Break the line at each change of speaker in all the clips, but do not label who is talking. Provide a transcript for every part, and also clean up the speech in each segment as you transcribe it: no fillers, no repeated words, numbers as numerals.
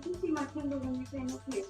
tutti marcando con il pennello qui.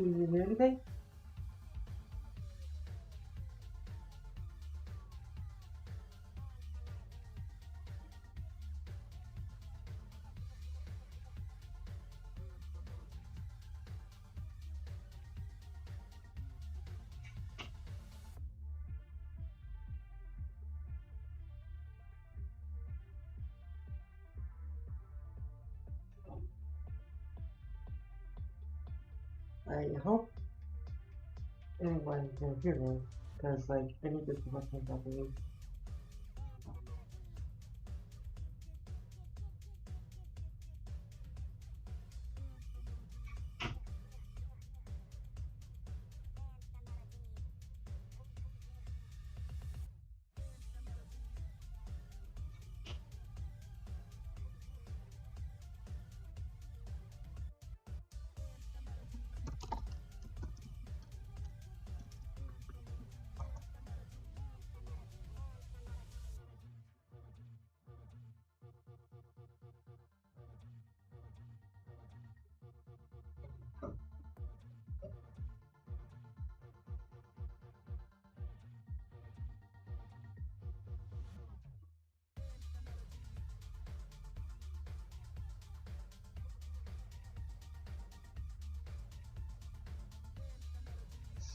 you hear anything? I hope anyone can hear me, because like I need this to work properly.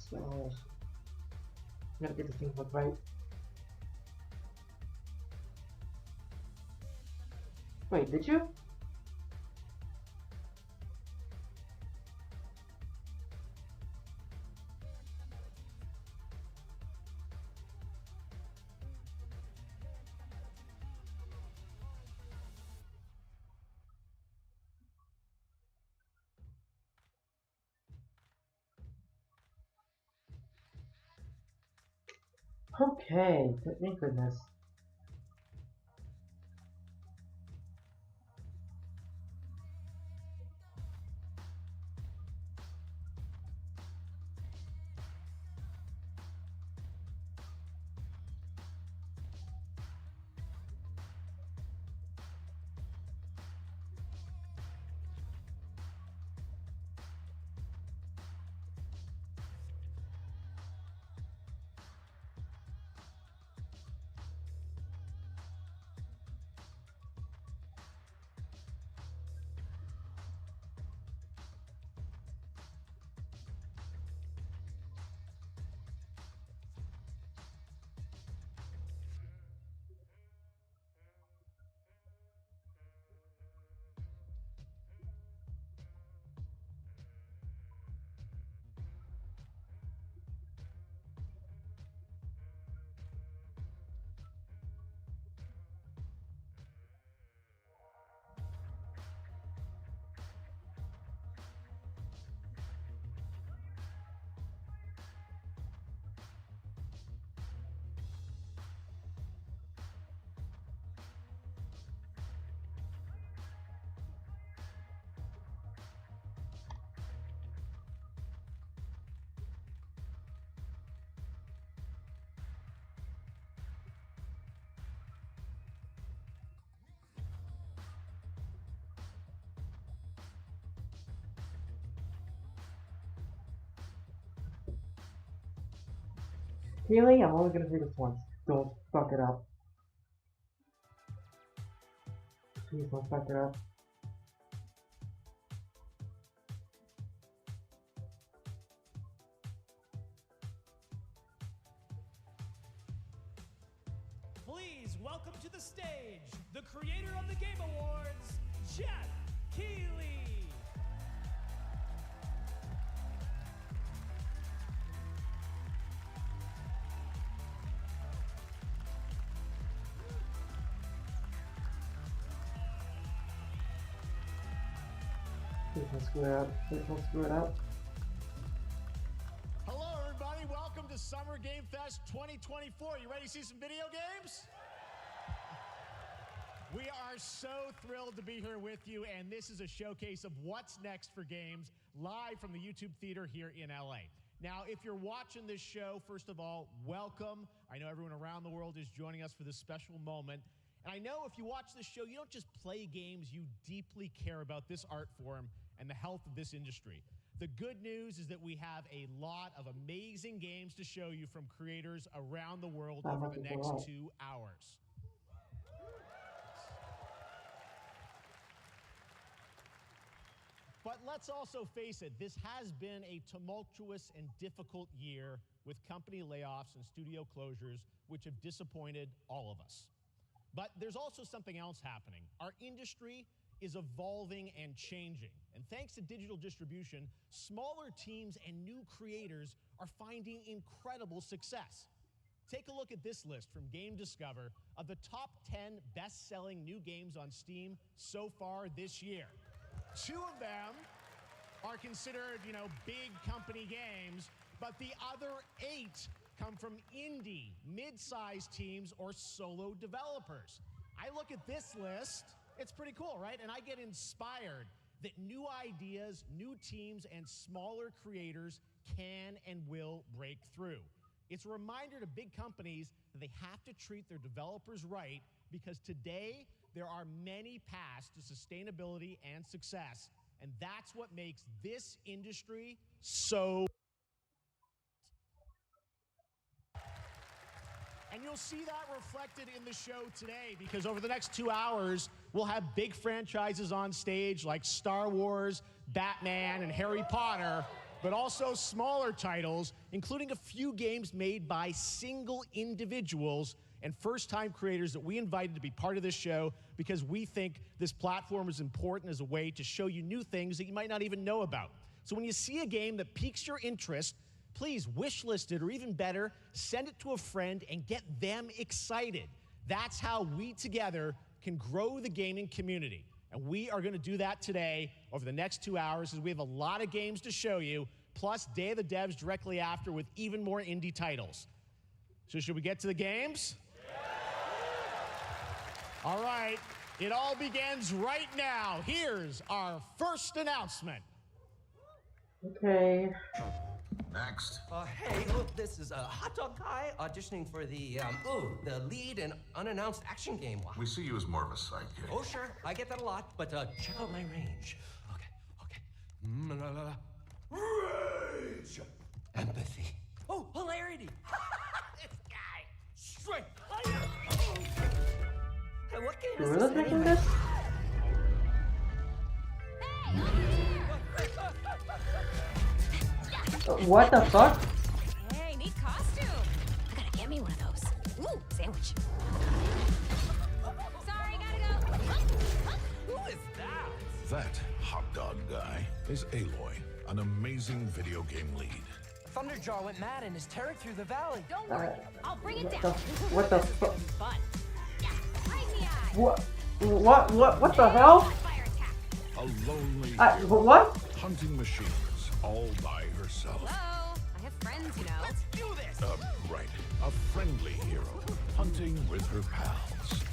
So, gotta get this thing look right. Wait, did you? Okay, thank goodness. Keely, I'm only gonna say this once. Don't fuck it up. Please don't fuck it up.
Please welcome to the stage the creator of the Game Awards, Jeff Keighley.
Please don't screw it up. Please don't screw it up.
Hello, everybody. Welcome to Summer Game Fest 2024. You ready to see some video games? We are so thrilled to be here with you, and this is a showcase of what's next for games live from the YouTube Theater here in LA. Now, if you're watching this show, first of all, welcome. I know everyone around the world is joining us for this special moment. And I know if you watch this show, you don't just play games, you deeply care about this art form and the health of this industry. The good news is that we have a lot of amazing games to show you from creators around the world over the next 2 hours. But let's also face it, this has been a tumultuous and difficult year with company layoffs and studio closures, which have disappointed all of us. But there's also something else happening. Our industry is evolving and changing. And thanks to digital distribution, smaller teams and new creators are finding incredible success. Take a look at this list from Game Discover of the top 10 best-selling new games on Steam so far this year. 2 of them are considered, big company games, but the other 8 come from indie, mid-sized teams, or solo developers. I look at this list, it's pretty cool, right? And I get inspired that new ideas, new teams, and smaller creators can and will break through. It's a reminder to big companies that they have to treat their developers right, because today there are many paths to sustainability and success, and that's what makes this industry so. And you'll see that reflected in the show today, because over the next 2 hours, we'll have big franchises on stage like Star Wars, Batman, and Harry Potter, but also smaller titles, including a few games made by single individuals and first-time creators that we invited to be part of this show because we think this platform is important as a way to show you new things that you might not even know about. So when you see a game that piques your interest, please wishlist it, or even better, send it to a friend and get them excited. That's how we together can grow the gaming community. And we are going to do that today over the next 2 hours, as we have a lot of games to show you, plus Day of the Devs directly after with even more indie titles. So should we get to the games? All right, it all begins right now. Here's our first announcement.
Okay.
Next.
Hey, look, this is a hot dog guy auditioning for the lead and unannounced action game.
We see you as more of a sidekick.
Oh, sure, I get that a lot, but check out my range. Okay. Rage! Empathy. Oh, hilarity! This guy! Strength! Hey, what game is
Really
this
making
anyway?
this? What the fuck?
Hey, neat costume. I gotta get me one of those. Ooh, sandwich. Sorry, gotta go.
Who is that?
That hot dog guy is Aloy, an amazing video game lead.
Thunderjaw went mad and is tearing through the valley.
Don't worry, I'll bring it down.
What the fuck?
Fun. Yeah, right in the eye.
What the hell?
Fire attack.
A lonely
What?
hunting machines all by herself.
Hello, I have friends, you know.
Let's do this!
Right. A friendly hero hunting with her pals.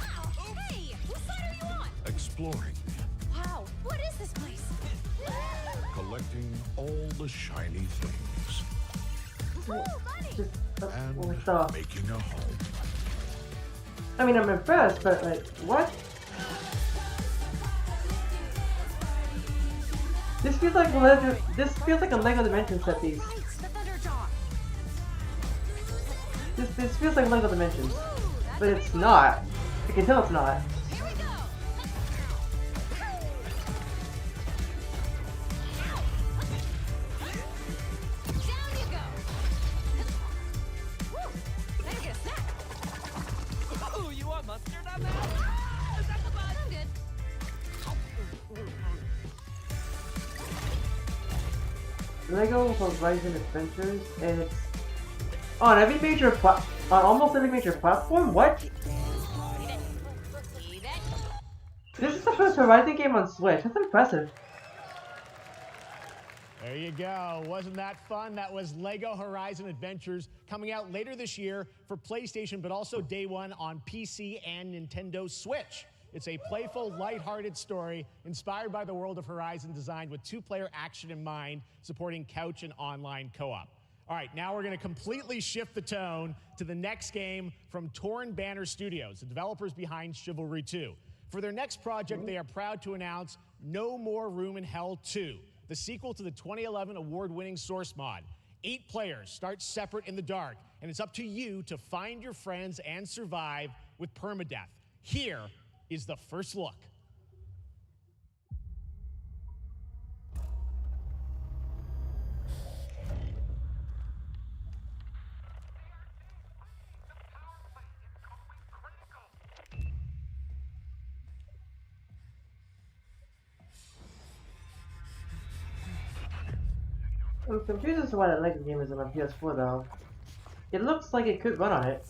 Ow, hey, what side are you on?
Exploring,
Wow, what is this place?
collecting all the shiny things,
Ooh, money.
and
What the?
making a home.
I mean, I'm impressed, but like, what? This feels like a Lego Dimensions set piece.
Thanks, the Thunderjaw.
This feels like Lego Dimensions, but it's not. I can tell it's not.
Here we go. Down you go. Woo, better get a snack.
Oh, you want mustard on that? Is that the bud?
I'm good.
Lego Horizon Adventures, and it's on almost every major platform. What?
Leave it.
This is the first Horizon game on Switch. That's impressive.
There you go. Wasn't that fun? That was Lego Horizon Adventures, coming out later this year for PlayStation, but also day one on PC and Nintendo Switch. It's a playful, lighthearted story inspired by the world of Horizon, designed with two-player action in mind, supporting couch and online co-op. All right, now we're going to completely shift the tone to the next game from Torn Banner Studios, the developers behind Chivalry 2. For their next project, they are proud to announce No More Room in Hell 2, the sequel to the 2011 award-winning Source mod. 8 players start separate in the dark, and it's up to you to find your friends and survive with permadeath. Here is the first look.
I'm confused as to why that Lego game isn't on PS4 though. It looks like it could run on it.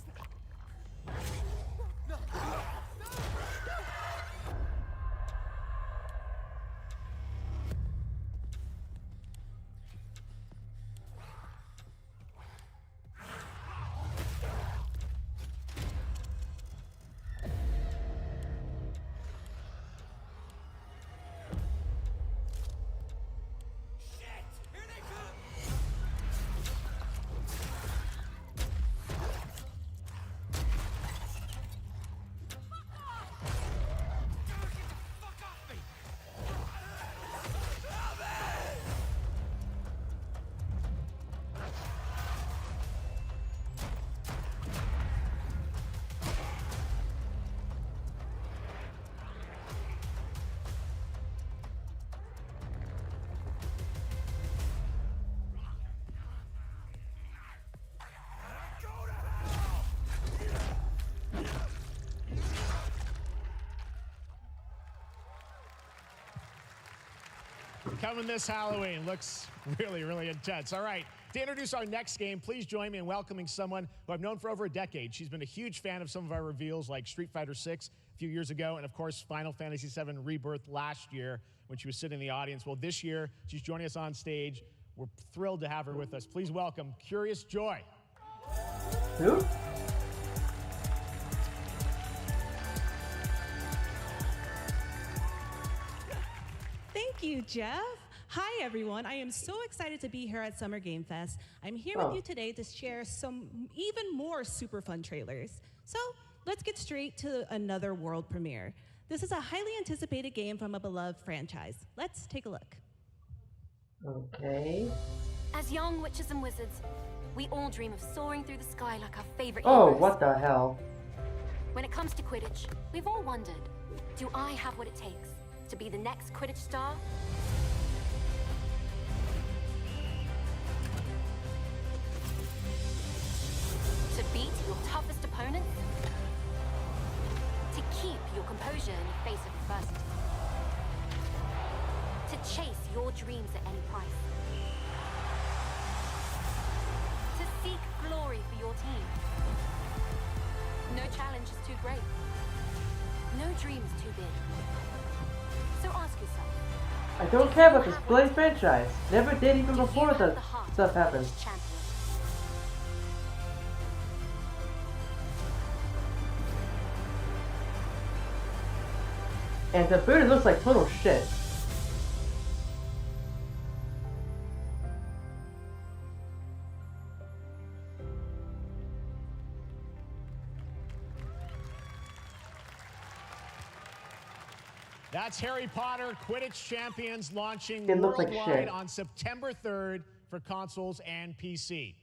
Coming this Halloween. Looks really, really intense. All right, to introduce our next game, please join me in welcoming someone who I've known for over a decade. She's been a huge fan of some of our reveals like Street Fighter VI a few years ago, and of course, Final Fantasy VII Rebirth last year when she was sitting in the audience. Well, this year, she's joining us on stage. We're thrilled to have her with us. Please welcome Curious Joy.
Who?
Thank you, Jeff. Hi, everyone. I am so excited to be here at Summer Game Fest. I'm here with you today to share some even more super fun trailers. So let's get straight to another world premiere. This is a highly anticipated game from a beloved franchise. Let's take a look.
Okay.
As young witches and wizards, we all dream of soaring through the sky like our favorite
Oh,
heroes.
what the hell?
When it comes to Quidditch, we've all wondered, do I have what it takes to be the next Quidditch star? To beat your toughest opponents? To keep your composure in the face of adversity? To chase your dreams at any price? To seek glory for your team? No challenge is too great. No dream is too big. So ask yourself.
I don't care about this bloody franchise. Never did even before the stuff happened. And the bird looks like total shit.
That's Harry Potter Quidditch Champions launching
It looks like
worldwide
shit.
on September 3rd for consoles and PC.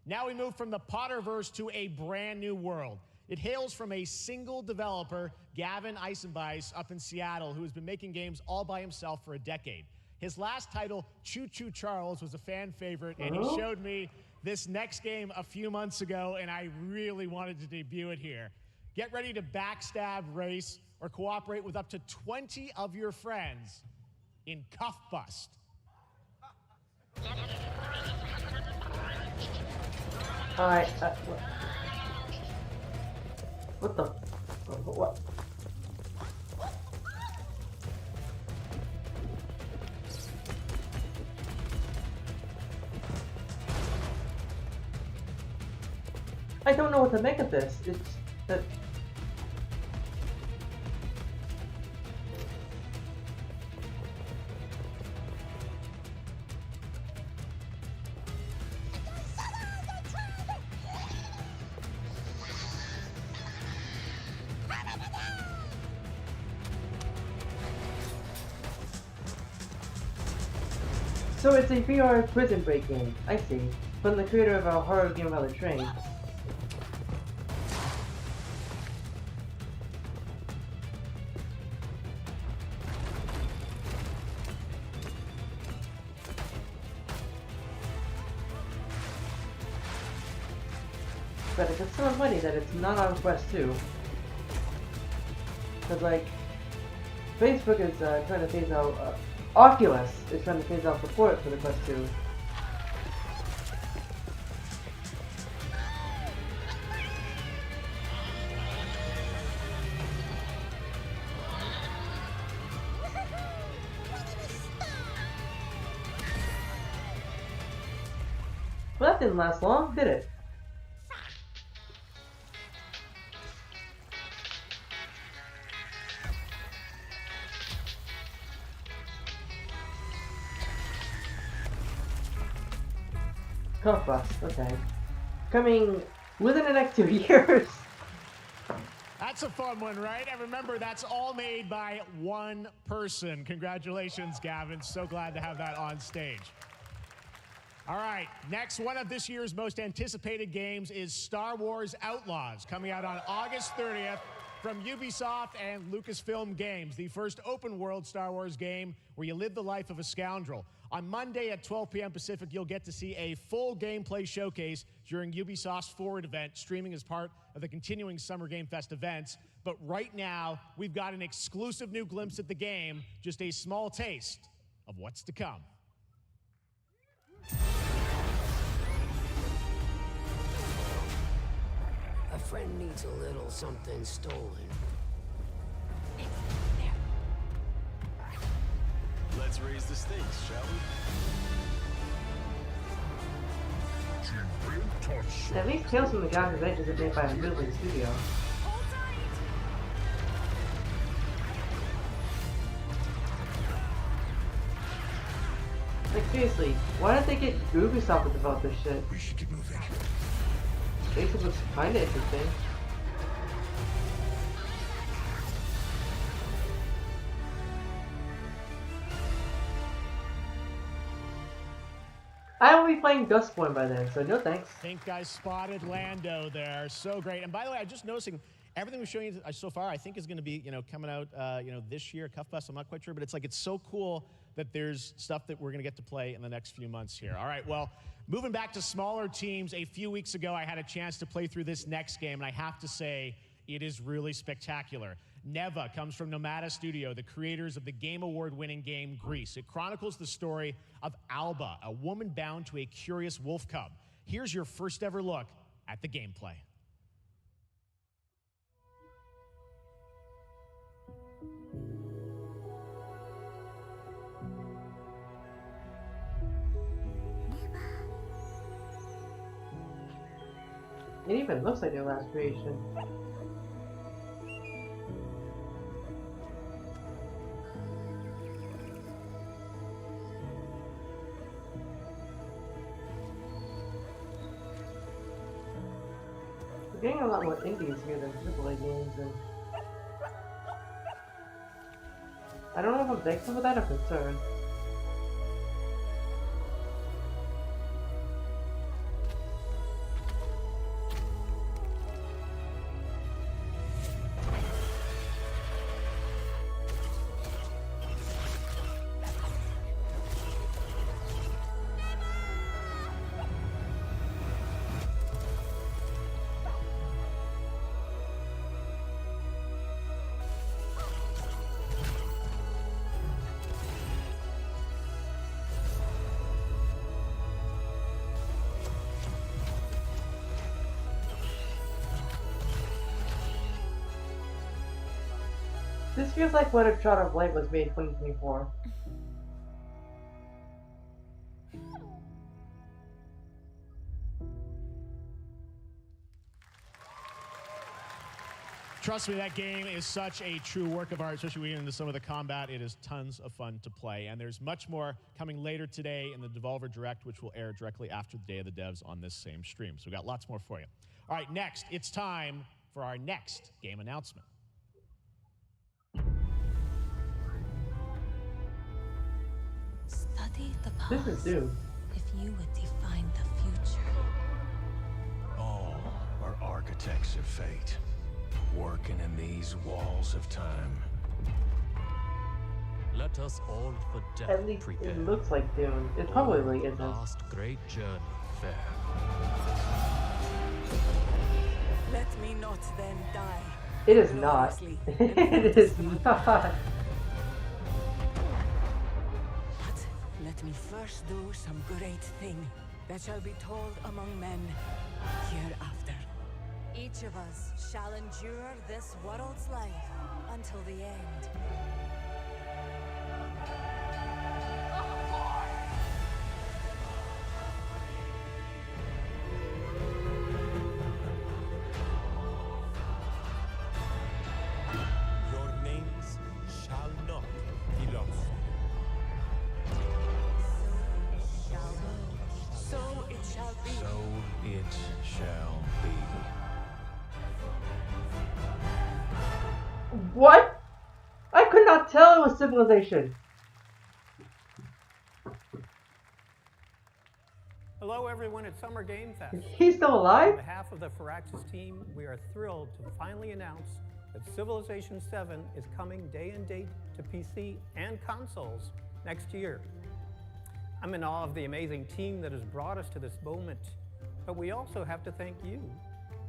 Now we move from the Potterverse to a brand new world. It hails from a single developer, Gavin Eisenbeis, up in Seattle, who has been making games all by himself for a decade. His last title, Choo Choo Charles, was a fan favorite, and he showed me this next game a few months ago, and I really wanted to debut it here. Get ready to backstab, race, or cooperate with up to 20 of your friends in Cuff Bust.
Alright, what the? What? I don't know what to make of this. It's that. So it's a VR prison break game. I see. From the creator of a horror game about a train. But it's so funny that it's not on Quest 2. Because, like, Facebook is trying to phase out, Oculus is trying to phase out support for the Quest 2. Well, that didn't last long, did it? Bus, okay. Coming within the next 2 years.
That's a fun one, right? And remember, that's all made by one person. Congratulations, Gavin. So glad to have that on stage. All right, next one of this year's most anticipated games is Star Wars Outlaws, coming out on August 30th from Ubisoft and Lucasfilm Games, the first open-world Star Wars game where you live the life of a scoundrel. On Monday at 12 p.m. Pacific, you'll get to see a full gameplay showcase during Ubisoft's Forward event, streaming as part of the continuing Summer Game Fest events. But right now, we've got an exclusive new glimpse at the game, just a small taste of what's to come.
A friend needs a little something stolen.
Let's raise the stakes, shall we?
At least Tales from the Galaxy's Edge isn't made by a Ridley studio. Like seriously, why don't they get Ubisoft to develop this shit?
We should get moving.
Basic looks kinda interesting. I will be playing Dustborn by then, so no thanks.
I think I spotted Lando there. So great. And by the way, I'm just noticing everything we're showing you so far, I think is going to be, coming out, this year, Cuff Bus. I'm not quite sure, but it's so cool that there's stuff that we're going to get to play in the next few months here. All right, well, moving back to smaller teams, a few weeks ago, I had a chance to play through this next game, and I have to say, it is really spectacular. Neva comes from Nomada Studio, the creators of the Game Award-winning game Grease. It chronicles the story of Alba, a woman bound to a curious wolf cub. Here's your first ever look at the gameplay.
It even looks like their last creation. We're getting a lot more indies here than AAA games, and I don't know if I'm thankful for that or concerned. This feels like what A Shot of Light was made in 2024.
Trust me, that game is such a true work of art, especially when we get into some of the combat. It is tons of fun to play. And there's much more coming later today in the Devolver Direct, which will air directly after the Day of the Devs on this same stream. So we've got lots more for you. All right, next, it's time for our next game announcement.
Study the past.
This is Doom.
If you would define the future.
All are architects of fate, working in these walls of time.
Let us all for death
At least
prepare.
it looks like Doom. It probably isn't.
Last great journey fair.
Let me not then die.
It is not. It is not.
But let me first do some great thing that shall be told among men hereafter.
Each of us shall endure this world's life until the end.
Your names shall not be lost.
So it shall be.
So it shall be.
What? I could not tell it was Civilization.
Hello everyone at Summer Game Fest.
He's still alive?
On behalf of the Firaxis team, we are thrilled to finally announce that Civilization 7 is coming day and date to PC and consoles next year. I'm in awe of the amazing team that has brought us to this moment, but we also have to thank you,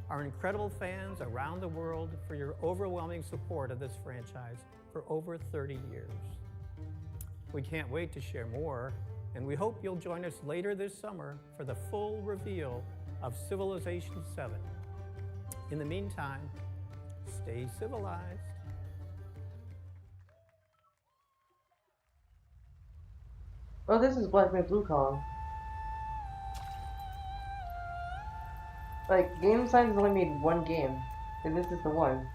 our incredible fans around the world, for your overwhelming support of this franchise for over 30 years. We can't wait to share more, and we hope you'll join us later this summer for the full reveal of Civilization 7. In the meantime, stay civilized.
Oh, this is Black Myth Wukong. Like, Game Science only made one game, and this is the one.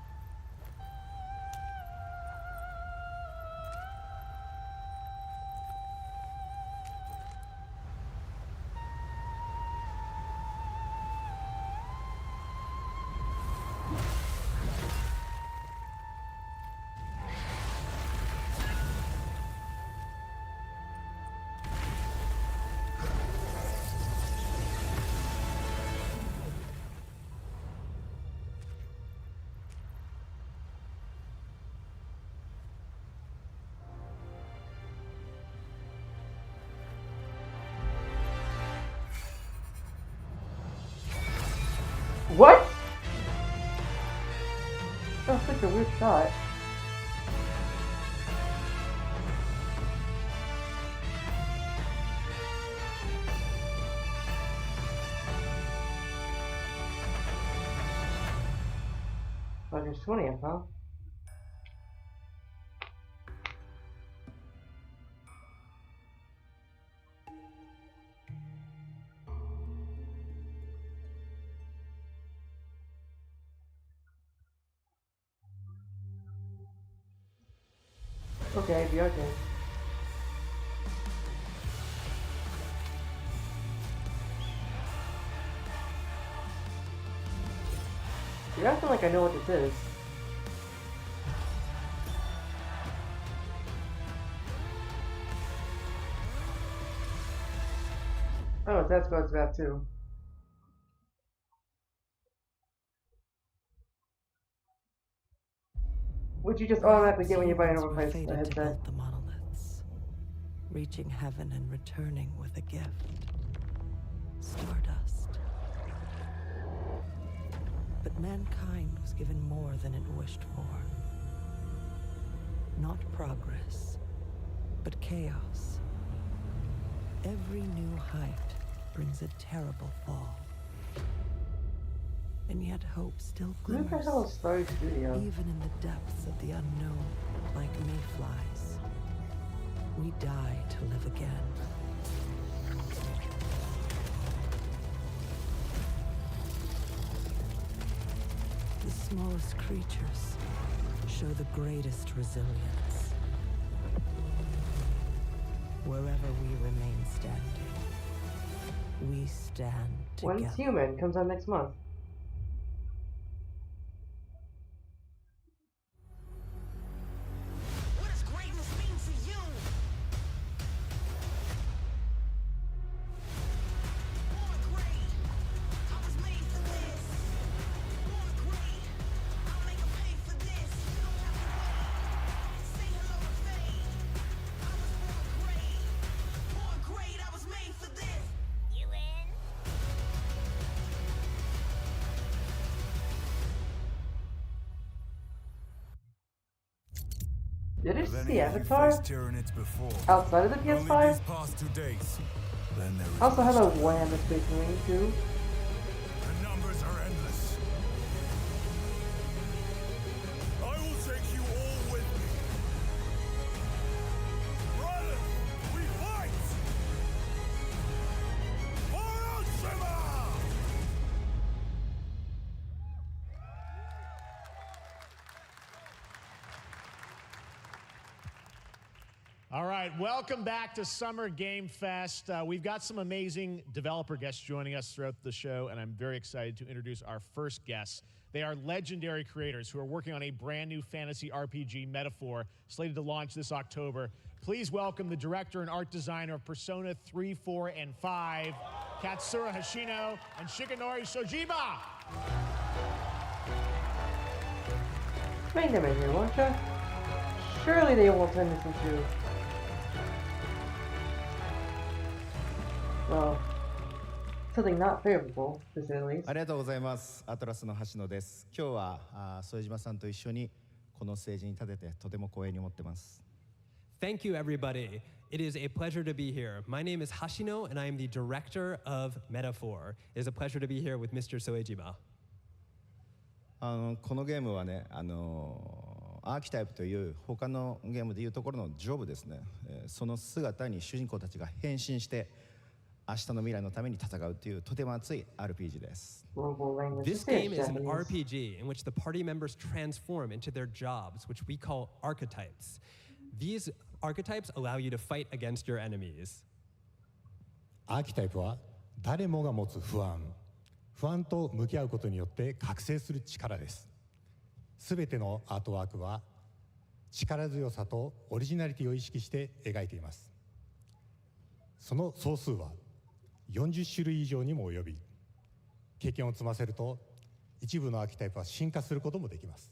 What? That was such a weird shot. Oh, there's 20th, huh? Okay, VR game. You're acting like I know what this is. Oh, that's God's map too. Which you just automatically get when you buy an overpriced headset.
The monoliths, reaching heaven and returning with a gift. Stardust. But mankind was given more than it wished for. Not progress, but chaos. Every new height brings a terrible fall. And yet hope still glimmers.
Who the hell is Star Studio?
Even in the depths of the unknown, like mayflies, we die to live again. The smallest creatures show the greatest resilience. Wherever we remain standing, we stand together.
One's Human comes out next month.
What does greatness mean to you?
Did you
Have
see
any
the
of you
Avatar?
faced Tyranids before?
Outside of the
Only
PS5?
these past 2 days. Then there is
I also have a
much to do.
Warhammer Space Marine too.
The numbers are endless. I will take you all with me. Brothers, we fight! For Ultima!
All right, welcome back to Summer Game Fest. We've got some amazing developer guests joining us throughout the show, and I'm very excited to introduce our first guests. They are legendary creators who are working on a brand new fantasy RPG, Metaphor, slated to launch this October. Please welcome the director and art designer of Persona 3, 4, and 5, Katsura Hoshino and Shigenori Shojima.
Bring them in here, won't you? Surely they won't turn this into... well, something not favorable, to say the least.
ありがとうございます。アトラスの橋野です。今日は副島さんと一緒にこのステージに立ててとても光栄に思ってます。
Thank you, everybody. It is a pleasure to be here. My name is Hashino, and I am the director of Metaphor. It is a pleasure to be here with Mr. Soejima.
このゲームはね、アーキタイプという他のゲームでいうところのジョブですね。その姿に主人公たちが変身して明日の未来のために戦うというとても熱い RPG です。
This game is an RPG in which the party members transform into their jobs, which we call archetypes. These archetypes allow you to fight against your enemies.
アーキタイプは誰もが持つ不安と向き合うことによって覚醒する力です。すべてのアートワークは力強さとオリジナリティを意識して描いています。その総数は40種類以上にも及び、経験を積ませると一部のアーキタイプは進化することもできます。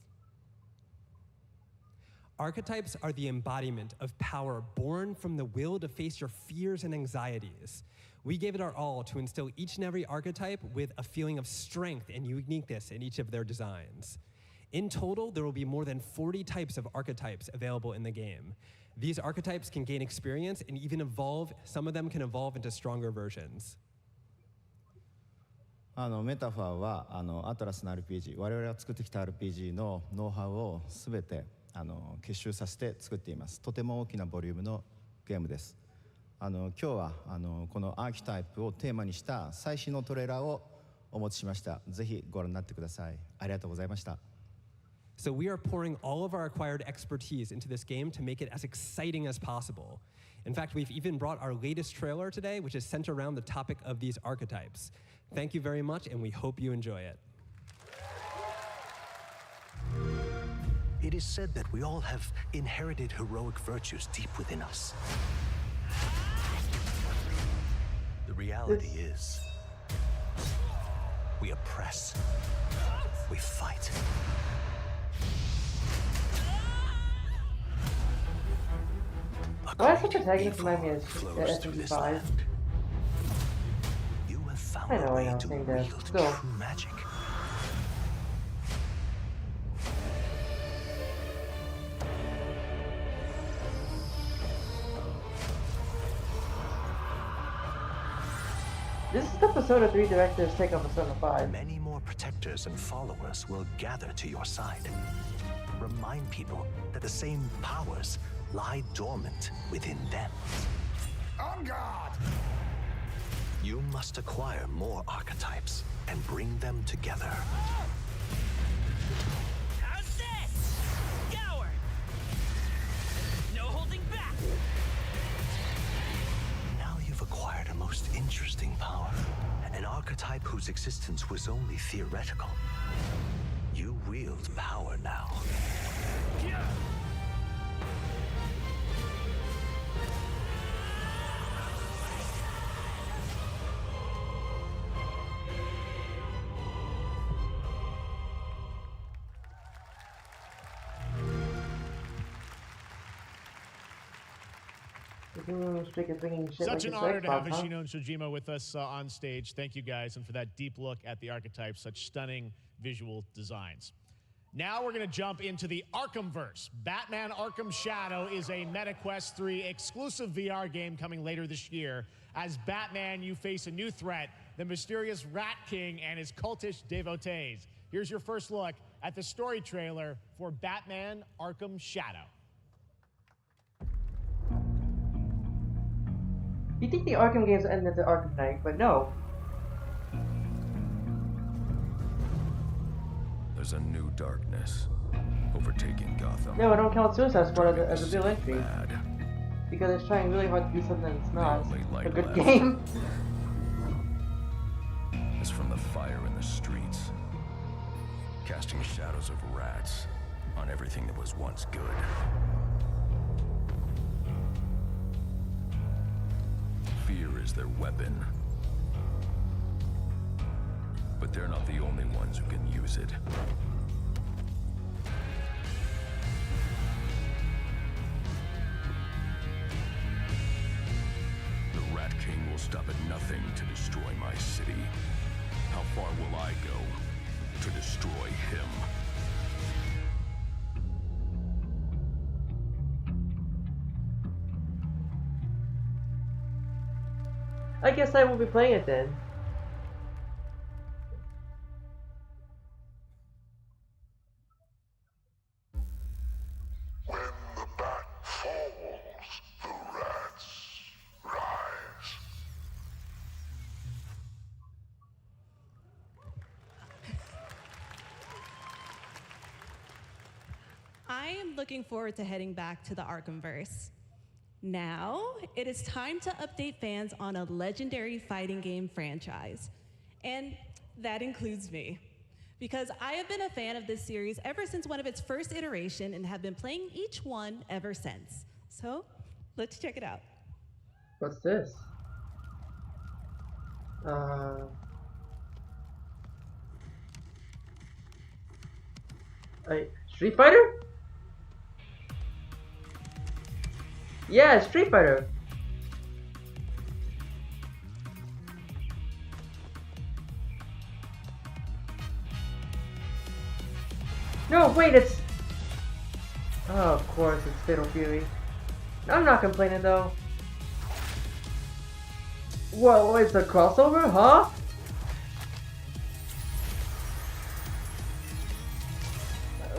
Archetypes are the embodiment of power born from the will to face your fears and anxieties. We gave it our all to instill each and every archetype with a feeling of strength and uniqueness in each of their designs. In total, there will be more than 40 types of archetypes available in the game. These archetypes can gain experience and even evolve. Some of them can evolve into stronger versions.
メタファーはアトラスの RPG、我々が作ってきた RPG のノウハウをすべて結集させて作っています。とても大きなボリュームのゲームです。今日はこのアーキタイプをテーマにした最新のトレーラーをお持ちしました。ぜひご覧になってください。ありがとうございました。
So we are pouring all of our acquired expertise into this game to make it as exciting as possible. In fact, we've even brought our latest trailer today, which is centered around the topic of these archetypes. Thank you very much, and we hope you enjoy it.
It is said that we all have inherited heroic virtues deep within us. The reality is, we oppress, we fight.
Why is the protagonist remind me of SMG5?
You have found
I know,
a way
I know,
to
same there.
wield
Still.
true magic.
This is the Persona 3 director's take on Persona 5.
Many more protectors and followers will gather to your side. Remind people that the same powers lie dormant within them.
On guard!
You must acquire more archetypes and bring them together.
How's this? Gower! No holding back!
Now you've acquired a most interesting power. An archetype whose existence was only theoretical. You wield power now.
Such an honor to have Hoshino and Shojima with us on stage. Thank you guys, and for that deep look at the archetypes, such stunning visual designs. Now we're going to jump into the Arkhamverse. Batman Arkham Shadow is a MetaQuest 3 exclusive VR game coming later this year. As Batman, you face a new threat, the mysterious Rat King and his cultish devotees. Here's your first look at the story trailer for Batman Arkham Shadow.
You think the Arkham games end at the Arkham Knight, but no.
There's a new darkness overtaking Gotham.
No, I don't count Suicide Squad as a real entry. Because it's trying really hard to do something that's not a good game.
It's from the fire in the streets, casting shadows of rats on everything that was once good. Fear is their weapon. But they're not the only ones who can use it. The Rat King will stop at nothing to destroy my city. How far will I go to destroy him?
I guess I will be playing it then.
When the bat falls, the rats rise.
I am looking forward to heading back to the Arkhamverse. Now, it is time to update fans on a legendary fighting game franchise. And that includes me. Because I have been a fan of this series ever since one of its first iteration and have been playing each one ever since. So, let's check it out.
What's this? Street Fighter? Yeah, Street Fighter. No, wait, it's... Oh, of course, it's Fatal Fury. I'm not complaining, though. Whoa, it's a crossover, huh?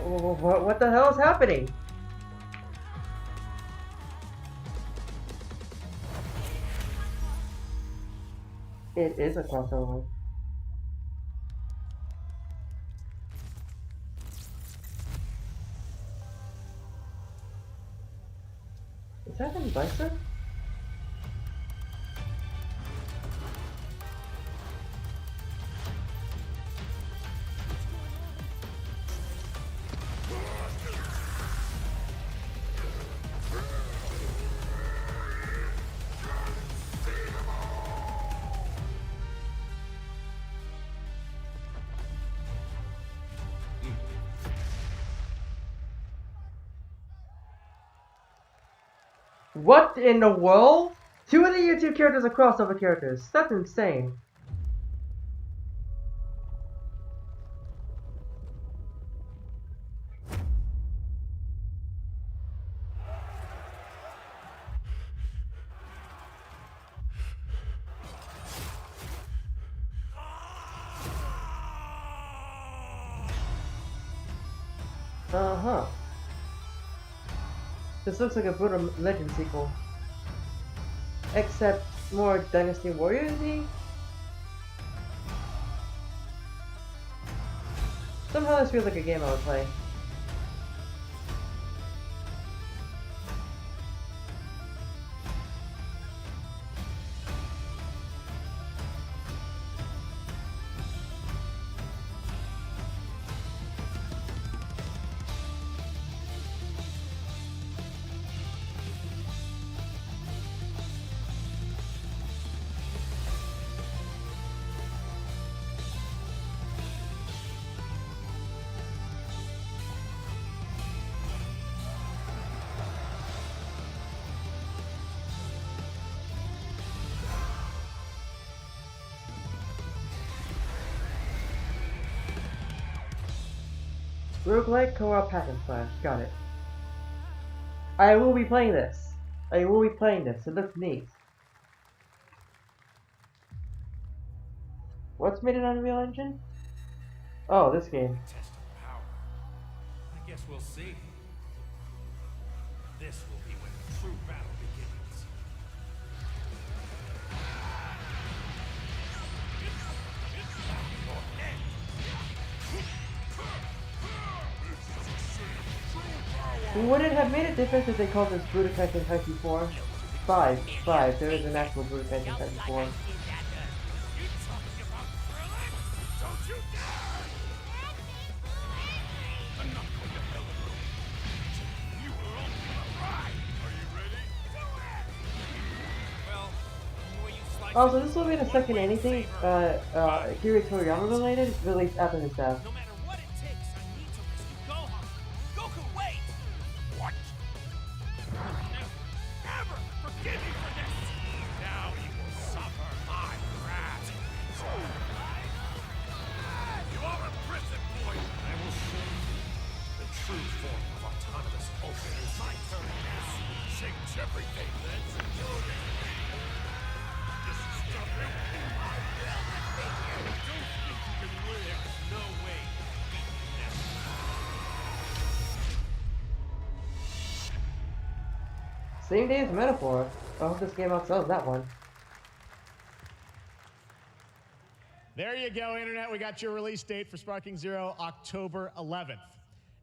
What the hell is happening? It is a crossover. Is that an Bison? What in the world? Two of the YouTube characters are crossover characters. That's insane. Uh-huh. This looks like a Brutal Legend sequel. Except more Dynasty Warriors-y? Somehow this feels like a game I would play. Roguelike co-op hack and slash. Got it. I will be playing this. It looks neat. What's made in Unreal Engine? Oh, this game.
Test of power. I guess we'll see. This will be when the true battle begins.
Would it have made a difference if they called this Budokai Tenkaichi 4? 5. There is an actual Budokai Tenkaichi 4. Also, this will be the second anything Akira Toriyama related released after his death.
No matter what it takes, I need to rescue Gohan. Goku, wait! What? Never forgive me for this! Now he will suffer my wrath. You are a prison boy! I will show you the true form of autonomous open. It's my turn now. Change everything. Let's do it! This is nothing. I will defeat you! Don't think you can win. There's no way you can beat me now.
Same day as Metaphor. I hope this game outsells that one.
There you go, Internet. We got your release date for Sparking Zero, October 11th.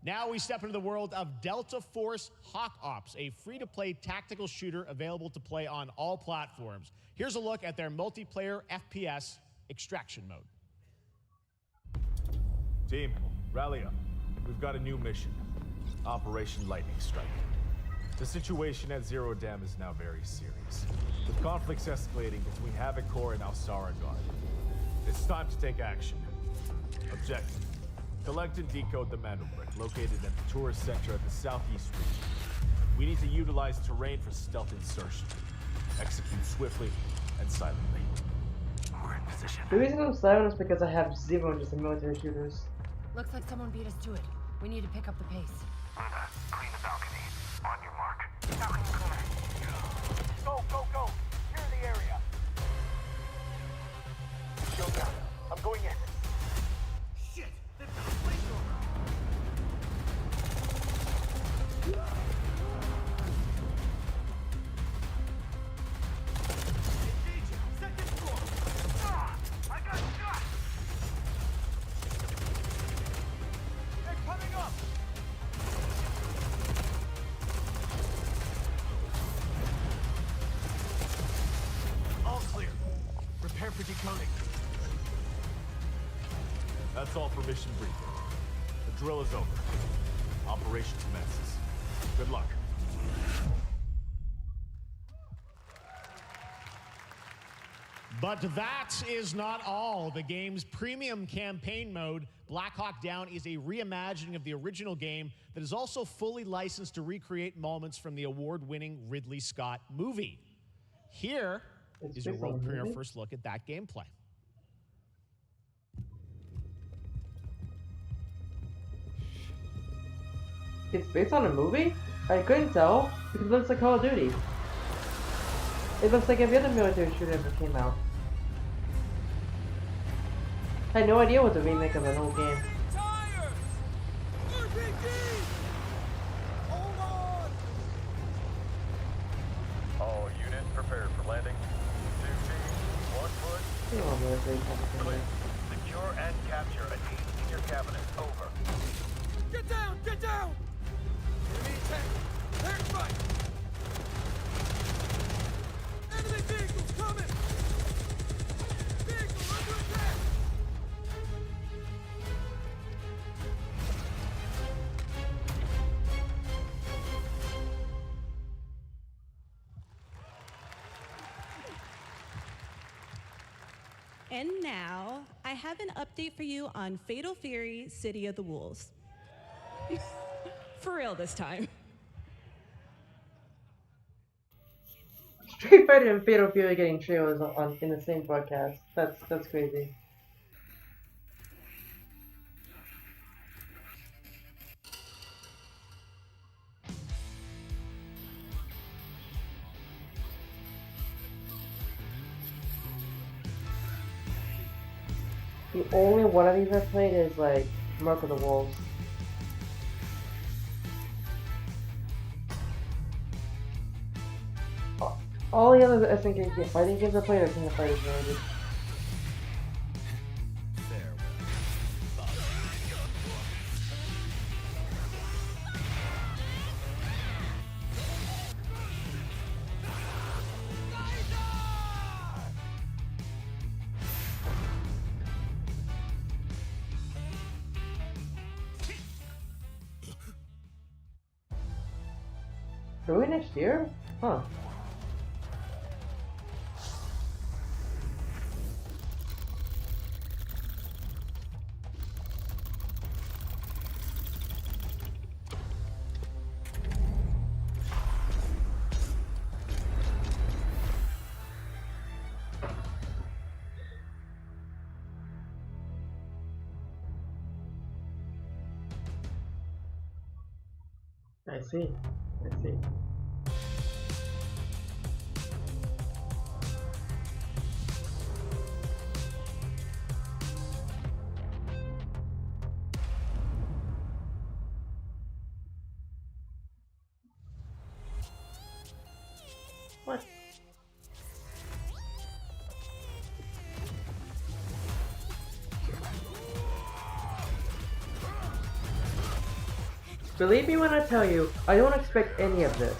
Now we step into the world of Delta Force Hawk Ops, a free-to-play tactical shooter available to play on all platforms. Here's a look at their multiplayer FPS extraction mode.
Team, rally up. We've got a new mission. Operation Lightning Strike. The situation at Zero Dam is now very serious, with conflicts escalating between Havoc Corps and Alsara Guard. It's time to take action. Objective: collect and decode the Mando Brick located at the tourist center at the southeast region. We need to utilize terrain for stealth insertion. Execute swiftly and silently. We're in position.
The reason I'm silent is because I have zero interest in military shooters.
Looks like someone beat us to it. We need to pick up the pace.
Clean the balcony. On your mark. Balcony clear. Go, go, go! Clear the area. Go down. I'm going in.
Shit! They've got a flamethrower! Engaging! Second floor! Ah! I got shot! They're coming up! All clear. Prepare for decoding.
That's all for mission briefing. The drill is over. Operation commences. Good luck.
But that is not all. The game's premium campaign mode, Black Hawk Down, is a reimagining of the original game that is also fully licensed to recreate moments from the award-winning Ridley Scott movie. Here is your world premiere first look at that gameplay.
It's based on a movie? I couldn't tell, because it looks like Call of Duty. It looks like every other military shooter ever came out. I had no idea what the remake of an old game.
All units prepared for landing. 2 teams, 1 foot.
Oh, military
Clear. Secure and capture a team senior cabinet. Over.
Get down! Get down! Enemy attack! Turn right! Enemy vehicles coming! Vehicle under attack!
And now, I have an update for you on Fatal Fury: City of the Wolves. For real this time.
Street Fighter and Fatal Fury getting trailers in the same broadcast. That's crazy. The only one of these I've played is like Mark of the Wolves. All the other SNK fighting games I played are King of Fighters related. Are we next year? Huh. I see. I see. What? Believe me when I tell you, I don't expect any of this.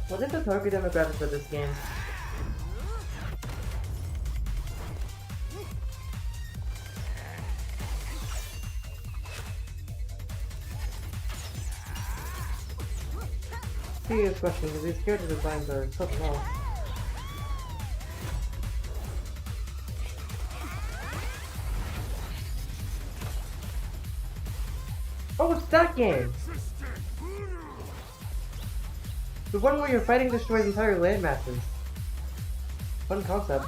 What is the target demographic for this game? Serious question, because these character designs are something else. Oh, it's that game! The one where you're fighting destroys entire land masses. Fun concept.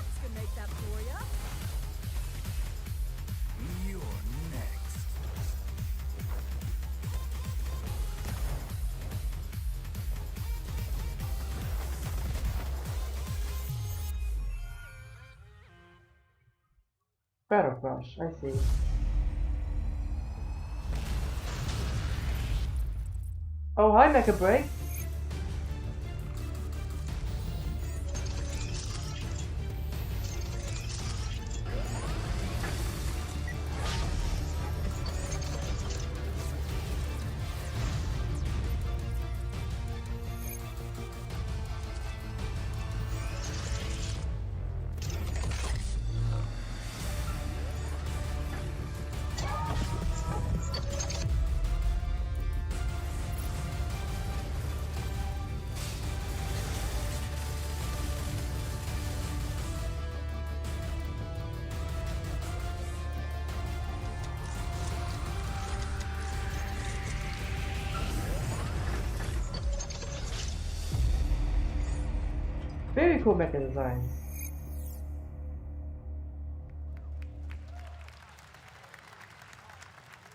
You're next.
Battle Crush, I see. Oh, hi, Mecha Break! Very cool mecha designs.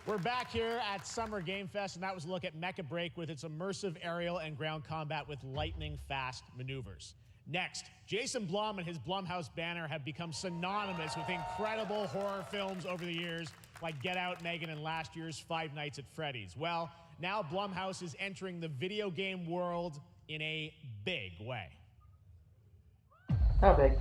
We're back here at Summer Game Fest, and that was a look at Mecha Break with its immersive aerial and ground combat with lightning-fast maneuvers. Next, Jason Blum and his Blumhouse banner have become synonymous with incredible horror films over the years, like Get Out, Megan, and last year's Five Nights at Freddy's. Well, now Blumhouse is entering the video game world in a big way.
How big?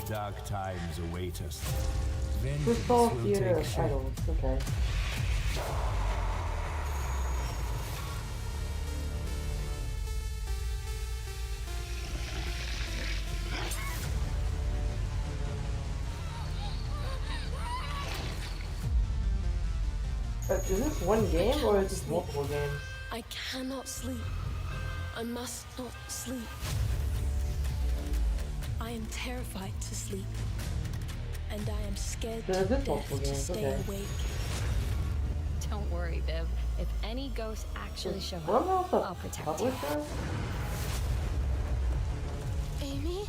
Dark times await us.
This whole theater of titles, okay. Is this one game or is this multiple games?
I cannot sleep. I must not sleep. I am terrified to sleep. And I am scared to death to stay awake.
Don't worry, Viv. If any ghosts actually show up, I'll protect you.
Amy?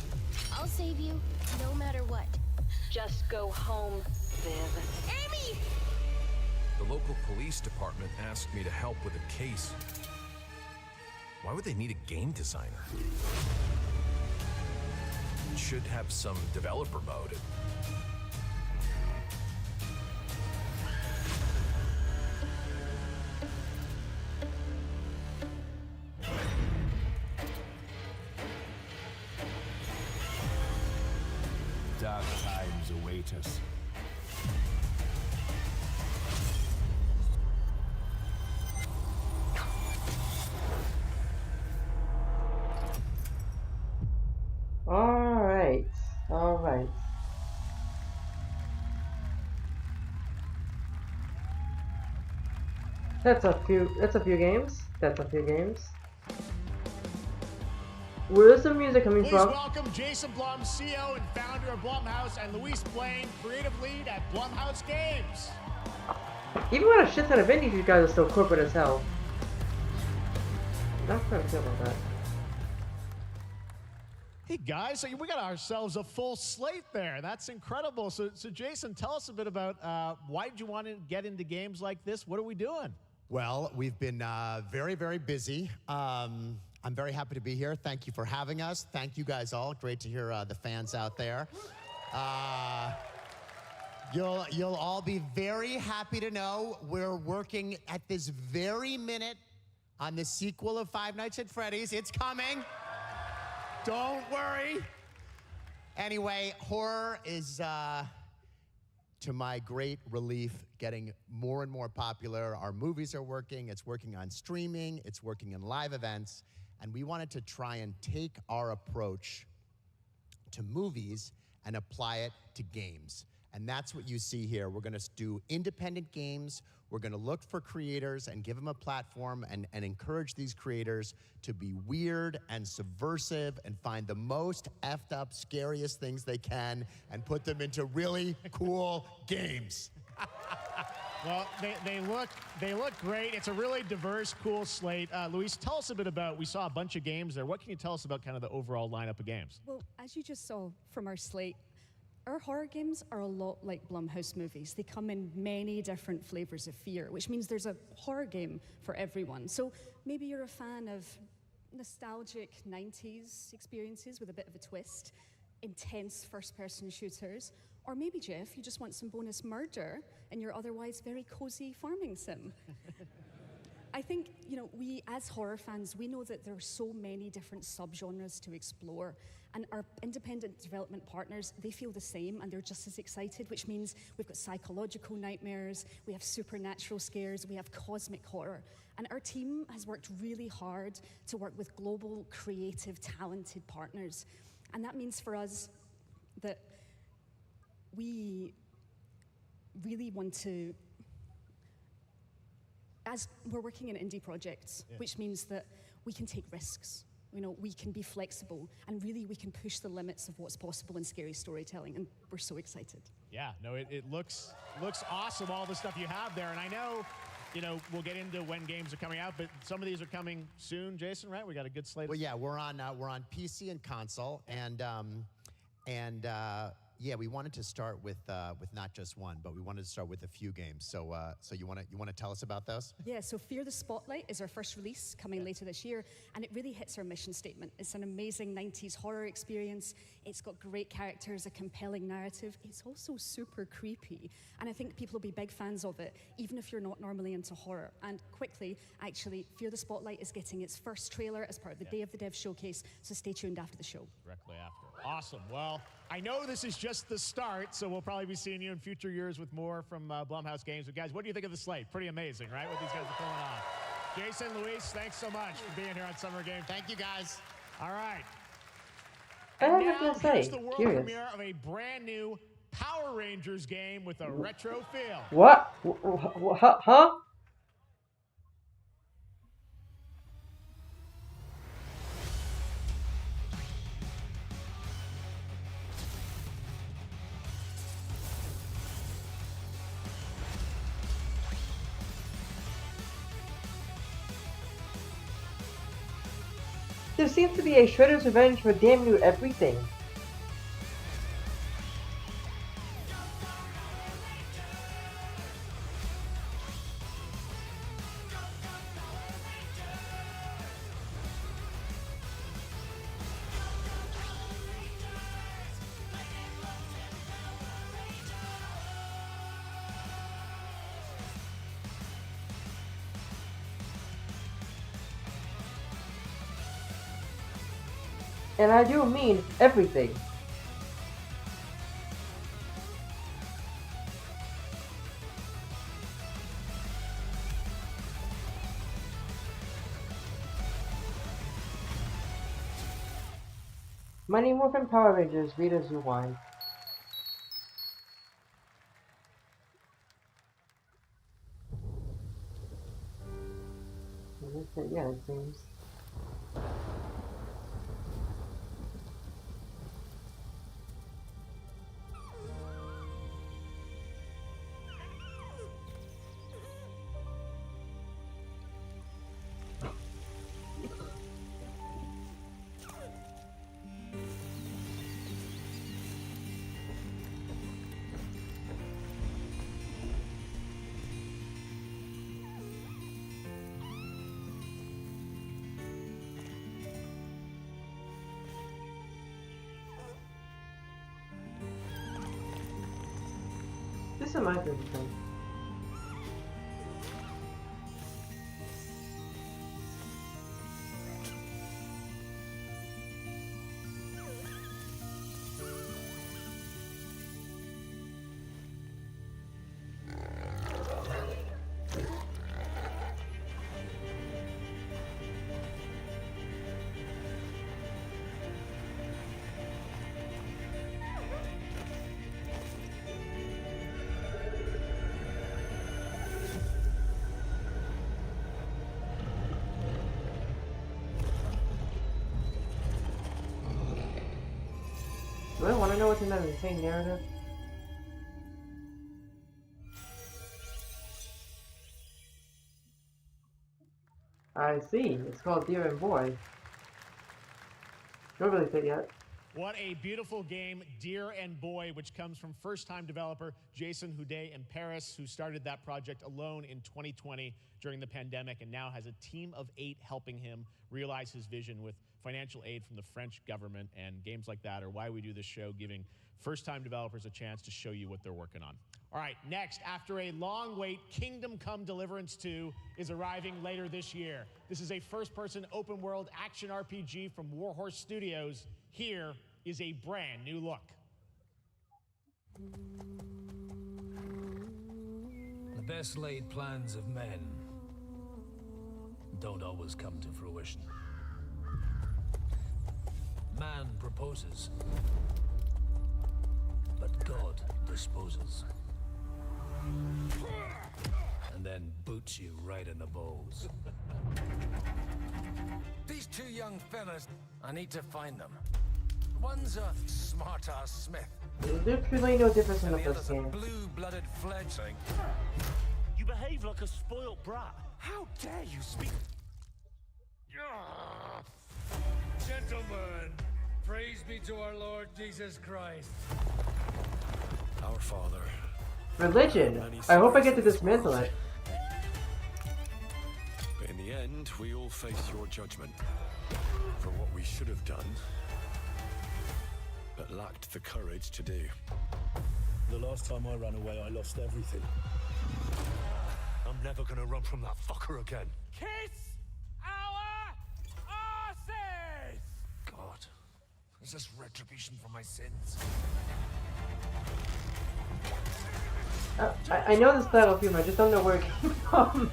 I'll save you, no matter what.
Just go home, Viv.
Amy!
The local police department asked me to help with a case. Why would they need a game designer? It should have some developer mode.
Dark times await us.
All right. That's a few games. Where's the music coming
Please
from?
welcome Jason Blum, CEO and founder of Blumhouse, and Luis Blaine, creative lead at Blumhouse Games.
Even with a shit ton of indies, you guys are still corporate as hell. Not quite sure about that.
Hey guys, so we got ourselves a full slate there. That's incredible. So Jason, tell us a bit about why did you want to get into games like this? What are we doing?
Well, we've been very, very busy. I'm very happy to be here. Thank you for having us. Thank you guys all. Great to hear the fans out there. You'll all be very happy to know we're working at this very minute on the sequel of Five Nights at Freddy's. It's coming. Don't worry. Anyway, horror is, to my great relief, getting more and more popular. Our movies are working. It's working on streaming. It's working in live events. And we wanted to try and take our approach to movies and apply it to games. And that's what you see here. We're gonna do independent games. We're gonna look for creators and give them a platform and encourage these creators to be weird and subversive and find the most effed up, scariest things they can and put them into really cool games.
Well, they look great. It's a really diverse, cool slate. Luis, tell us a bit about, we saw a bunch of games there. What can you tell us about kind of the overall lineup of games?
Well, as you just saw from our slate, our horror games are a lot like Blumhouse movies. They come in many different flavors of fear, which means there's a horror game for everyone. So maybe you're a fan of nostalgic 90s experiences with a bit of a twist, intense first-person shooters, or maybe, Jeff, you just want some bonus murder in your otherwise very cozy farming sim. I think, we as horror fans, we know that there are so many different subgenres to explore, and our independent development partners, they feel the same, and they're just as excited, which means we've got psychological nightmares, we have supernatural scares, we have cosmic horror. And our team has worked really hard to work with global, creative, talented partners. And that means for us that we really want to, as we're working in indie projects, which means that we can take risks. We can be flexible, and really we can push the limits of what's possible in scary storytelling, and we're so excited.
Yeah, no, it looks awesome, all the stuff you have there, and I know, we'll get into when games are coming out, but some of these are coming soon, Jason, right? We got a good slate.
Well, yeah, we're on PC and console, and yeah, we wanted to start with not just one, but we wanted to start with a few games. So you want to tell us about those?
Yeah. So Fear the Spotlight is our first release coming later this year, and it really hits our mission statement. It's an amazing 90s horror experience. It's got great characters, a compelling narrative. It's also super creepy, and I think people will be big fans of it, even if you're not normally into horror. And quickly, actually, Fear the Spotlight is getting its first trailer as part of the Day of the Dev showcase. So stay tuned after the show.
Directly after. Awesome. Well, I know this is just the start, so we'll probably be seeing you in future years with more from Blumhouse Games. But guys, what do you think of the slate? Pretty amazing, right? What these guys are pulling off. Jason, Luis, thanks so much for being here on Summer Game.
Thank you, guys.
All right.
I
And
have
now,
nothing to say.
here's the world
Curious.
premiere of a brand new Power Rangers game with a retro feel.
What? Huh? There seems to be a Shredder's Revenge for damn near everything. And I do mean everything. Mighty Morphin Power Rangers, Rita's Rewind. Yeah, it seems. This is my favorite thing. Do I want to know what's in that insane narrative? I see. It's called Dear and Boy. Don't really fit yet.
What a beautiful game, Dear and Boy, which comes from first-time developer Jason Houdet in Paris, who started that project alone in 2020 during the pandemic and now has a team of 8 helping him realize his vision with financial aid from the French government. And games like that are why we do this show, giving first-time developers a chance to show you what they're working on. All right, next, after a long wait, Kingdom Come Deliverance 2 is arriving later this year. This is a first-person open-world action RPG from Warhorse Studios. Here is a brand new look.
The best laid plans of men don't always come to fruition. Man proposes, but God disposes. And then boots you right in the balls.
These 2 young fellas, I need to find them. One's a smart-ass Smith.
There's really no difference in the
the
first
other's a
game.
blue-blooded fledgling.
You behave like a spoiled brat.
How dare you speak?
Gentlemen, praise be to our Lord Jesus Christ.
Our Father.
Religion. I hope I get to dismantle it.
But in the end, we all face your judgment for what we should have done, but lacked the courage to do.
The last time I ran away, I lost everything. I'm never gonna run from that fucker again.
Kiss our asses! God, is this retribution for my sins?
I know the style of humor, I just don't know where it came from.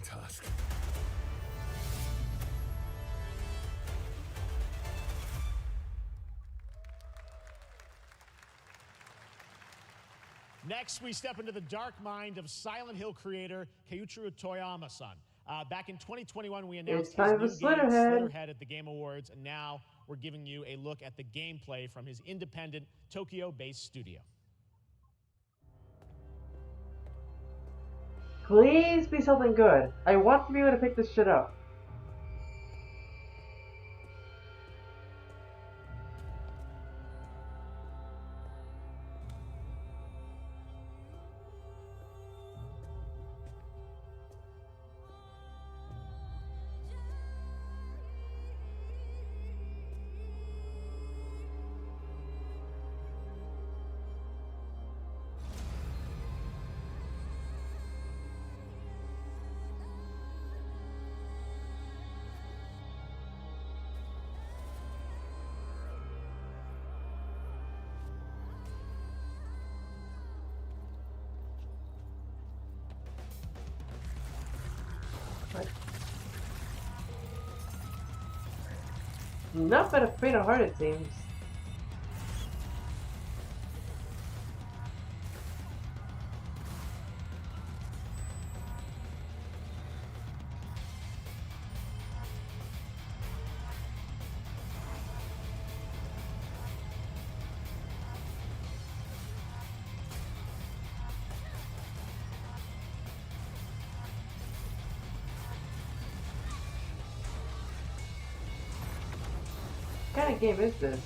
tusk.
Next, we step into the dark mind of Silent Hill creator Keiichiro Toyama-san. Back in 2021, we announced his new game, Slitterhead, at the Game Awards, and now we're giving you a look at the gameplay from his independent, Tokyo-based studio.
Please be something good. I want to be able to pick this shit up. Not but a faint of heart, it seems. What kind of game is this?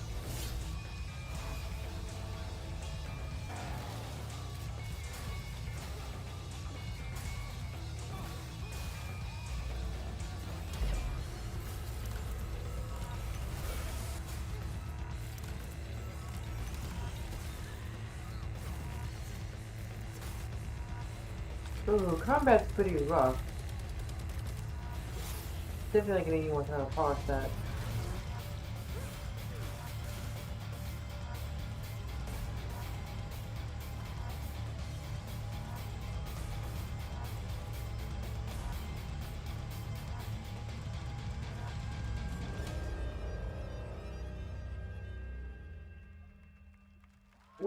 Ooh, combat's pretty rough. Definitely gonna need more time to polish that.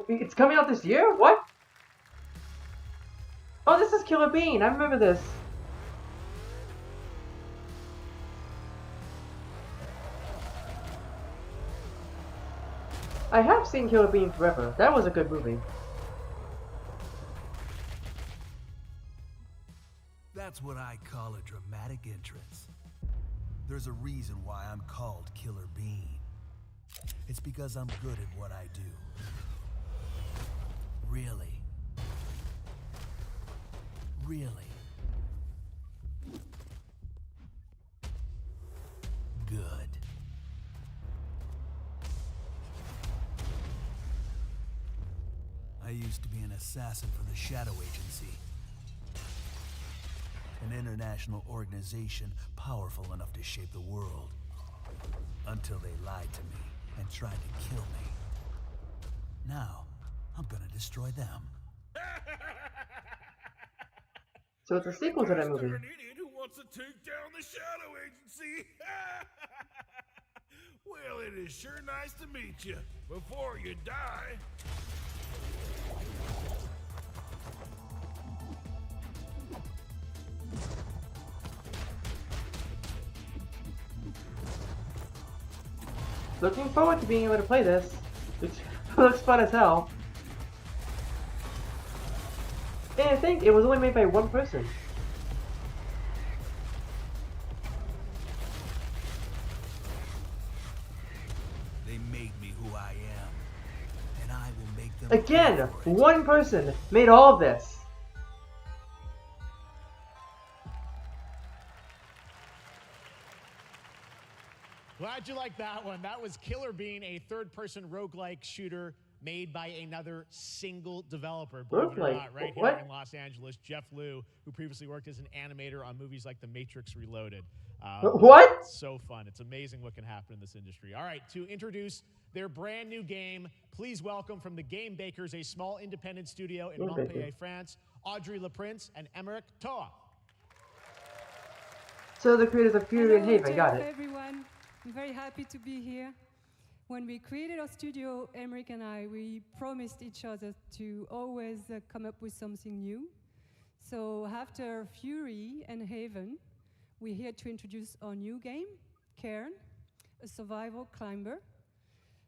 It's coming out this year? What? Oh, this is Killer Bean. I remember this. I have seen Killer Bean forever. That was a good movie.
That's what I call a dramatic entrance. There's a reason why I'm called Killer Bean. It's because I'm good at what I do. Really. Really. Good. I used to be an assassin for the Shadow Agency. An international organization powerful enough to shape the world. Until they lied to me and tried to kill me. Now, I'm gonna destroy them.
So it's a sequel to that movie.
An idiot who wants to take down the Shadow Agency. Well, it is sure nice to meet you. Before you die.
Looking forward to being able to play this. It looks fun as hell. And I think it was only made by one person.
They made me who I am. And I will make them
Again, one person made all of this.
Glad you liked that one. That was Killer Bean, a third-person roguelike shooter made by another single developer. Believe it or not, right here in Los Angeles, Jeff Liu, who previously worked as an animator on movies like The Matrix Reloaded.
What?
So fun. It's amazing what can happen in this industry. All right, to introduce their brand new game, please welcome from the Game Bakers, a small independent studio in Montpellier, France, Audrey Laprince and Emeric Toa.
So the creators of Fury and Haven, got it.
Everyone, I'm very happy to be here. When we created our studio, Emmerich and I, we promised each other to always come up with something new. So after Fury and Haven, we're here to introduce our new game, Cairn, a survival climber.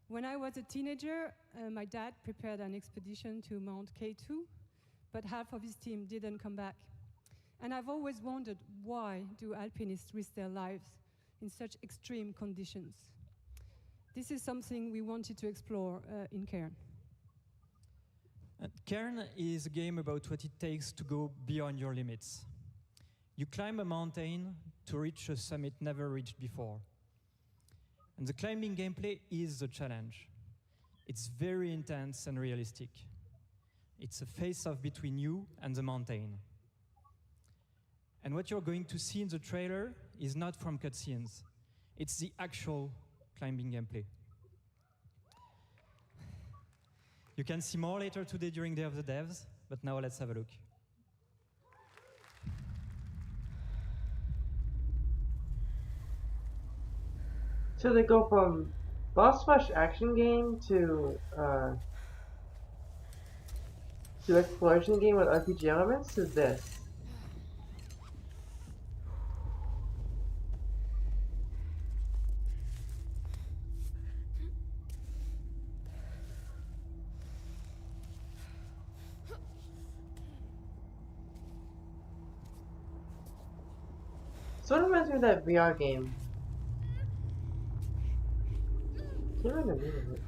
When I was a teenager, my dad prepared an expedition to Mount K2, but half of his team didn't come back. And I've always wondered, why do alpinists risk their lives in such extreme conditions? This is something we wanted to explore in Cairn.
Cairn is a game about what it takes to go beyond your limits. You climb a mountain to reach a summit never reached before. And the climbing gameplay is the challenge. It's very intense and realistic. It's a face-off between you and the mountain. And what you're going to see in the trailer is not from cutscenes. It's the actual climbing gameplay. You can see more later today during Day of the Devs, but now let's have a look.
So they go from boss rush action game to exploration game with RPG elements to this. Sort of reminds me of that VR game. Can't remember the name of it.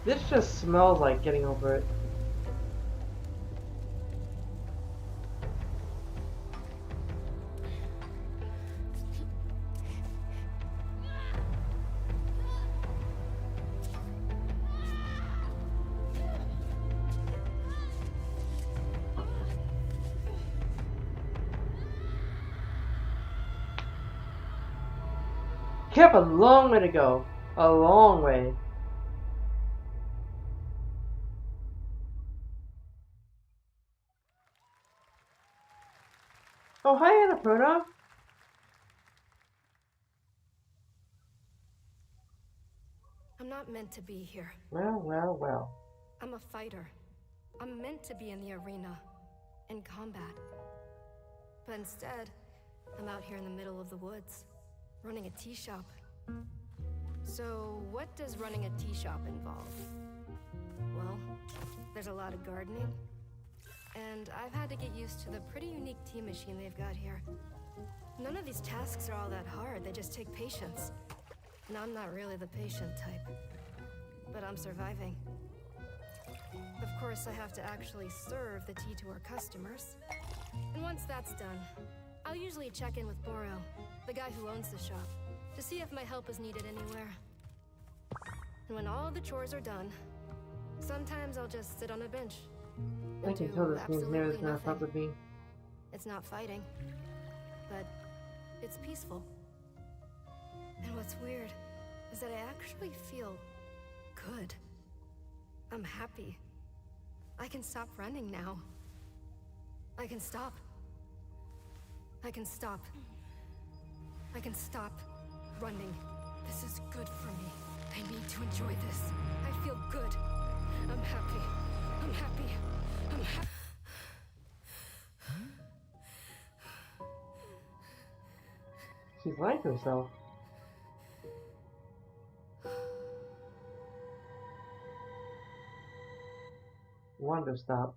This just smells like getting over it. You have a long way to go. A long way. Oh, hi, Annapurna.
I'm not meant to be here.
Well, well, well.
I'm a fighter. I'm meant to be in the arena, in combat. But instead, I'm out here in the middle of the woods, running a tea shop. So, what does running a tea shop involve? Well, there's a lot of gardening, and I've had to get used to the pretty unique tea machine they've got here. None of these tasks are all that hard, they just take patience. And I'm not really the patient type, but I'm surviving. Of course, I have to actually serve the tea to our customers. And once that's done, I'll usually check in with Boro, the guy who owns the shop, to see if my help is needed anywhere. And when all the chores are done, sometimes I'll just sit on a bench.
I can tell this thing's name is gonna fuck with me.
It's not fighting, but it's peaceful. And what's weird is that I actually feel good. I'm happy. I can stop running now. I can stop. I can stop. I can stop running. This is good for me. I need to enjoy this. I feel good. I'm happy. I'm happy. I'm happy.
She's like herself. Wonder stop.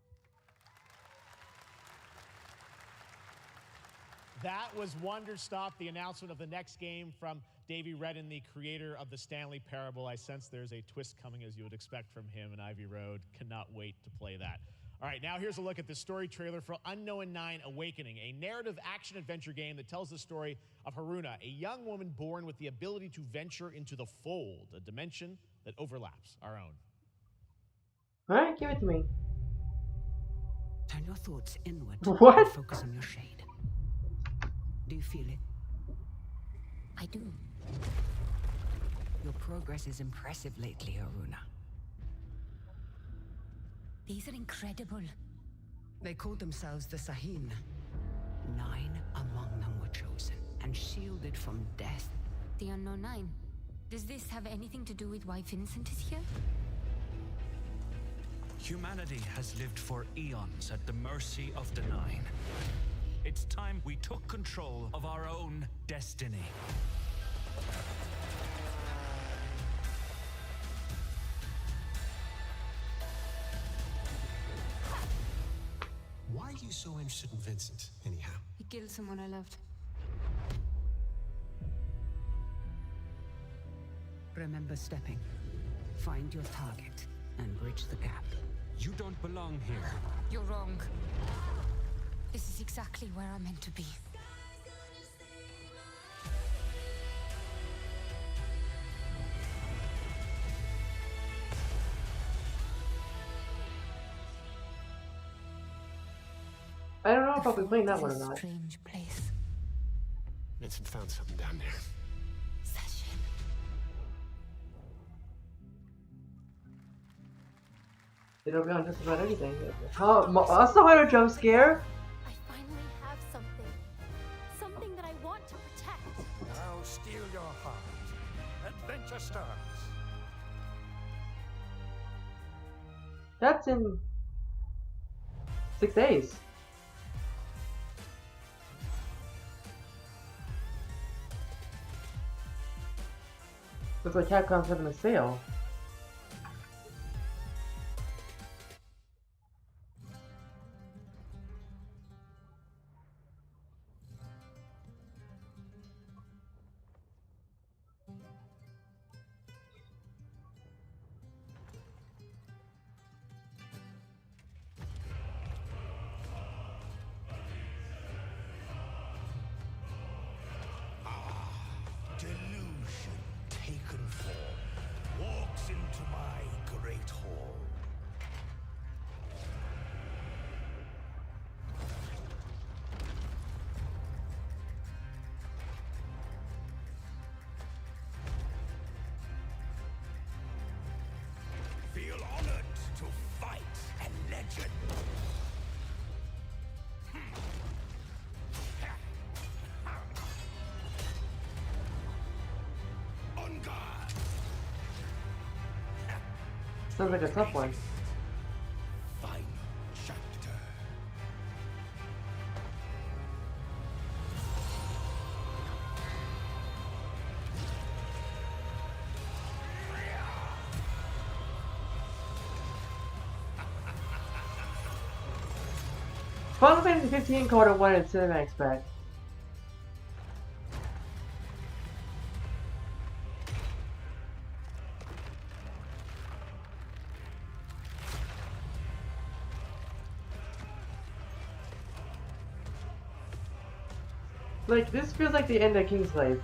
That was Wonder Stop, the announcement of the next game from Davey Redden, the creator of the Stanley Parable. I sense there's a twist coming, as you would expect from him in Ivy Road. Cannot wait to play that. All right, now here's a look at the story trailer for Unknown 9 Awakening, a narrative action-adventure game that tells the story of Haruna, a young woman born with the ability to venture into the fold, a dimension that overlaps our own.
Alright, give it to me.
Turn your thoughts inward.
What?
And focus on your shade. Do you feel it?
I do.
Your progress is impressive lately, Aruna.
These are incredible.
They called themselves the Sahin. 9 among them were chosen and shielded from death.
The Unknown Nine. Does this have anything to do with why Vincent is here?
Humanity has lived for eons at the mercy of the Nine. It's time we took control of our own destiny.
Why are you so interested in Vincent, anyhow?
He killed someone I loved.
Remember stepping. Find your target and bridge the gap.
You don't belong here.
You're wrong. This is exactly where I'm meant to be.
I don't know if I'll be playing that one or not.
Strange place.
Vincent found something down there.
It'll be on just about anything. Also had a jump scare.
I finally have something. Something that I want to protect.
Now steel your heart. Adventure starts.
That's in 6 days. Looks like Capcom's having a sale.
Delusion taken form walks into my great hall. Feel honored to fight a legend. On guard.
Sounds like a tough one.
Final chapter.
Final Fantasy 15 called it one in Cinemax Pack. Like, this feels like the end of Kingslave.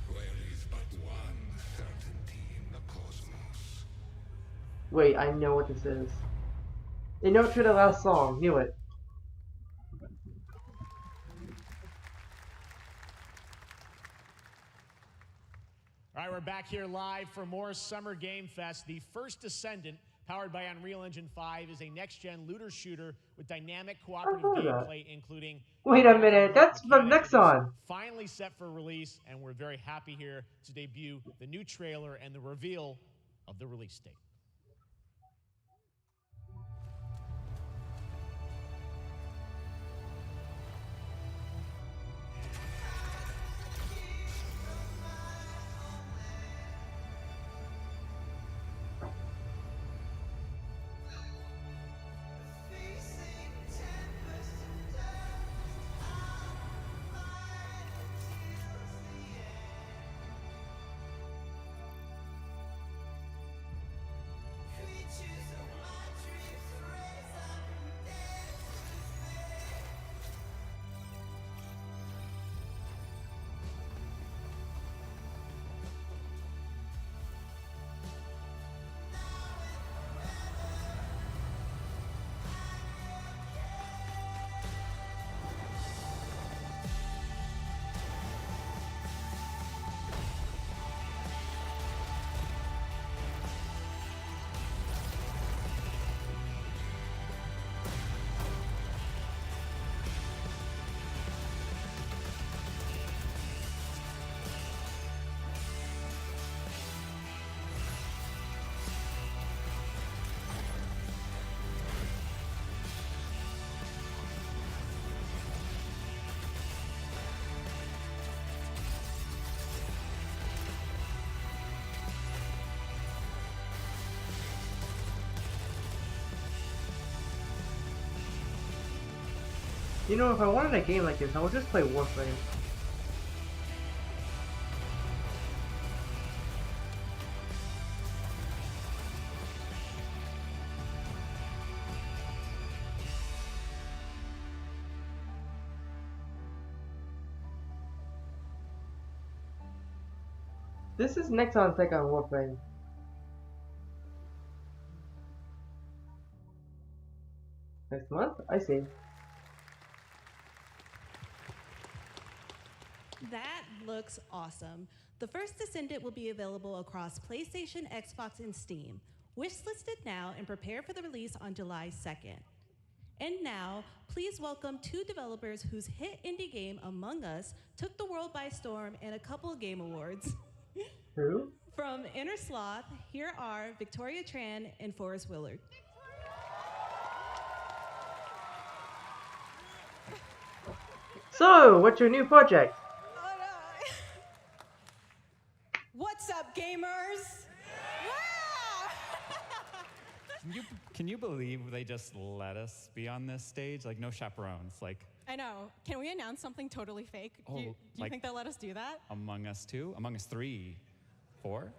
There is but one certainty in the cosmos.
Wait, I know what this is. They know it to the last song. Knew it.
All right, we're back here live for more Summer Game Fest. The First Descendant, powered by Unreal Engine 5, is a next-gen looter shooter with dynamic cooperative gameplay, including...
Wait a minute, that's from Nexon.
Finally set for release, and we're very happy here to debut the new trailer and the reveal of the release date.
You know, if I wanted a game like this, I would just play Warframe. This is next on Take on Warframe. Next month? I see.
That looks awesome. The first Descendant will be available across PlayStation, Xbox, and Steam. Wishlisted now and prepare for the release on July 2nd. And now, please welcome two developers whose hit indie game, Among Us, took the world by storm in a couple game awards.
Who?
From Inner Sloth, here are Victoria Tran and Forrest Willard.
So, what's your new project?
What's up, gamers?
Can you believe they just let us be on this stage? Like, no chaperones. Like,
I know. Can we announce something totally fake?
Oh,
do you
like-
think they'll let us do that?
Among Us 2? Among Us 3? 4?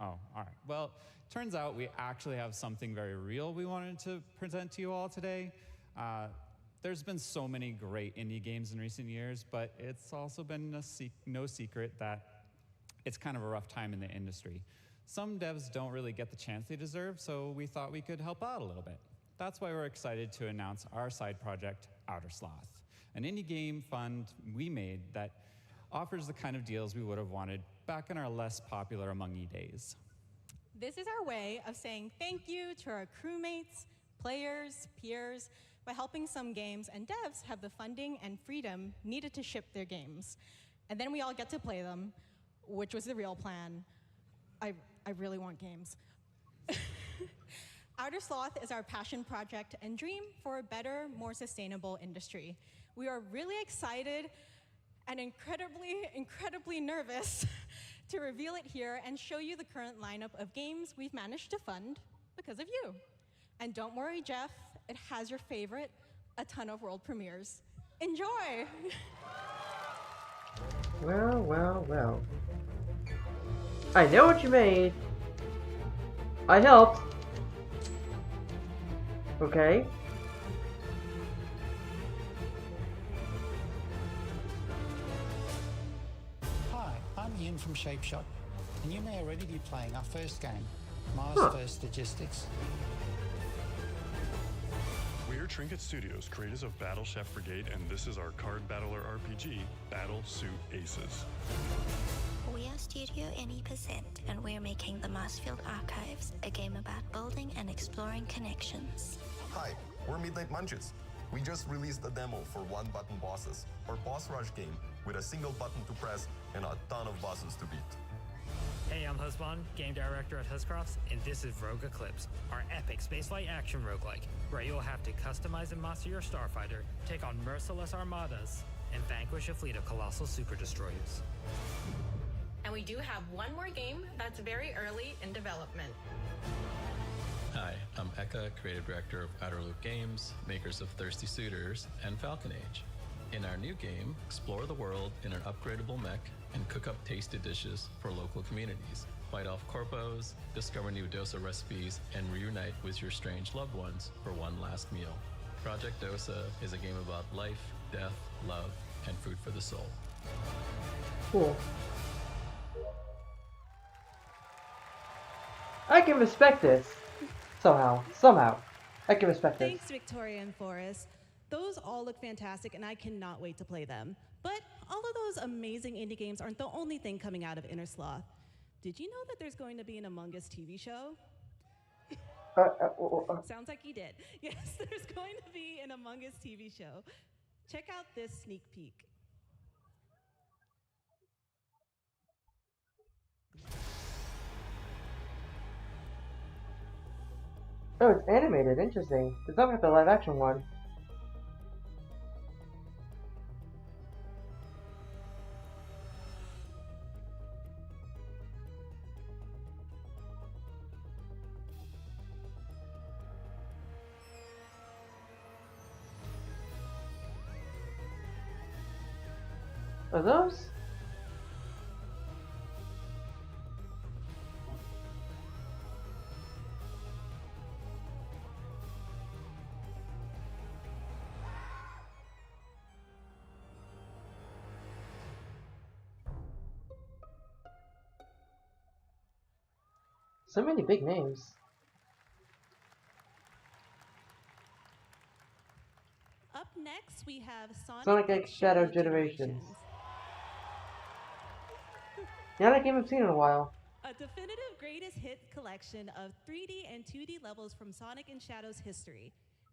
Oh, all right. Well, turns out we actually have something very real we wanted to present to you all today. There's been so many great indie games in recent years, but it's also been no secret that it's kind of a rough time in the industry. Some devs don't really get the chance they deserve, so we thought we could help out a little bit. That's why we're excited to announce our side project, Outer Sloth, an indie game fund we made that offers the kind of deals we would have wanted back in our less popular Among Us days.
This is our way of saying thank you to our crewmates, players, peers, by helping some games and devs have the funding and freedom needed to ship their games. And then we all get to play them, which was the real plan. I really want games. Outer Sloth is our passion project and dream for a better, more sustainable industry. We are really excited and incredibly nervous to reveal it here and show you the current lineup of games we've managed to fund because of you. And don't worry, Jeff, it has your favorite, a ton of world premieres. Enjoy!
Well, well, well. I know what you made. I helped. Okay.
Hi, I'm Ian from ShapeShot, and you may already be playing our first game, Mars First Logistics.
We're Trinket Studios, creators of Battle Chef Brigade, and this is our card battler RPG, Battle Suit Aces.
We are Studio NE%, and we're making the Marsfield Archives, a game about building and exploring connections.
Hi, we're Midnight Munches. We just released a demo for one-button bosses, our boss rush game, with a single button to press and a ton of bosses to beat.
Hey, I'm Husband, game director at Huscrofts, and this is Rogue Eclipse, our epic spaceflight action roguelike, where you'll have to customize and master your starfighter, take on merciless armadas, and vanquish a fleet of colossal super destroyers.
And we do have one more game that's very early in development.
Hi, I'm Eka, creative director of Outer Loop Games, makers of Thirsty Suitors and Falcon Age. In our new game, explore the world in an upgradable mech and cook up tasty dishes for local communities. Fight off corpos, discover new dosa recipes, and reunite with your strange loved ones for one last meal. Project Dosa is a game about life, death, love, and food for the soul.
Cool. I can respect this. Somehow. I can respect this.
Thanks, Victoria and Forrest. Those all look fantastic, and I cannot wait to play them. But all of those amazing indie games aren't the only thing coming out of Inner Sloth. Did you know that there's going to be an Among Us TV show? Sounds like you did. Yes, there's going to be an Among Us TV show. Check out this sneak peek.
Oh, it's animated. Interesting. It's not like the live action one. Are those? So many big names.
Up next, we have
Sonic X Shadow Generations. Yeah, that game I've seen in a while.
A definitive greatest hit collection of 3D and 2D levels from Sonic and Shadow's history.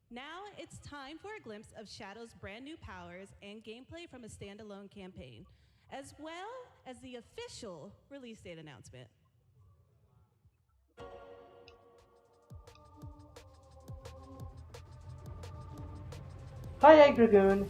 Now it's time for a glimpse of Shadow's brand new powers and gameplay from a standalone campaign, as well as the official release date announcement.
Hi, Egg Dragoon.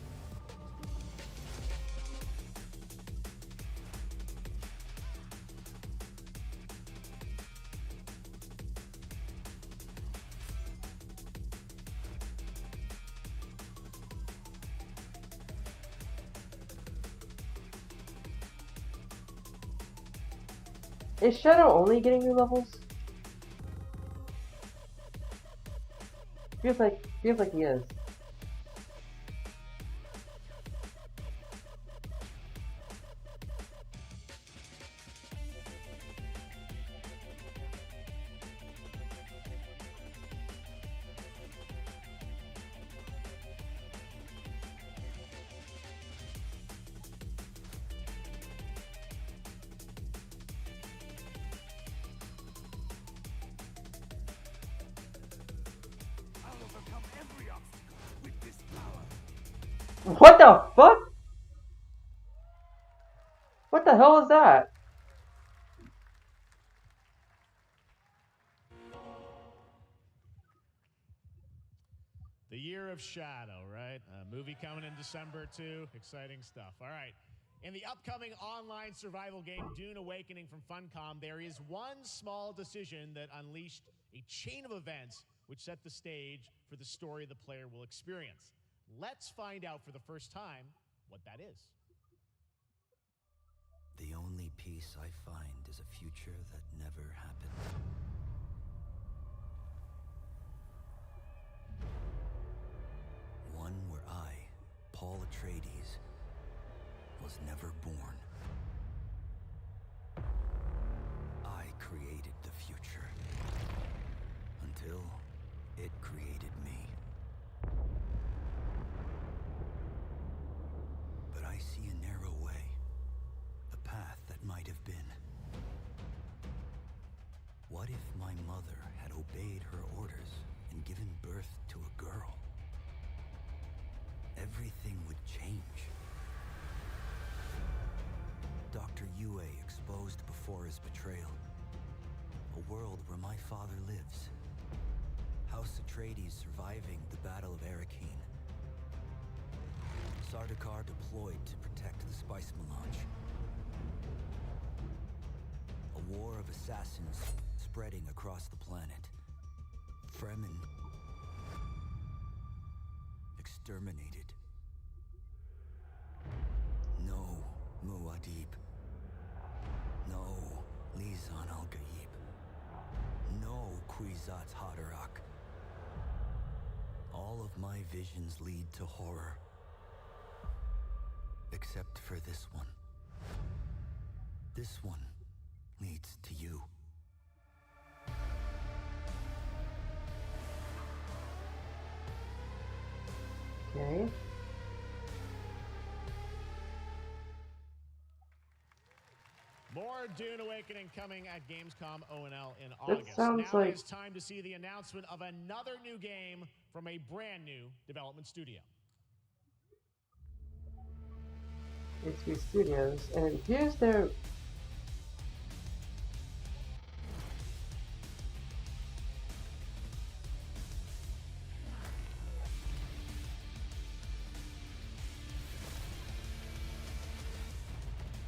Is Shadow only getting new levels? Feels like he is. What the fuck? What the hell is that?
The Year of Shadow, right? A movie coming in December too. Exciting stuff. All right. In the upcoming online survival game Dune Awakening from Funcom, there is one small decision that unleashed a chain of events which set the stage for the story the player will experience. Let's find out for the first time what that is.
The only peace I find is a future that never happened. One where I, Paul Atreides, was never born. I created the future until it created me. But I see a narrow way, a path that might have been. What if my mother had obeyed her orders and given birth to a girl? Everything would change. Dr. Yue exposed before his betrayal. A world where my father lives. House Atreides surviving the Battle of Arrakeen. Sardaukar deployed to protect the spice melange. A war of assassins spreading across the planet. Fremen exterminated. No Muad'Dib. No Lisan al-Gaib. No Kwisatz Haderach. All of my visions lead to horror. Except for this one. This one leads to you.
Okay.
More Dune Awakening coming at Gamescom ONL in
That
August.
sounds
Now
like-
it's time to see the announcement of another new game from a brand new development studio.
HB Studios, and it appears they're...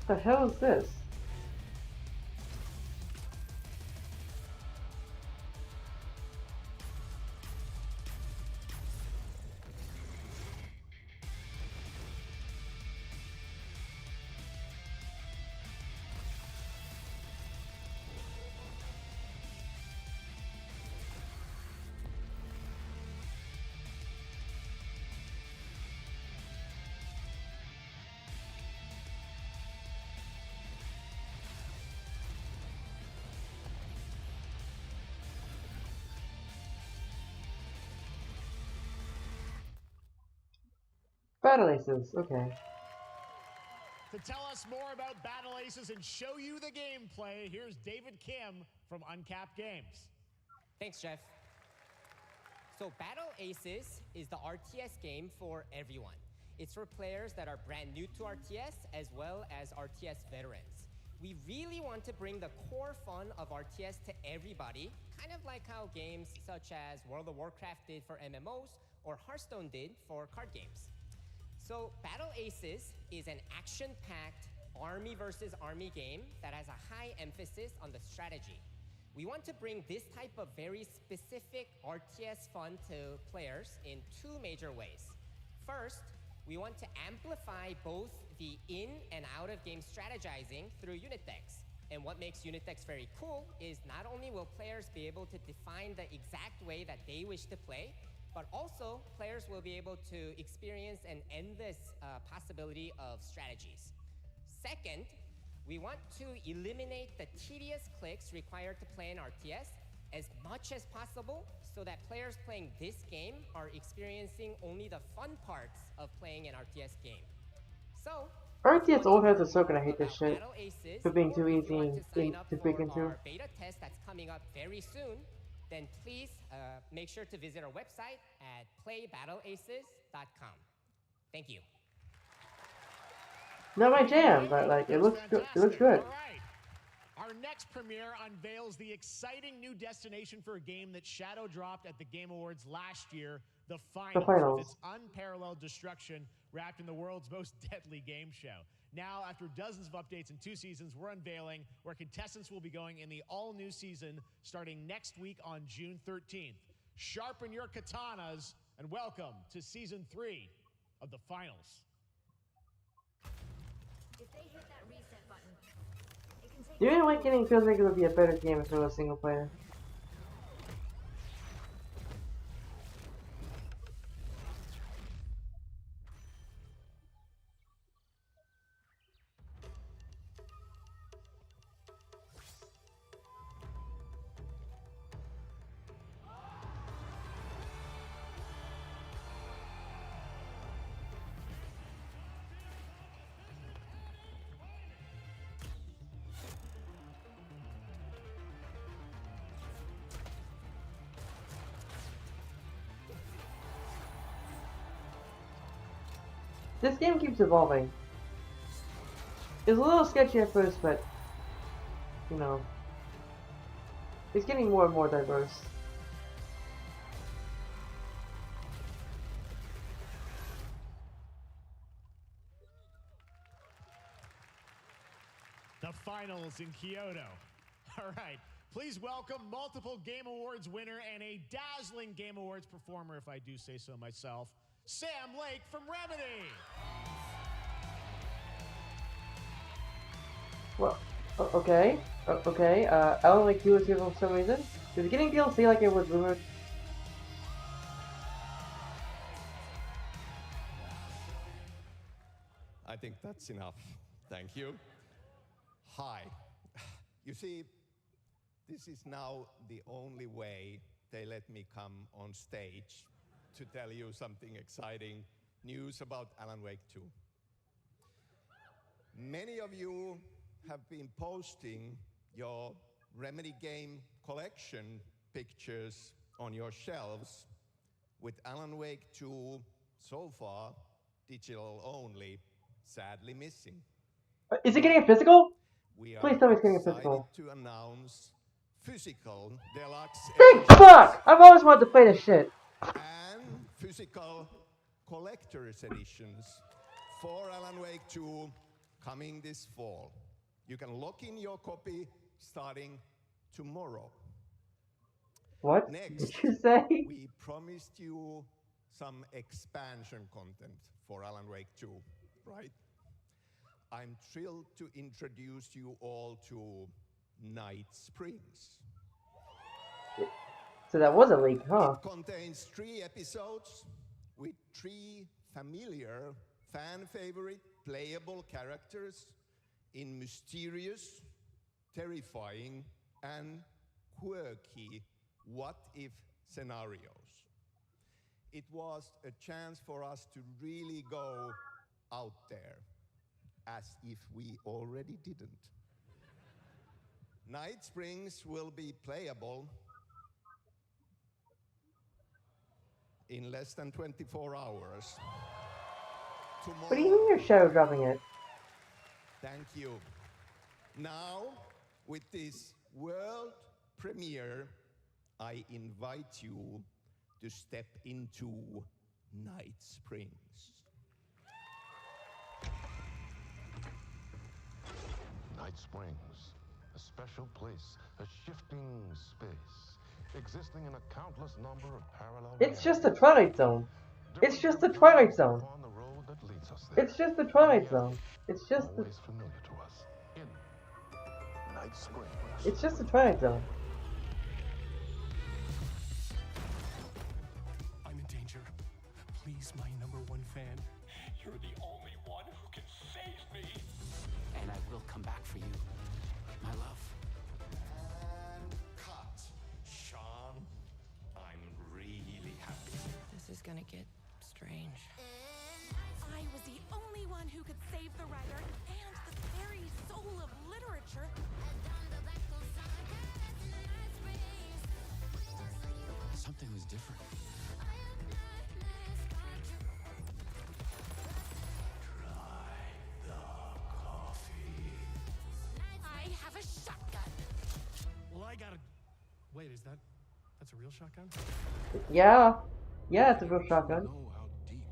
The hell is this? Battle Aces, okay.
To tell us more about Battle Aces and show you the gameplay, here's David Kim from Uncapped Games.
Thanks, Jeff. So Battle Aces is the RTS game for everyone. It's for players that are brand new to RTS as well as RTS veterans. We really want to bring the core fun of RTS to everybody, kind of like how games such as World of Warcraft did for MMOs or Hearthstone did for card games. So Battle Aces is an action-packed army versus army game that has a high emphasis on the strategy. We want to bring this type of very specific RTS fun to players in two major ways. First, we want to amplify both the in and out of game strategizing through unit decks. And what makes unit decks very cool is not only will players be able to define the exact way that they wish to play, but also players will be able to experience an endless possibility of strategies. Second, we want to eliminate the tedious clicks required to play an RTS as much as possible so that players playing this game are experiencing only the fun parts of playing an RTS game. So,
RTS old heads are so gonna hate this shit
Battle Aces,
for being too
or if you
easy
want to sign up
to
for
break into.
our beta test that's coming up very soon, then please make sure to visit our website at playbattleaces.com. Thank you.
Not my jam, but like it looks good. It looks good.
All right. Our next premiere unveils the exciting new destination for a game that shadow dropped at the Game Awards last year, the finals. With its unparalleled destruction wrapped in the world's most deadly game show. Now, after dozens of updates in 2 seasons, we're unveiling where contestants will be going in the all-new season starting next week on June 13th. Sharpen your katanas and welcome to Season 3 of the finals.
If they hit that reset button, it can take
Doing Awakening feels like it would be a better game if it was single player. This game keeps evolving. It's a little sketchy at first, but you know, it's getting more and more diverse.
The finals in Kyoto. All right. Please welcome multiple Game Awards winner and a dazzling Game Awards performer, if I do say so myself, Sam Lake from Remedy.
Well, okay. Alan Wake 2 is here for some reason. Is it getting DLC like it was rumored?
I think that's enough. Thank you. Hi. You see, this is now the only way they let me come on stage to tell you something exciting news about Alan Wake 2. Many of you have been posting your Remedy game collection pictures on your shelves with Alan Wake 2 so far digital only, sadly missing.
Is it getting a physical?
We
Please tell me it's getting a
excited
physical.
to announce physical deluxe
Thank fuck! I've always wanted to play this shit.
and physical collector's editions for Alan Wake 2 coming this fall. You can lock in your copy starting tomorrow.
What
Next,
did you say?
we promised you some expansion content for Alan Wake 2, right? I'm thrilled to introduce you all to Night Springs.
So that was a leak, huh?
It contains 3 episodes with 3 familiar, fan-favorite, playable characters in mysterious, terrifying, and quirky what-if scenarios. it was a chance for us to really go out there, as if we already didn't. Night Springs will be playable in less than 24 hours. Tomorrow.
What do you mean you're shadow dropping it?
Thank you. Now, with this world premiere, I invite you to step into Night Springs.
Night Springs, a special place, a shifting space, existing in a countless number of parallel
It's just the Twilight Zone. It's just the Twilight Zone. It's just the Twilight Zone. It's just the...
Always familiar to us. In Night Springs.
It's just the Twilight Zone.
I'm in danger. Please, my #1 fan. You're the only one who can save me. And I will come back for you, my love.
And cut. Sean, I'm really happy.
This is gonna get strange.
I was the only one who could save the writer and the very soul of literature.
Something was different.
I have a shotgun.
Well, I gotta... Wait, that's a real shotgun?
Yeah. Yeah, it's a real shotgun.
Know how deep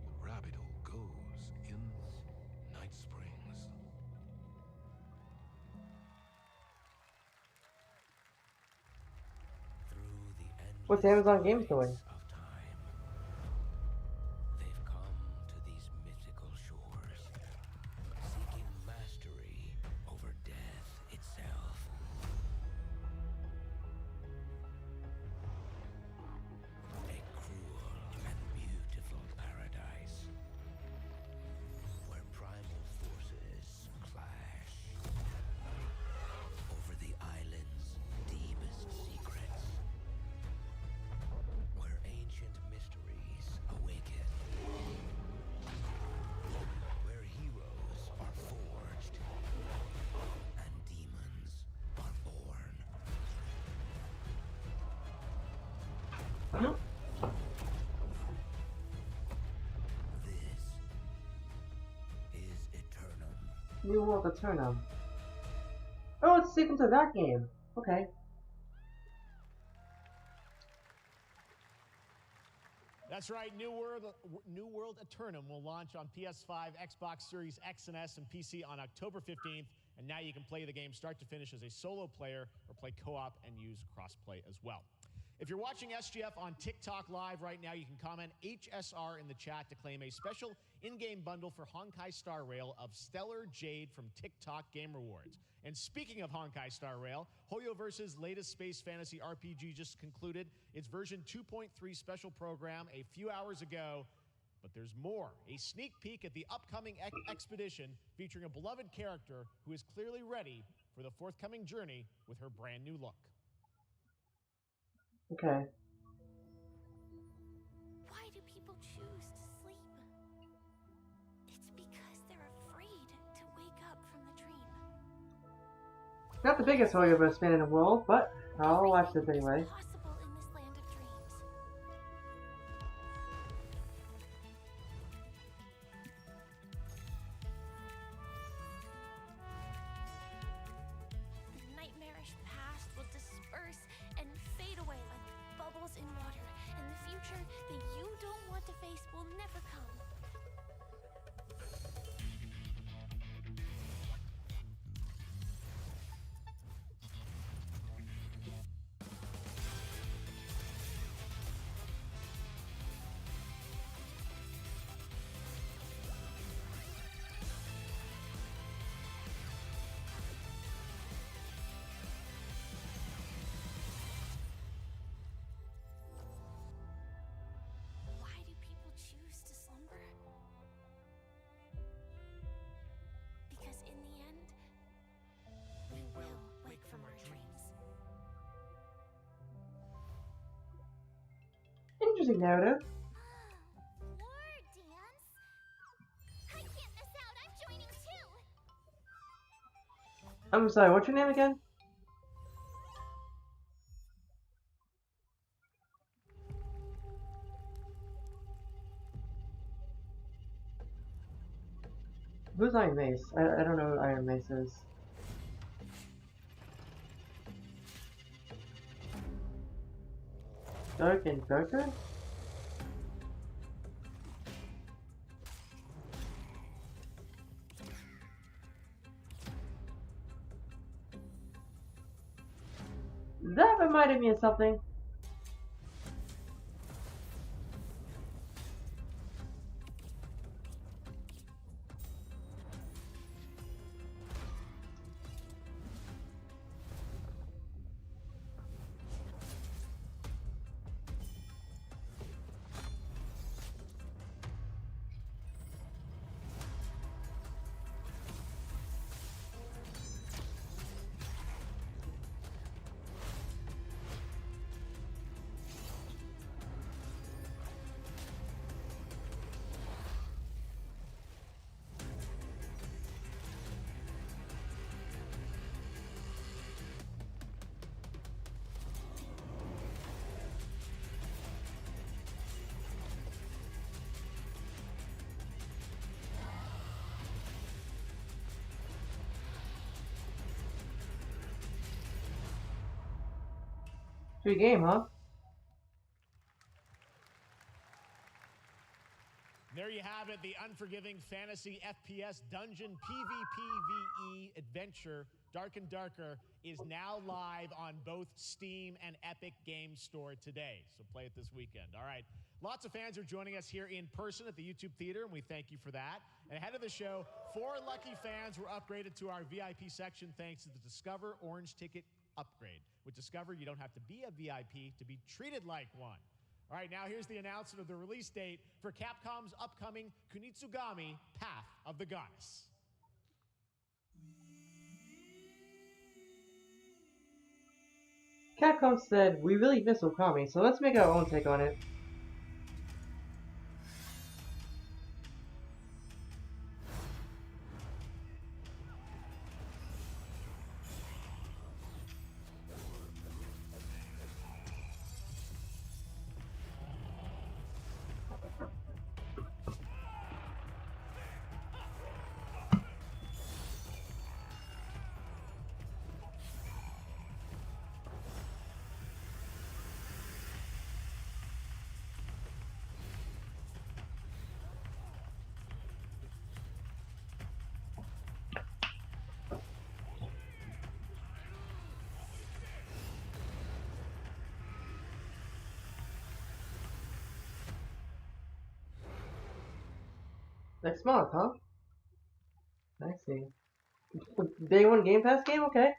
the rabbit hole goes in Night Springs.
What's Amazon Games doing?
They've come to these mythical shores, seeking mastery over death itself. A cruel and beautiful paradise, where primal forces clash over the island's deepest secrets. Where ancient mysteries awaken. Where heroes are forged and demons are born. This is Eternum.
New World Eternum. Oh, it's a sequel to that game. Okay.
That's right, New World Eternum will launch on PS5, Xbox Series X and S, and PC on October 15th. And now you can play the game start to finish as a solo player or play co-op and use cross-play as well. If you're watching SGF on TikTok Live right now, you can comment HSR in the chat to claim a special in-game bundle for Honkai Star Rail of Stellar Jade from TikTok Game Rewards. And speaking of Honkai Star Rail, Hoyoverse's latest space fantasy RPG just concluded its version 2.3 special program a few hours ago. But there's more. A sneak peek at the upcoming expedition featuring a beloved character who is clearly ready for the forthcoming journey with her brand new look.
Okay.
Why do people choose to sleep? It's because they're afraid to wake up from the dream.
Not the biggest Hoyoverse fan in the world, but I'll watch this anyway.
Possible in this land of dreams. The nightmarish past will disperse and fade away like bubbles in water, and the future that you don't want to face will never come. Why do people choose to slumber? Because in the end, we will wake from our dreams.
Interesting narrative. I'm sorry, what's your name again? Who's Iron Mace? I don't know who Iron Mace is. Dark and darker? That reminded me of something. Free game, huh?
There you have it, the unforgiving fantasy FPS dungeon PvPvE adventure, Dark and Darker, is now live on both Steam and Epic Games Store today. So play it this weekend. All right. Lots of fans are joining us here in person at the YouTube Theater, and we thank you for that. And ahead of the show, 4 lucky fans were upgraded to our VIP section thanks to the Discover Orange Ticket upgrade. With Discover, you don't have to be a VIP to be treated like one. All right, now here's the announcement of the release date for Capcom's upcoming Kunitsugami Path of the Goddess.
Capcom said, we really miss Okami, so let's make our own take on it. Next month, huh? I see. Day 1 Game Pass game? Okay.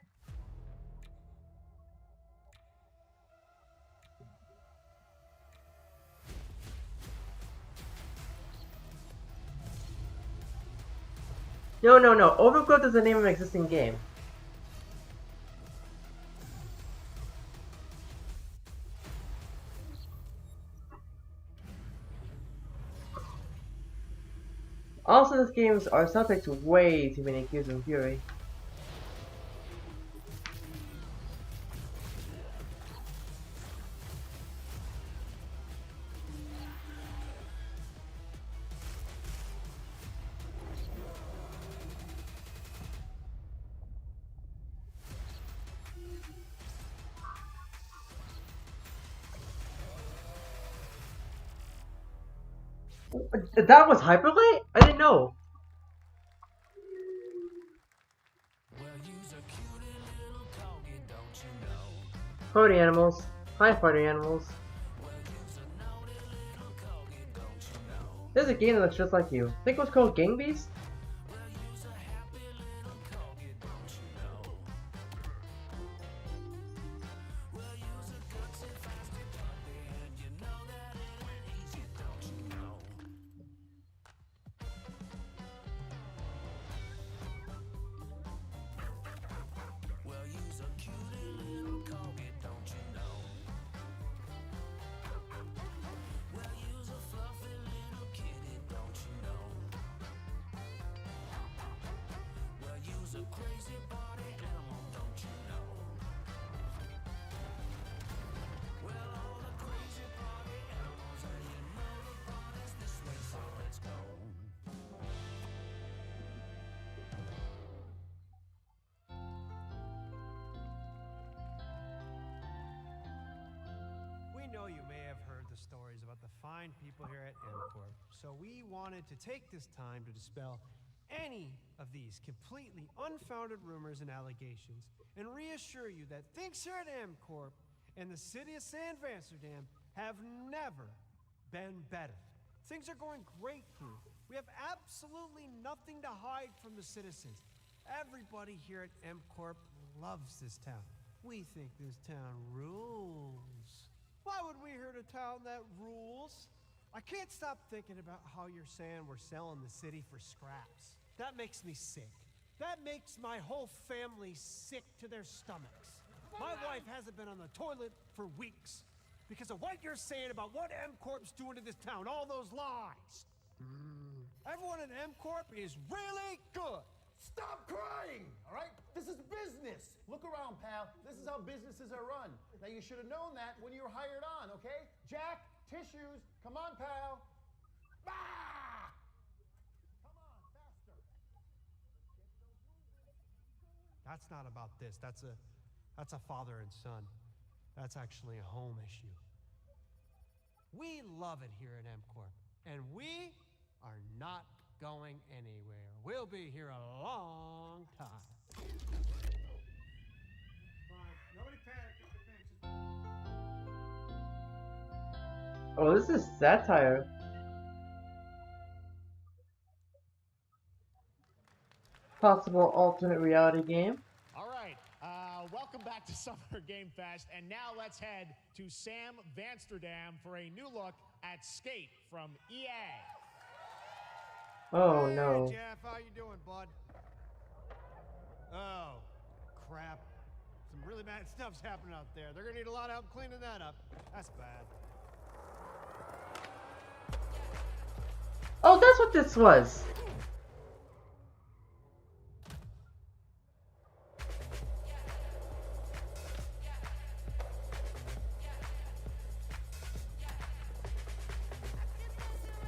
No. Overgrowth is the name of an existing game. Also, these games are subject to way too many Qs and Fury. That was Hyperlight? I didn't know. Party animals. Hi, party animals. There's a game that looks just like you. I think it was called Gang Beast?
know you may have heard the stories about the fine people here at MCorp, so we wanted to take this time to dispel any of these completely unfounded rumors and allegations and reassure you that things here at MCorp and the city of San Amsterdam have never been better. Things are going great here. We have absolutely nothing to hide from the citizens. Everybody here at MCorp loves this town. We think this town rules. Why would we here at a town that rules? I can't stop thinking about how you're saying we're selling the city for scraps. That makes me sick. That makes my whole family sick to their stomachs. My wife hasn't been on the toilet for weeks because of what you're saying about what MCorp's doing to this town, all those lies. Everyone at MCorp is really good.
Stop crying, all right? This is business. Look around, pal. This is how businesses are run. Now, you should have known that when you were hired on, okay? Jack, tissues. Come on, pal. Ah! Come on, faster.
That's not about this. That's a father and son. That's actually a home issue. We love it here at MCorp, and we are not going anywhere. We'll be here a long time. Nobody panic.
Oh, this is satire. Possible alternate reality game.
All right, welcome back to Summer Game Fest, and now let's head to Sam Amsterdam for a new look at Skate from EA.
Oh
Hey,
no.
Jeff, how you doing, bud? Oh, crap. Some really bad stuff's happening out there. They're gonna need a lot of help cleaning that up. That's bad.
Oh, that's what this was.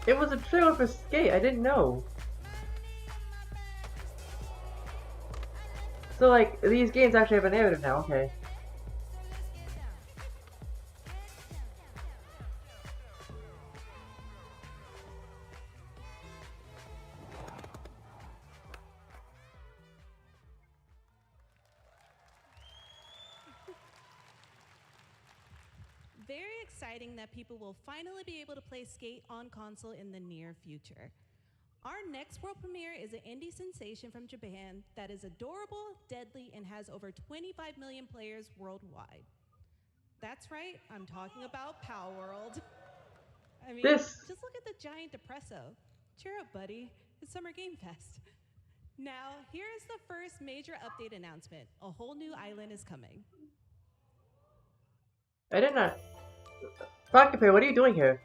It was a trailer for Skate. I didn't know. So, like, these games actually have a narrative now. Okay.
Very exciting that people will finally be able to play Skate on console in the near future. Our next world premiere is an indie sensation from Japan that is adorable, deadly, and has over 25 million players worldwide. That's right, I'm talking about Power World. I mean, just look at the giant depresso. Cheer up, buddy. It's Summer Game Fest. Now, here is the first major update announcement. A whole new island is coming.
I did not. Rocketpair, what are you doing here?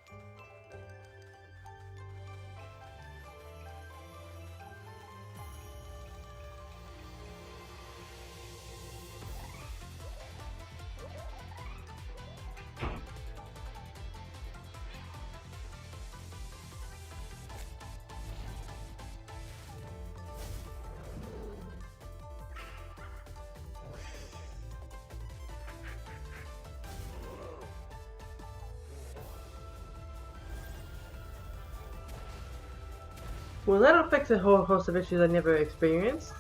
Well, that'll fix a whole host of issues I never experienced.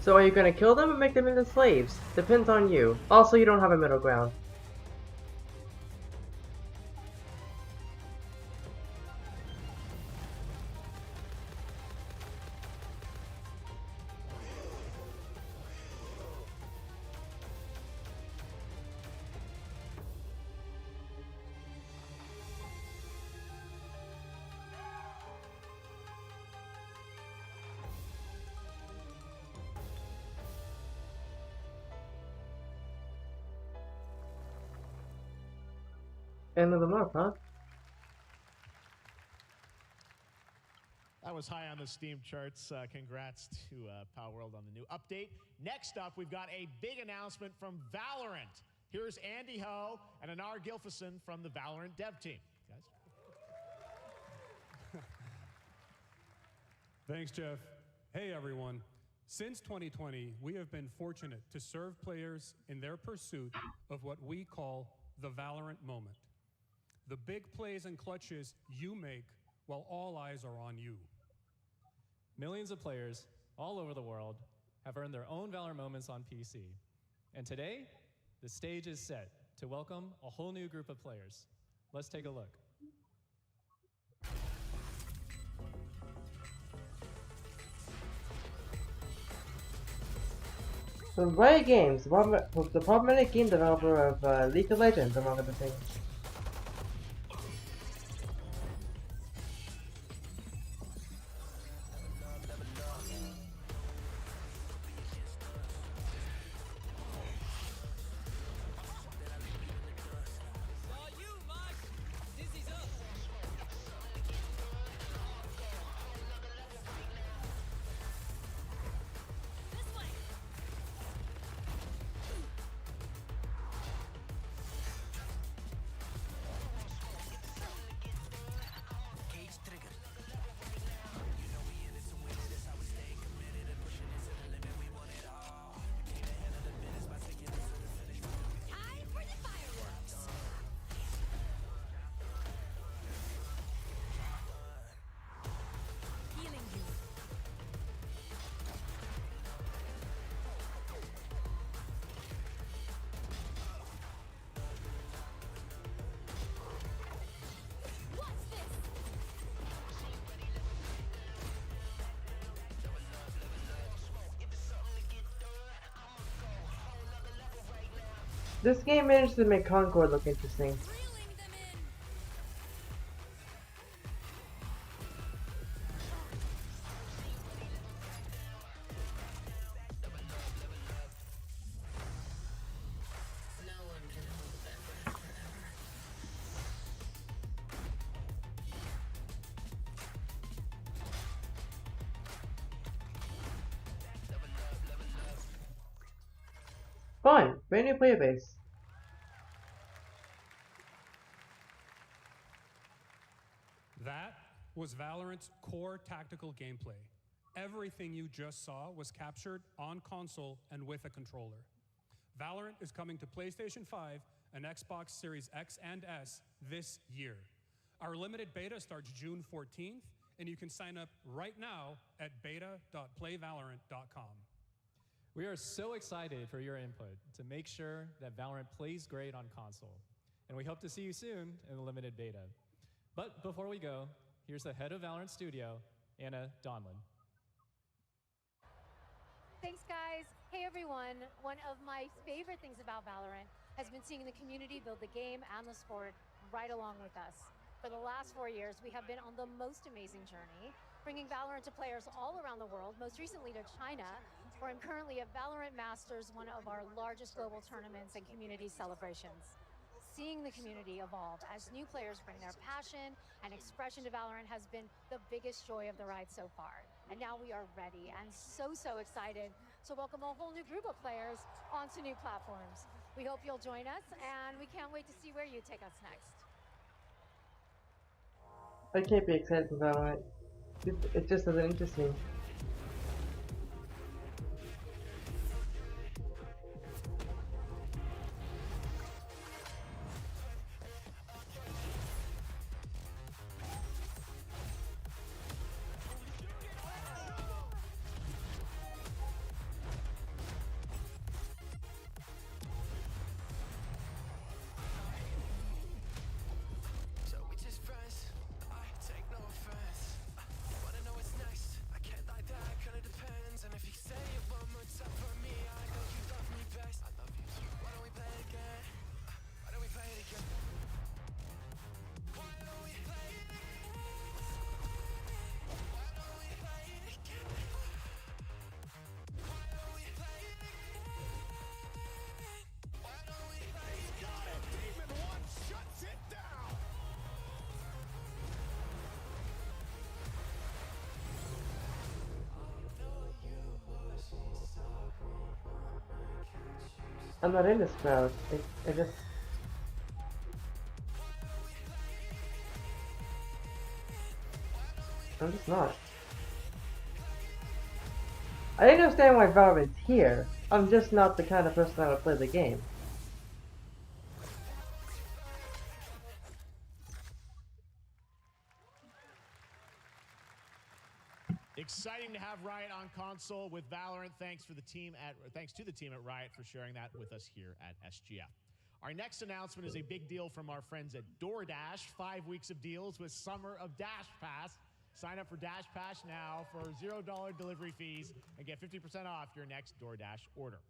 So are you gonna kill them or make them into slaves? Depends on you. Also, you don't have a middle ground. End of the month, huh?
That was high on the Steam charts. Congrats to Power World on the new update. Next up, we've got a big announcement from Valorant. Here's Andy Ho and Anar Gilfison from the Valorant dev team. Guys.
Thanks, Jeff. Hey, everyone. Since 2020, we have been fortunate to serve players in their pursuit of what we call the Valorant moment. The big plays and clutches you make while all eyes are on you.
Millions of players all over the world have earned their own Valorant moments on PC. And today, the stage is set to welcome a whole new group of players. Let's take a look.
From Riot Games, the problematic game developer of League of Legends, among other things. This game managed to make Concord look interesting. Fun, brand new player base.
That was Valorant's core tactical gameplay. Everything you just saw was captured on console and with a controller. Valorant is coming to PlayStation 5 and Xbox Series X and S this year. Our limited beta starts June 14th, and you can sign up right now at beta.playvalorant.com.
We are so excited for your input to make sure that Valorant plays great on console. And we hope to see you soon in the limited beta. But before we go, here's the head of Valorant Studio, Anna Donlin.
Thanks, guys. Hey, everyone. One of my favorite things about Valorant has been seeing the community build the game and the sport right along with us. For the last 4 years, we have been on the most amazing journey, bringing Valorant to players all around the world, most recently to China, where I'm currently at Valorant Masters, one of our largest global tournaments and community celebrations. Seeing the community evolve as new players bring their passion and expression to Valorant has been the biggest joy of the ride so far. And now we are ready and so excited to welcome a whole new group of players onto new platforms. We hope you'll join us, and we can't wait to see where you take us next.
I can't be excited for Valorant. It just doesn't interest me. I'm not in this crowd. I just... I'm just not. I understand why Valorant's here. I'm just not the kind of person that would play the game.
Exciting to have Riot on console with Valorant. Thanks to the team at Riot for sharing that with us here at SGF. Our next announcement is a big deal from our friends at DoorDash. 5 weeks of deals with Summer of Dash Pass. Sign up for Dash Pass now for $0 delivery fees and get 50% off your next DoorDash order.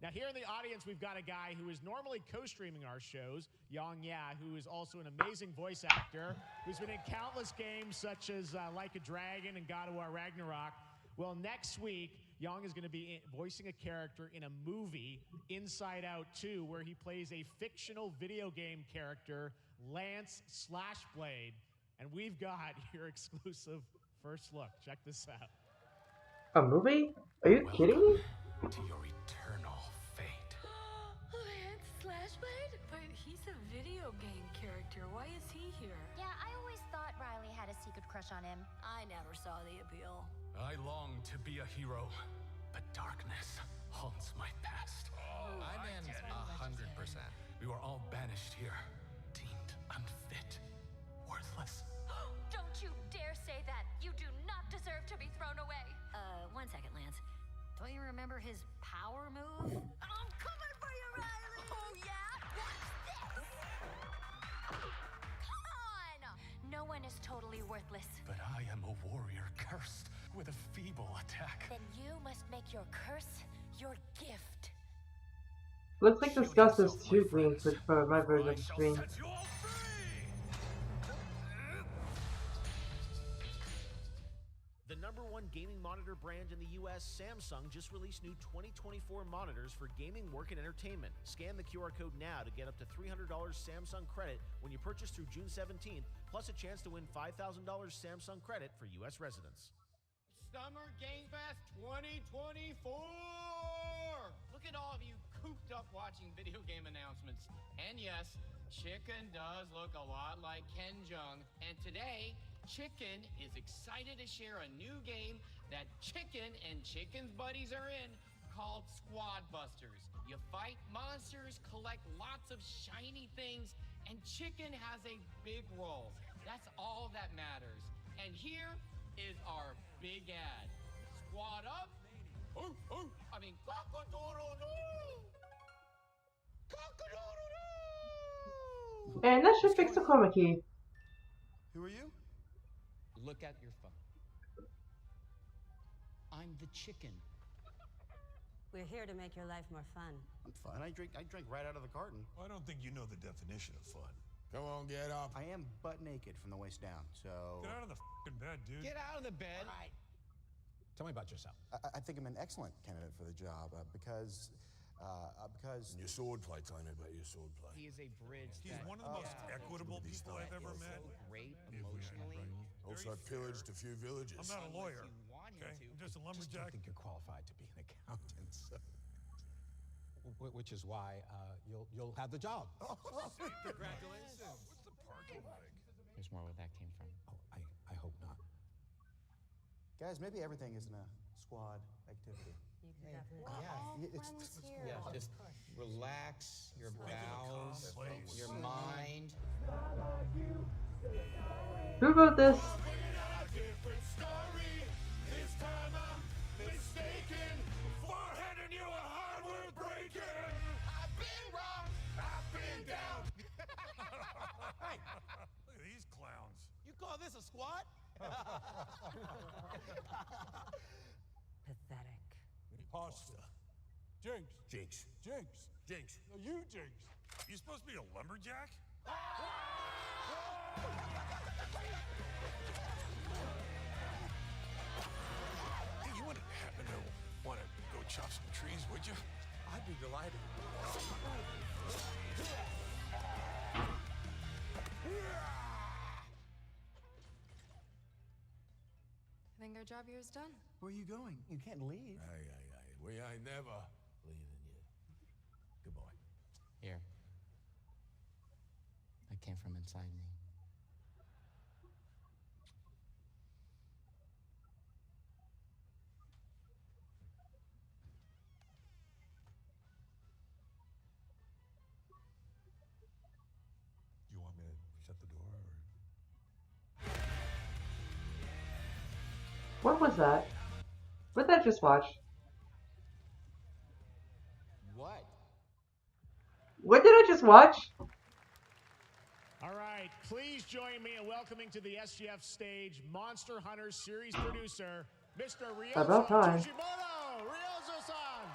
Now, here in the audience, we've got a guy who is normally co-streaming our shows, Yang Ya, who is also an amazing voice actor, who's been in countless games such as Like a Dragon and God of War Ragnarok. Well, next week, Yang is going to be voicing a character in a movie, Inside Out 2, where he plays a fictional video game character, Lance Slashblade. And we've got your exclusive first look. Check this out.
A movie? Are you kidding me?
To your eternal fate.
Lance Slashblade? But he's a video game character. Why is he here?
Yeah, I always thought Riley had a secret crush on him.
I never saw the appeal.
I long to be a hero, but darkness haunts my past. I'm in 100%. We were all banished here, deemed unfit, worthless.
Don't you dare say that! You do not deserve to be thrown away!
1 second, Lance. Don't you remember his power move?
I'm coming for you, Riley! Oh, yeah? Watch this!
Come on! No one is totally worthless.
But I am a warrior cursed with a feeble attack.
Then you must make your curse your gift.
Looks like this Gus is too green for my version of the screen.
The #1 gaming monitor brand in the US, Samsung, just released new 2024 monitors for gaming, work, and entertainment. Scan the QR code now to get up to $300 Samsung credit when you purchase through June 17th, plus a chance to win $5,000 Samsung credit for US residents.
Summer Game Fest 2024! Look at all of you cooped up watching video game announcements. And yes, Chicken does look a lot like Ken Jeong. And today, Chicken is excited to share a new game that Chicken and Chicken's buddies are in called Squad Busters. You fight monsters, collect lots of shiny things, and Chicken has a big role. That's all that matters. And here is our big ad. Squad up. Cock-a-doodle-doo! Cock-a-doodle-doo!
And that should fix the chroma key.
Who are you?
Look at your phone. I'm the chicken.
We're here to make your life more fun.
I'm fun. I drink right out of the carton.
I don't think you know the definition of fun.
Come on, get up. I am butt naked from the waist down, so...
Get out of the f***ing bed, dude.
Get out of the bed.
All right.
Tell me about yourself.
I think I'm an excellent candidate for the job because...
Your swordplay, tell me about your swordplay.
He is a bridge.
He's one of the most equitable people I've ever met.
Great emotionally.
Also pillaged a few villages. I'm not a lawyer. Okay, I'm just a lumberjack.
I think you're qualified to be an accountant, so. Which is why you'll have the job.
Congratulations. What's the parking like?
There's more where that came from. Oh, I hope not.
Guys, maybe everything isn't a squad activity.
Just relax your bowels, your mind.
Who wrote this?
Hey, look at these clowns.
You call this a squad?
Pathetic.
Pasta. Jinx. No, you Jinx. You supposed to be a lumberjack? Hey, you wouldn't happen to want to go chop some trees, would you?
I'd be delighted.
I think our job here is done.
Where are you going? You can't leave.
Aye. We ain't never leaving you. Goodbye.
Here. That came from inside me.
shut the door?
What was that? What did I just watch?
What?
What did I just watch?
All right, please join me in welcoming to the SGF stage Monster Hunter series producer, Mr. Ryozo
About time.
Tsushimoto. Ryozo-san!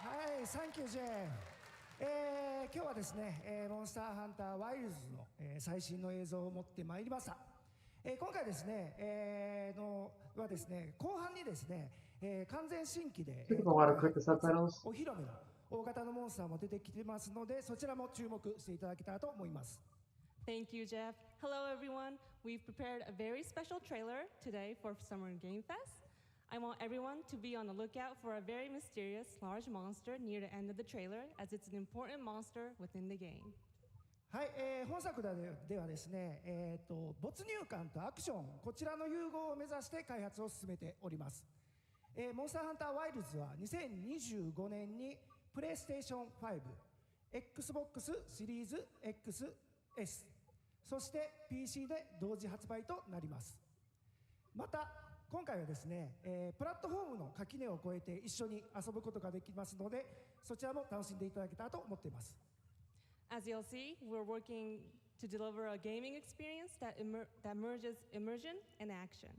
はい、サンキュージェーン。今日はですね、モンスターハンターワイルズの、最新の映像を持ってまいりました。今回ですね、はですね、後半にですね、完全新規で、
Took a while to click the subtitles.
お披露目の大型のモンスターも出てきてますので、そちらも注目していただけたらと思います。
Thank you, Jeff. Hello, everyone. We've prepared a very special trailer today for Summer Game Fest. I want everyone to be on the lookout for a very mysterious large monster near the end of the trailer, as it's an important monster within the game.
はい、本作ではですね、没入感とアクション、こちらの融合を目指して開発を進めております。モンスターハンターワイルズは2025年にプレイステーション5、Xbox シリーズ XS、そして PC で同時発売となります。また今回はですね、プラットフォームの垣根を越えて一緒に遊ぶことができますので、そちらも楽しんでいただけたらと思っています。
As you'll see, we're working to deliver a gaming experience that merges immersion and action.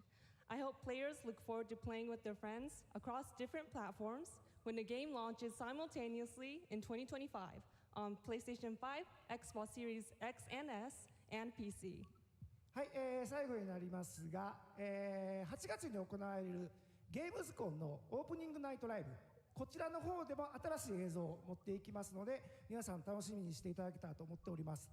I hope players look forward to playing with their friends across different platforms when the game launches simultaneously in 2025 on PlayStation 5, Xbox Series X and S, and PC.
はい、最後になりますが、8月に行われるゲームズコンのオープニングナイトライブ、こちらの方でも新しい映像を持っていきますので、皆さん楽しみにしていただけたらと思っております。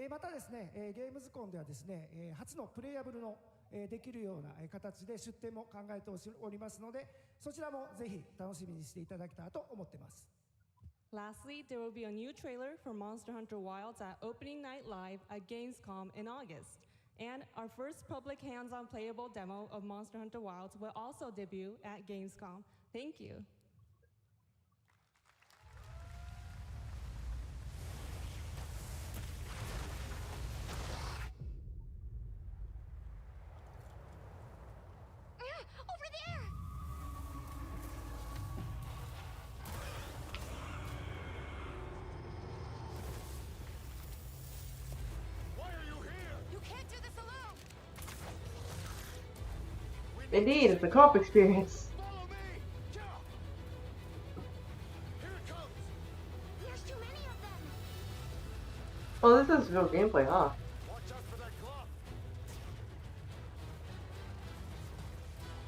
またですね、ゲームズコンではですね、初のプレイヤブルのできるような形で出展も考えておりますので、そちらもぜひ楽しみにしていただけたらと思っています。
Lastly, there will be a new trailer for Monster Hunter Wilds at Opening Night Live at Gamescom in August. And our first public hands-on playable demo of Monster Hunter Wilds will also debut at Gamescom. Thank you.
Over there!
Why are you here?
You can't do this alone!
Indeed, it's a co-op experience.
Follow me! Here it comes!
There's too many of them!
Oh, this is real gameplay, huh?
Watch out for that glove!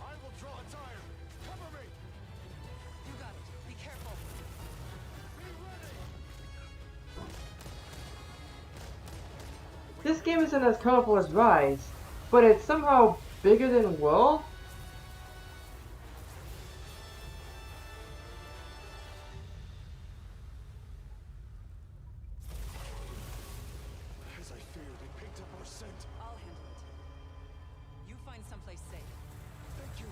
I will draw its iron! Cover me!
You got it. Be careful.
Be ready!
This game isn't as colorful as Rise, but it's somehow bigger than World?
As I feared, it picked up our scent.
I'll handle it. You find someplace safe.
Thank you.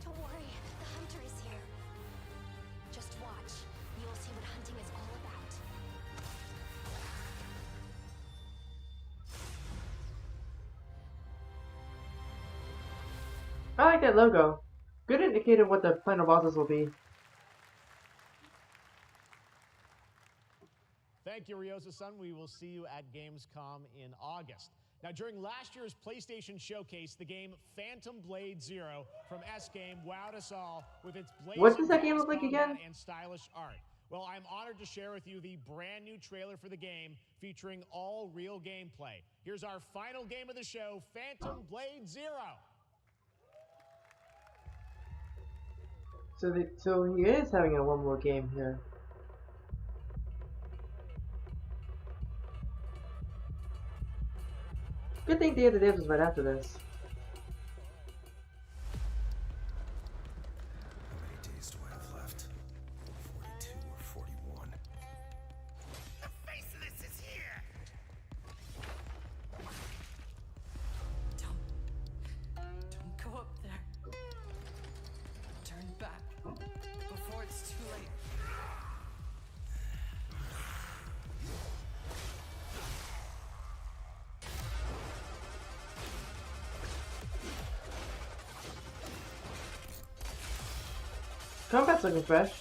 Don't worry, the hunter is here. Just watch. You'll see what hunting is all about.
I like that logo. Good indicator of what the final bosses will be.
Thank you, Ryozo-san. We will see you at Gamescom in August. Now, during last year's PlayStation Showcase, the game Phantom Blade Zero from S-Game wowed us all with its
What does that
blazing
game look like
combat
again?
and stylish art. Well, I'm honored to share with you the brand new trailer for the game featuring all real gameplay. Here's our final game of the show, Phantom Blade Zero.
So he is having one more game here. Good thing Day of the Devs is right after this.
How many days do I have left? 42 or 41? The Faceless is here!
Don't go up there. Turn back before it's too late.
Combat's looking fresh.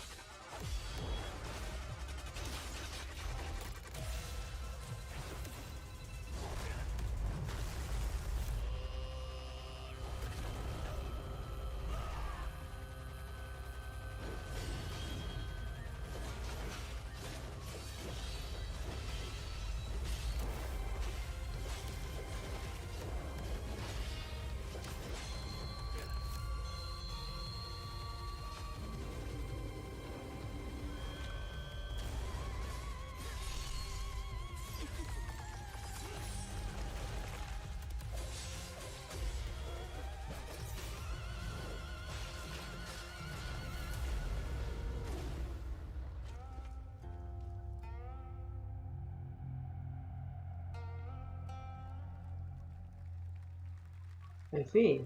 I see.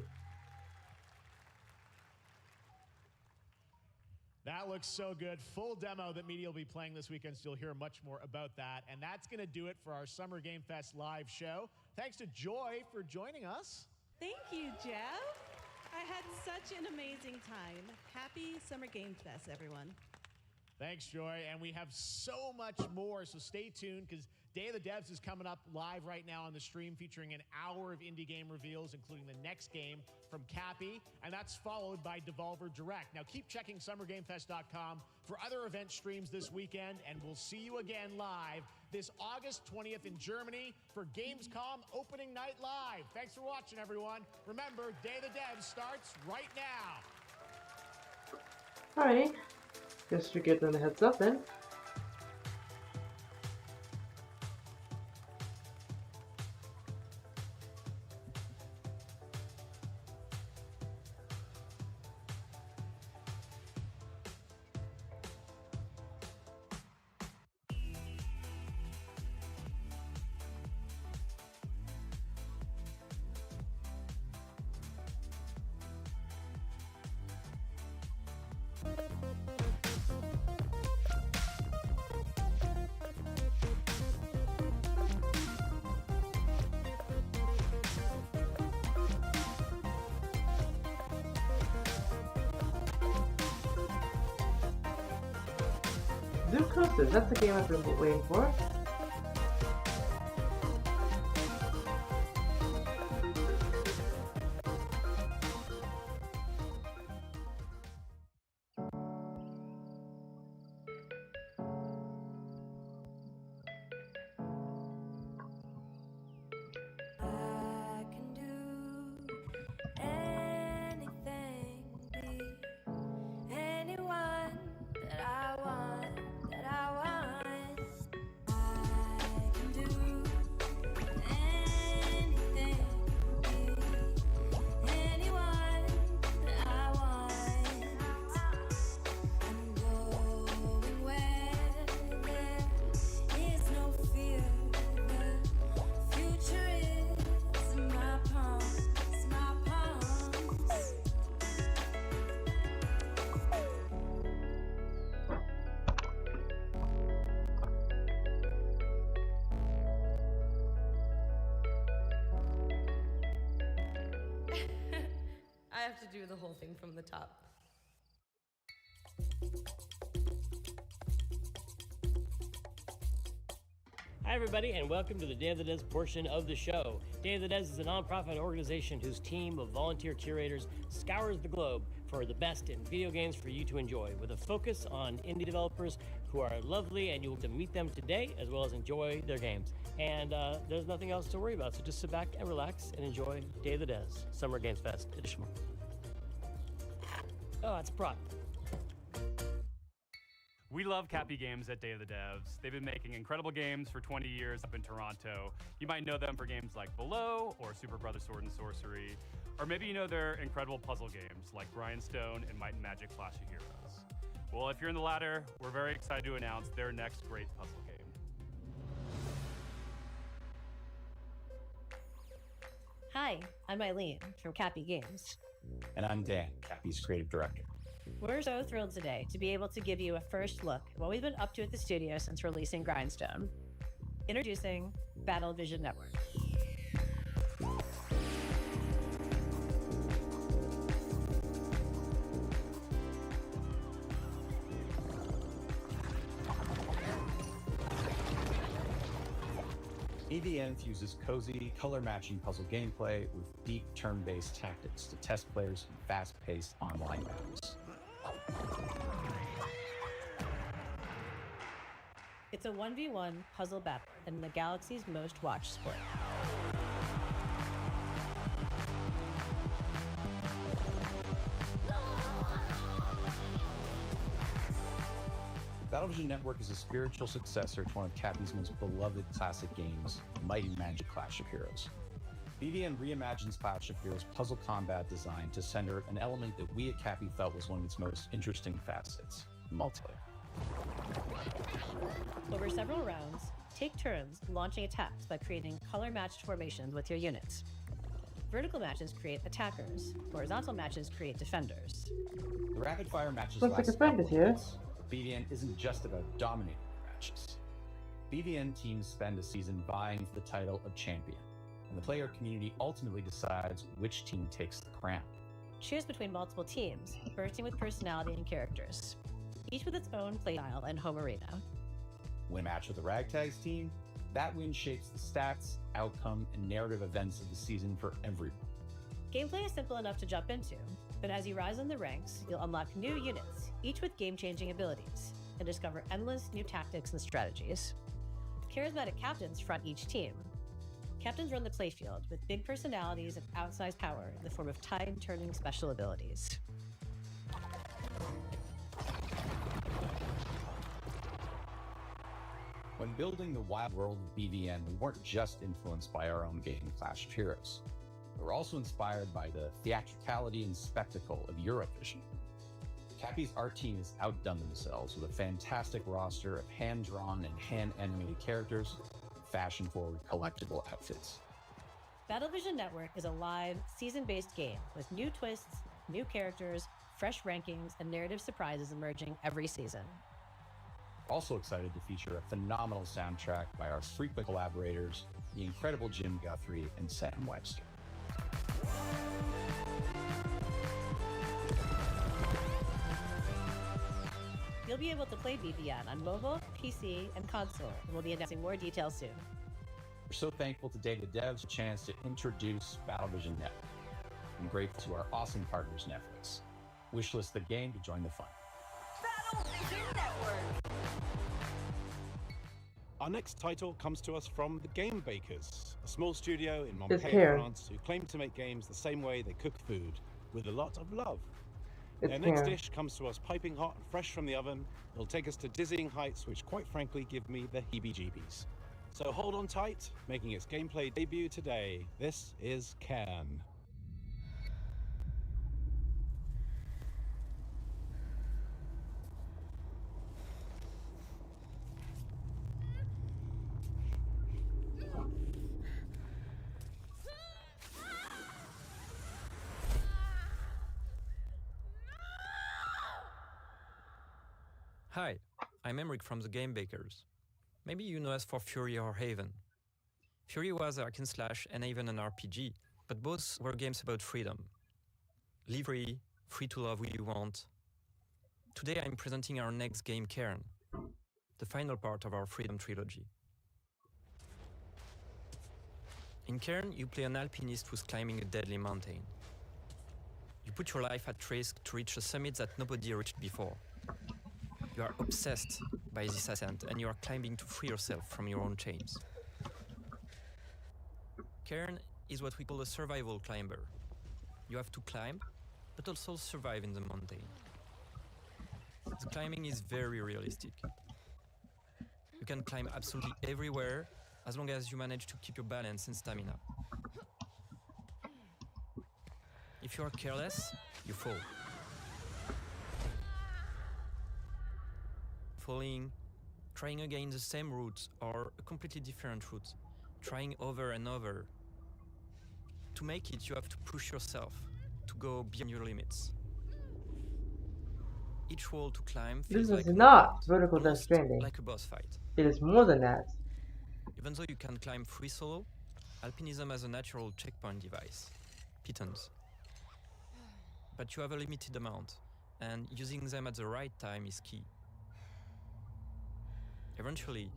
That looks so good. Full demo that media will be playing this weekend, so you'll hear much more about that. And that's going to do it for our Summer Game Fest live show. Thanks to Joy for joining us.
Thank you, Jeff. I had such an amazing time. Happy Summer Game Fest, everyone.
Thanks, Joy. And we have so much more, so stay tuned because Day of the Devs is coming up live right now on the stream, featuring an hour of indie game reveals, including the next game from Cappy, and that's followed by Devolver Direct. Now keep checking SummerGameFest.com for other event streams this weekend, and we'll see you again live this August 20th in Germany for Gamescom Opening Night Live. Thanks for watching, everyone. Remember, Day of the Devs starts right now.
Alright. Guess we get them a heads up then. Zoo Coasters, that's the game I've been waiting for.
I can do anything, be anyone that I want, that I want. I can do anything, be anyone that I want. I'm going where there is no fear. The future is in my palms, my palms.
I have to do the whole thing from the top.
Hi, everybody, and welcome to the Day of the Devs portion of the show. Day of the Devs is a nonprofit organization whose team of volunteer curators scours the globe for the best in video games for you to enjoy, with a focus on indie developers who are lovely, and you'll get to meet them today as well as enjoy their games. And there's nothing else to worry about, so just sit back and relax and enjoy Day of the Devs Summer Games Fest edition. Oh, that's a prop.
We love Cappy Games at Day of the Devs. They've been making incredible games for 20 years up in Toronto. You might know them for games like Below or Super Brother Sword and Sorcery, or maybe you know their incredible puzzle games like Grindstone and Might and Magic Clash of Heroes. Well, if you're in the latter, we're very excited to announce their next great puzzle game.
Hi, I'm Eileen from Cappy Games.
And I'm Dan, Cappy's creative director.
We're so thrilled today to be able to give you a first look at what we've been up to at the studio since releasing Grindstone. Introducing Battle Vision Network.
BVN fuses cozy, color-matching puzzle gameplay with deep turn-based tactics to test players in fast-paced online battles.
It's a 1v1 puzzle battle in the galaxy's most watched sport.
Battlevision Network is a spiritual successor to one of Cappy's most beloved classic games, Might and Magic Clash of Heroes. BVN reimagines Clash of Heroes' puzzle combat design to center an element that we at Cappy felt was one of its most interesting facets, multiplayer.
Over several rounds, take turns launching attacks by creating color-matched formations with your units. Vertical matches create attackers. Horizontal matches create defenders.
The rapid-fire matches
Looks like
last
a friend is here.
minutes. BVN isn't just about dominating the matches. BVN teams spend a season vying for the title of champion, and the player community ultimately decides which team takes the crown.
Choose between multiple teams, bursting with personality and characters, each with its own playstyle and home arena.
Win a match with the Ragtags team, that win shapes the stats, outcome, and narrative events of the season for everyone.
Gameplay is simple enough to jump into, but as you rise in the ranks, you'll unlock new units, each with game-changing abilities, and discover endless new tactics and strategies. Charismatic captains front each team. Captains run the playfield with big personalities and outsized power in the form of tide-turning special abilities.
When building the wild world of BVN, we weren't just influenced by our own game, Clash of Heroes. We were also inspired by the theatricality and spectacle of Eurovision. Cappy's art team has outdone themselves with a fantastic roster of hand-drawn and hand-animated characters, and fashion-forward collectible outfits.
Battlevision Network is a live, season-based game with new twists, new characters, fresh rankings, and narrative surprises emerging every season.
We're also excited to feature a phenomenal soundtrack by our frequent collaborators, the incredible Jim Guthrie and Sam Webster.
You'll be able to play BVN on mobile, PC, and console, and we'll be announcing more details soon.
We're so thankful to Day of the Devs for the chance to introduce Battlevision Network. I'm grateful to our awesome partners, Netflix. Wishlist the game to join the fun.
Battlevision Network.
Our next title comes to us from the Game Bakers, a small studio in
It's
Montpellier,
Karen.
France, who claim to make games the same way they cook food, with a lot of love.
It's
Their next
Karen.
dish comes to us piping hot and fresh from the oven. It'll take us to dizzying heights, which quite frankly give me the heebie-jeebies. So hold on tight, making its gameplay debut today. This is Cairn.
Hi, I'm Emric from the Game Bakers. Maybe you know us for Fury or Haven. Fury was a hack and slash and Haven an RPG, but both were games about freedom. Live free, free to love who you want. Today I'm presenting our next game, Cairn, the final part of our Freedom trilogy. In Cairn, you play an alpinist who's climbing a deadly mountain. You put your life at risk to reach a summit that nobody reached before. You are obsessed by this ascent, and you are climbing to free yourself from your own chains. Cairn is what we call a survival climber. You have to climb, but also survive in the mountain. The climbing is very realistic. You can climb absolutely everywhere as long as you manage to keep your balance and stamina. If you are careless, you fall. Falling, trying again the same route or a completely different route, trying over and over. To make it, you have to push yourself to go beyond your limits. Each wall to climb feels
This
like
is
an
not
opponent,
vertical Death
almost
Stranding.
like a boss fight.
It is more than that.
Even though you can climb free solo, alpinism has a natural checkpoint device, pitons. But you have a limited amount, and using them at the right time is key. Eventually,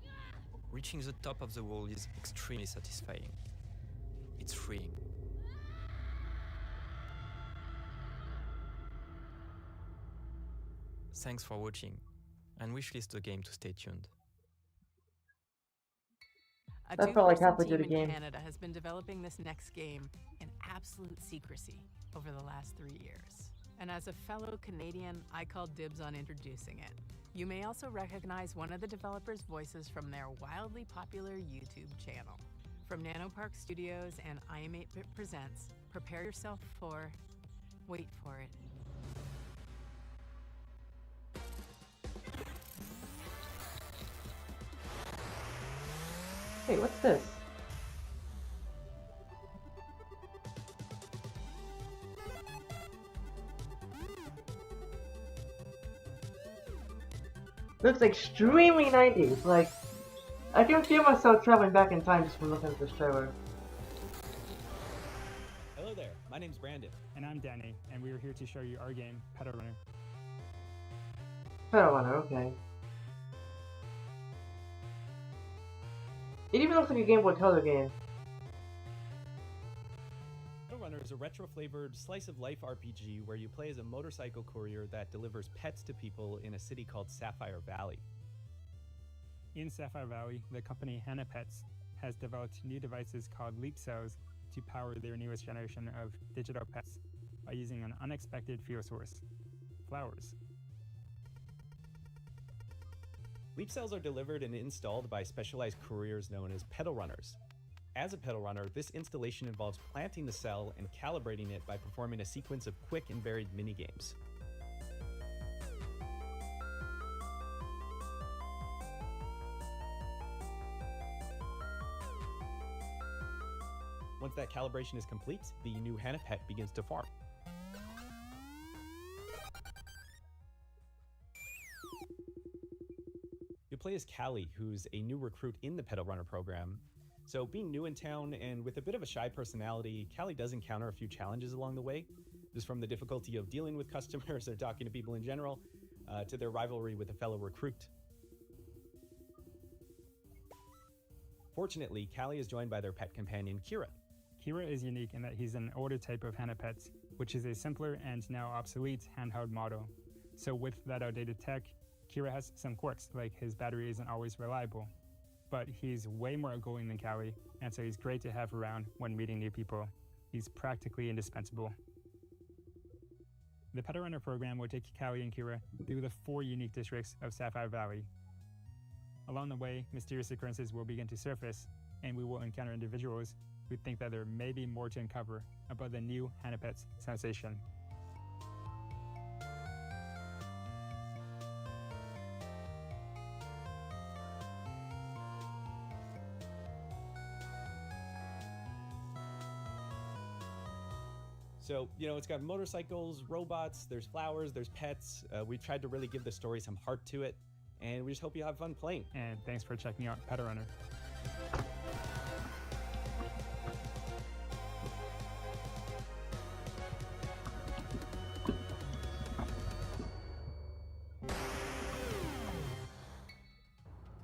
reaching the top of the wall is extremely satisfying. It's freeing. Thanks for watching, and wishlist the game to stay tuned.
A
That felt like
two-person
halfway through
team
the
in
game.
Canada has been developing this next game in absolute secrecy over the last 3 years. And as a fellow Canadian, I call dibs on introducing it. You may also recognize one of the developers' voices from their wildly popular YouTube channel. From Nanopark Studios and iam8bit Presents, prepare yourself for... wait for it.
Hey, what's this? Looks extremely 90s. Like, I can feel myself traveling back in time just from looking at this trailer.
Hello there, my name's Brandon.
And I'm Danny, and we are here to show you our game, Pedal Runner.
Pedal Runner, okay. It even looks like a Game Boy Color game.
Pedal Runner is a retro-flavored slice-of-life RPG where you play as a motorcycle courier that delivers pets to people in a city called Sapphire Valley.
In Sapphire Valley, the company Hannah Pets has developed new devices called Leap Cells to power their newest generation of digital pets by using an unexpected fuel source: flowers.
Leap cells are delivered and installed by specialized couriers known as pedal runners. As a pedal runner, this installation involves planting the cell and calibrating it by performing a sequence of quick and varied mini-games. Once that calibration is complete, the new Hannah pet begins to form. You'll play as Callie, who's a new recruit in the Pedal Runner program. So being new in town and with a bit of a shy personality, Callie does encounter a few challenges along the way. Just from the difficulty of dealing with customers or talking to people in general, to their rivalry with a fellow recruit. Fortunately, Callie is joined by their pet companion, Kira.
Kira is unique in that he's an older type of Hannah Pets, which is a simpler and now obsolete handheld model. So with that outdated tech, Kira has some quirks, like his battery isn't always reliable. But he's way more outgoing than Callie, and so he's great to have around when meeting new people. He's practically indispensable. The Pedal Runner program will take Callie and Kira through the 4 unique districts of Sapphire Valley. Along the way, mysterious occurrences will begin to surface, and we will encounter individuals who think that there may be more to uncover about the new Hannah Pets sensation.
So, it's got motorcycles, robots, there's flowers, there's pets. We tried to really give the story some heart to it, and we just hope you have fun playing.
And thanks for checking out Pedal Runner.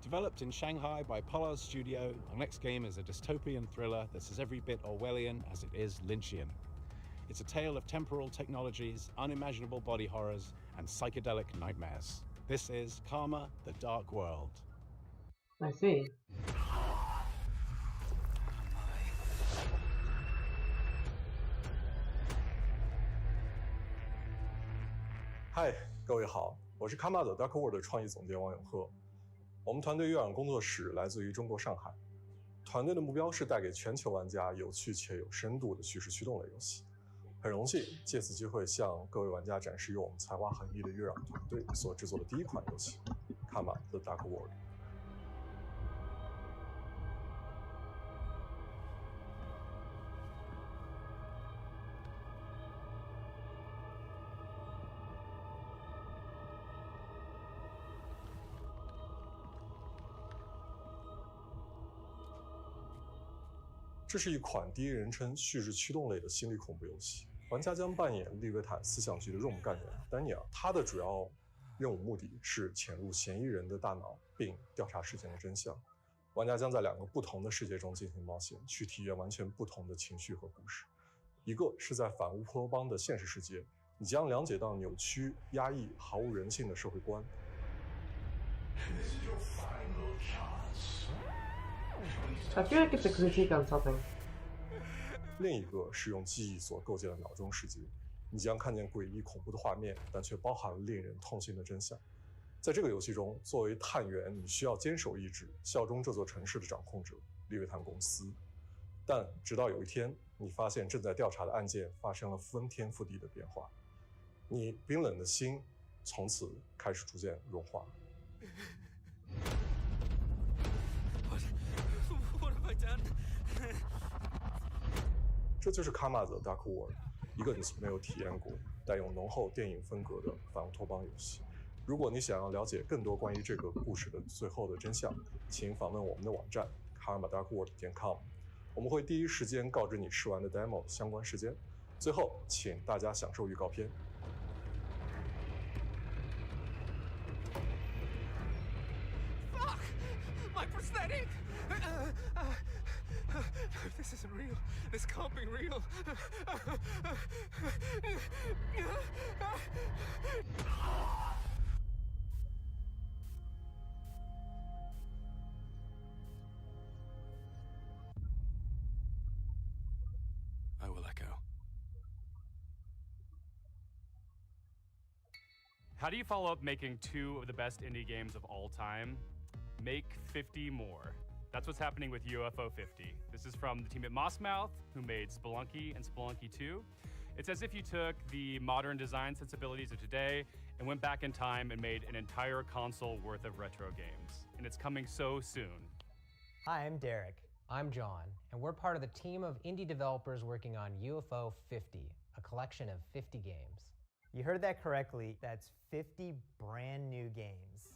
Developed in Shanghai by Polar Studio, our next game is a dystopian thriller that's as every bit Orwellian as it is Lynchian. It's a tale of temporal technologies, unimaginable body horrors, and psychedelic nightmares. This is Karma: The Dark World.
I see.
Hi，各位好，我是卡马的 Dark World 的创意总监王永鹤。我们团队月壤工作室来自于中国上海，团队的目标是带给全球玩家有趣且有深度的叙事驱动类游戏。很荣幸借此机会向各位玩家展示由我们才华横溢的月壤团队所制作的第一款游戏《卡马 The Dark World》。这是一款第一人称叙事驱动类的心理恐怖游戏，玩家将扮演利维坦思想局的 ROM 干员丹尼尔，他的主要任务目的是潜入嫌疑人的大脑，并调查事件的真相。玩家将在2个不同的世界中进行冒险，去体验完全不同的情绪和故事。一个是在反乌托邦的现实世界，你将了解到扭曲、压抑、毫无人性的社会观。
I feel like it's a critique on something.
另一个是用记忆所构建的脑中世界，你将看见诡异恐怖的画面，但却包含了令人痛心的真相。在这个游戏中，作为探员，你需要坚守意志，效忠这座城市的掌控者利维坦公司。但直到有一天，你发现正在调查的案件发生了翻天覆地的变化，你冰冷的心从此开始逐渐融化。
What have I done?
这就是卡马的 Dark World， 一个你从没有体验过、带有浓厚电影风格的反乌托邦游戏。如果你想要了解更多关于这个故事的最后的真相，请访问我们的网站 karmadarkworld.com， 我们会第一时间告知你试玩的 demo 相关时间。最后，请大家享受预告片。
Fuck! My prosthetic! This isn't real. This can't be real.
I will echo.
How do you follow up making 2 of the best indie games of all time? Make 50 more. That's what's happening with UFO 50. This is from the team at Mossmouth, who made Spelunky and Spelunky 2. It's as if you took the modern design sensibilities of today and went back in time and made an entire console worth of retro games. And it's coming so soon.
Hi, I'm Derek. I'm John, and we're part of the team of indie developers working on UFO 50, a collection of 50 games. You heard that correctly. That's 50 brand new games.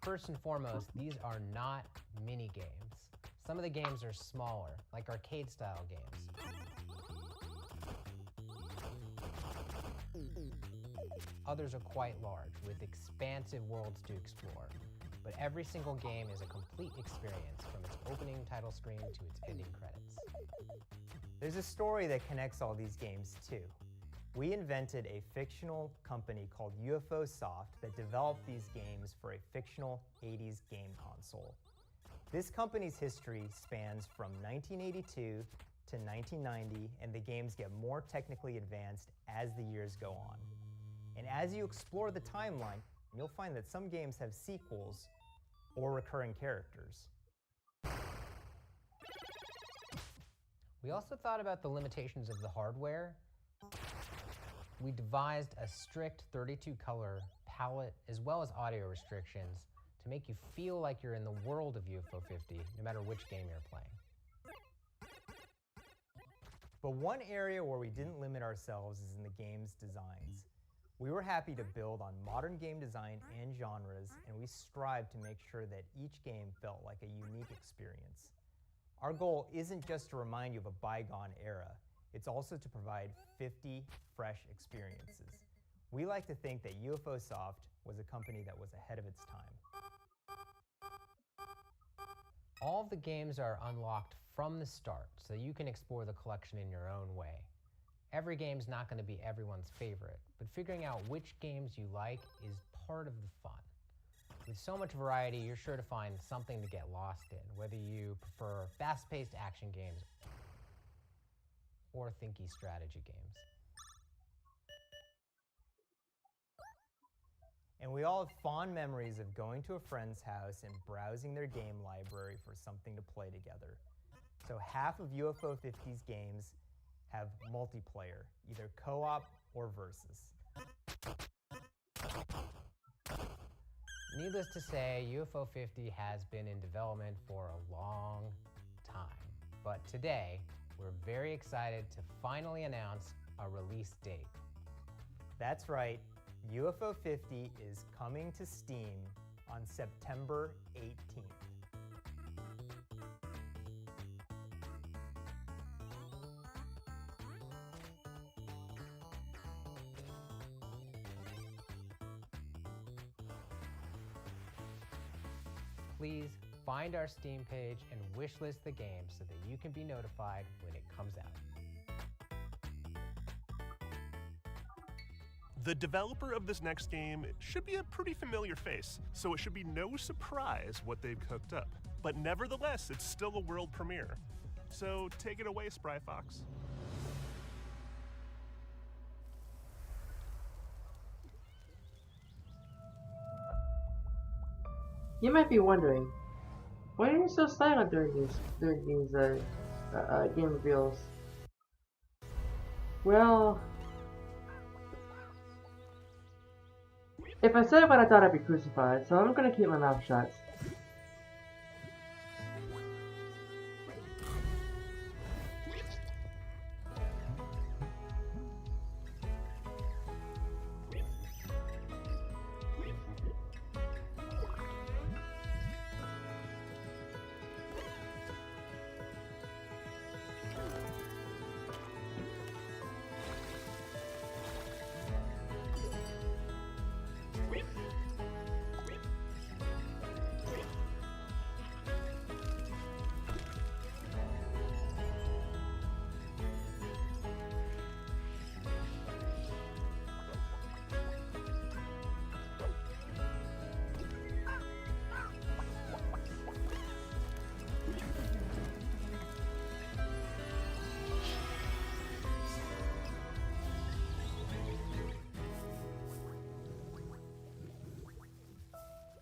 First and foremost, these are not mini games. Some of the games are smaller, like arcade-style games. Others are quite large, with expansive worlds to explore. But every single game is a complete experience, from its opening title screen to its ending credits. There's a story that connects all these games, too. We invented a fictional company called UFO Soft that developed these games for a fictional 80s game console. This company's history spans from 1982 to 1990, and the games get more technically advanced as the years go on. And as you explore the timeline, you'll find that some games have sequels or recurring characters. We also thought about the limitations of the hardware. We devised a strict 32-color palette as well as audio restrictions to make you feel like you're in the world of UFO 50, no matter which game you're playing. But one area where we didn't limit ourselves is in the game's designs. We were happy to build on modern game design and genres, and we strived to make sure that each game felt like a unique experience. Our goal isn't just to remind you of a bygone era, it's also to provide 50 fresh experiences. We like to think that UFO Soft was a company that was ahead of its time. All of the games are unlocked from the start, so you can explore the collection in your own way. Every game's not going to be everyone's favorite, but figuring out which games you like is part of the fun. With so much variety, you're sure to find something to get lost in, whether you prefer fast-paced action games or thinky strategy games.
And we all have fond memories of going to a friend's house and browsing their game library for something to play together. So half of UFO 50's games have multiplayer, either co-op or versus.
Needless to say, UFO 50 has been in development for a long time. But today, we're very excited to finally announce a release date.
That's right, UFO 50 is coming to Steam on September 18th.
Please find our Steam page and wishlist the game so that you can be notified when it comes out.
The developer of this next game should be a pretty familiar face, so it should be no surprise what they've cooked up. But nevertheless, it's still a world premiere. So take it away, Spry Fox.
You might be wondering, why are you so silent during these game reveals? Well, if I said what I thought, I'd be crucified, so I'm gonna keep my mouth shut.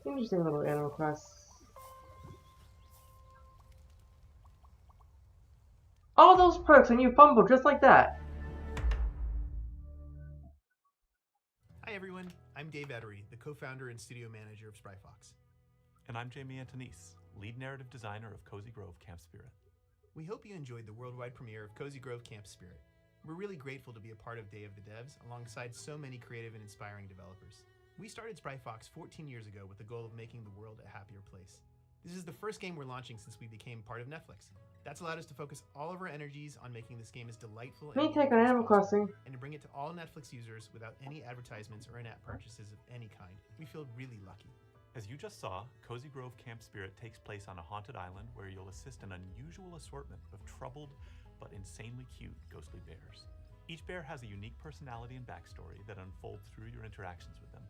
Interesting little Animal Cross. All those perks and you fumble just like that.
Hi everyone, I'm Dave Ettery, the co-founder and studio manager of Spry Fox.
And I'm Jamie Antonise, lead narrative designer of Cozy Grove Camp Spirit.
We hope you enjoyed the worldwide premiere of Cozy Grove Camp Spirit. We're really grateful to be a part of Day of the Devs alongside so many creative and inspiring developers. We started Spry Fox 14 years ago with the goal of making the world a happier place. This is the first game we're launching since we became part of Netflix. That's allowed us to focus all of our energies on making this game as delightful
Me take on Animal Crossing.
and to bring it to all Netflix users without any advertisements or in-app purchases of any kind. We feel really lucky.
As you just saw, Cozy Grove Camp Spirit takes place on a haunted island where you'll assist an unusual assortment of troubled but insanely cute ghostly bears. Each bear has a unique personality and backstory that unfolds through your interactions with them.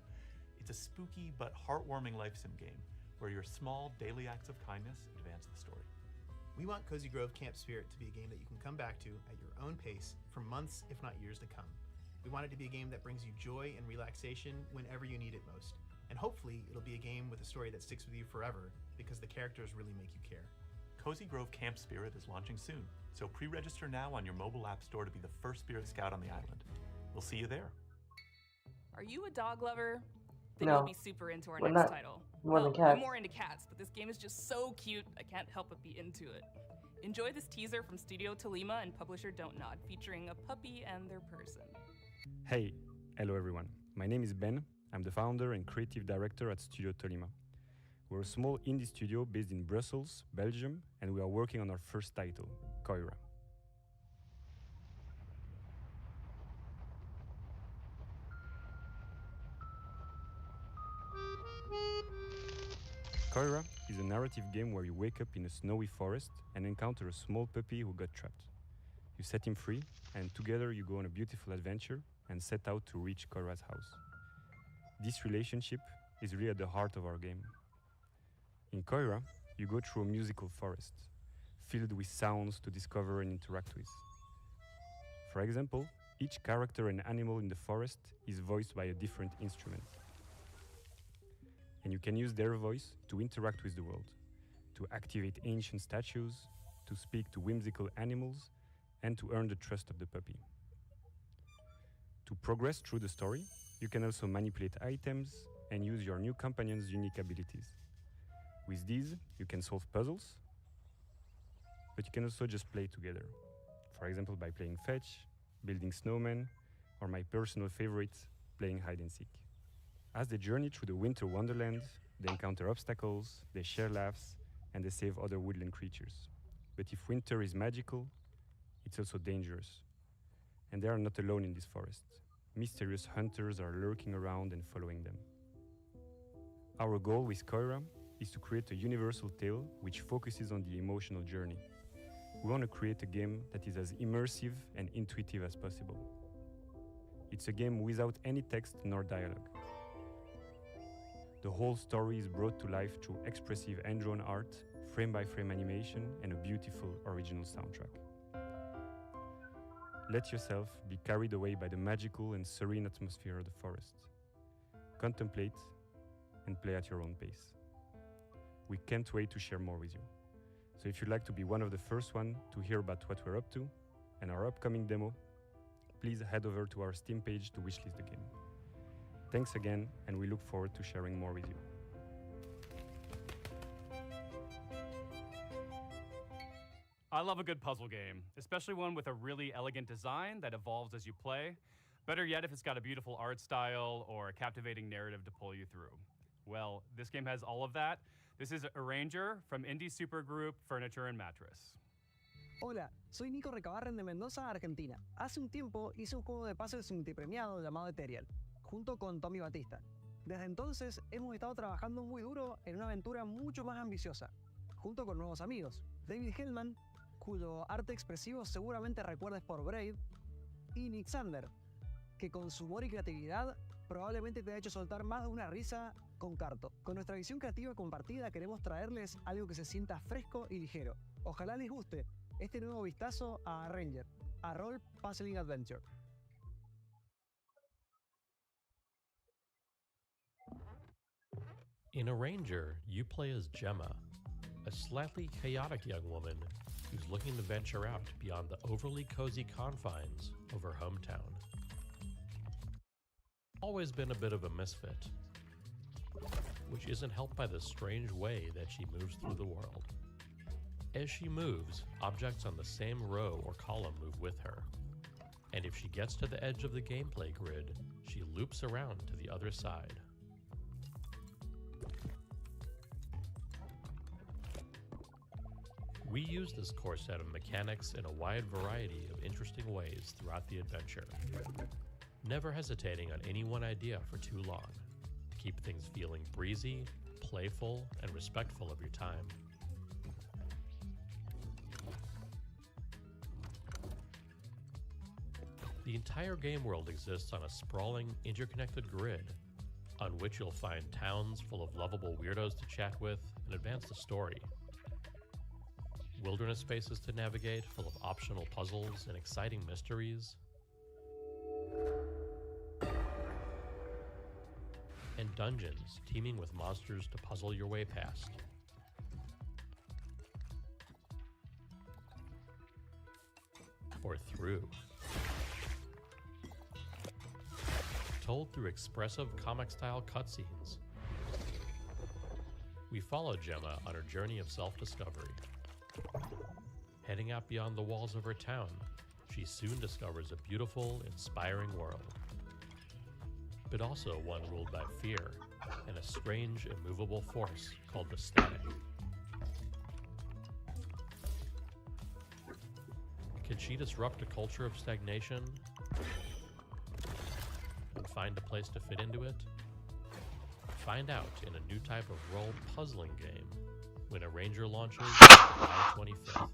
It's a spooky but heartwarming life sim game where your small daily acts of kindness advance the story.
We want Cozy Grove Camp Spirit to be a game that you can come back to at your own pace for months, if not years to come. We want it to be a game that brings you joy and relaxation whenever you need it most. And hopefully, it'll be a game with a story that sticks with you forever because the characters really make you care.
Cozy Grove Camp Spirit is launching soon, so pre-register now on your mobile app store to be the first Spirit Scout on the island. We'll see you there.
Are you a dog lover? Then
No.
you'll be super into our
We're
next
not
title.
more than
I'm
cats.
more into cats, but this game is just so cute, I can't help but be into it. Enjoy this teaser from Studio Tolima and publisher Don't Nod, featuring a puppy and their person.
Hey, hello everyone. My name is Ben. I'm the founder and creative director at Studio Tolima. We're a small indie studio based in Brussels, Belgium, and we are working on our first title, Koira. Koira is a narrative game where you wake up in a snowy forest and encounter a small puppy who got trapped. You set him free, and together you go on a beautiful adventure and set out to reach Koira's house. This relationship is really at the heart of our game. In Koira, you go through a musical forest, filled with sounds to discover and interact with. For example, each character and animal in the forest is voiced by a different instrument. And you can use their voice to interact with the world, to activate ancient statues, to speak to whimsical animals, and to earn the trust of the puppy. To progress through the story, you can also manipulate items and use your new companion's unique abilities. With these, you can solve puzzles, but you can also just play together. For example, by playing fetch, building snowmen, or my personal favorite, playing hide and seek. As they journey through the winter wonderland, they encounter obstacles, they share laughs, and they save other woodland creatures. But if winter is magical, it's also dangerous. And they are not alone in this forest. Mysterious hunters are lurking around and following them. Our goal with Koira is to create a universal tale which focuses on the emotional journey. We want to create a game that is as immersive and intuitive as possible. It's a game without any text nor dialogue. The whole story is brought to life through expressive hand-drawn art, frame-by-frame animation, and a beautiful original soundtrack. Let yourself be carried away by the magical and serene atmosphere of the forest. Contemplate and play at your own pace. We can't wait to share more with you. So if you'd like to be one of the first one to hear about what we're up to and our upcoming demo, please head over to our Steam page to wishlist the game. Thanks again, and we look forward to sharing more with you.
I love a good puzzle game, especially one with a really elegant design that evolves as you play. Better yet if it's got a beautiful art style or a captivating narrative to pull you through. Well, this game has all of that. This is Arranger from indie supergroup Furniture and Mattress.
Hola, soy Nico Recabarren de Mendoza, Argentina. Hace un tiempo hice un juego de puzzles multipremiado llamado Ethereal, junto con Tommy Batista. Desde entonces hemos estado trabajando muy duro en una aventura mucho más ambiciosa, junto con nuevos amigos, David Hellman, cuyo arte expresivo seguramente recuerdes por Braid, y Nick Sander, que con su humor y creatividad probablemente te ha hecho soltar más de una risa con Carto. Con nuestra visión creativa compartida queremos traerles algo que se sienta fresco y ligero. Ojalá les guste este nuevo vistazo a Arranger, a Role Puzzling Adventure.
In Arranger, you play as Gemma, a slightly chaotic young woman who's looking to venture out beyond the overly cozy confines of her hometown. Always been a bit of a misfit, which isn't helped by the strange way that she moves through the world. As she moves, objects on the same row or column move with her, and if she gets to the edge of the gameplay grid, she loops around to the other side. We use this core set of mechanics in a wide variety of interesting ways throughout the adventure, never hesitating on any one idea for too long, to keep things feeling breezy, playful, and respectful of your time. The entire game world exists on a sprawling, interconnected grid, on which you'll find towns full of lovable weirdos to chat with and advance the story. Wilderness spaces to navigate full of optional puzzles and exciting mysteries. And dungeons teeming with monsters to puzzle your way past. Or through. Told through expressive comic-style cutscenes. We follow Gemma on her journey of self-discovery. Heading out beyond the walls of her town, she soon discovers a beautiful, inspiring world. But also one ruled by fear and a strange, immovable force called the Static. Can she disrupt a culture of stagnation and find a place to fit into it? Find out in a new type of role puzzling game when a Ranger launches July 25th.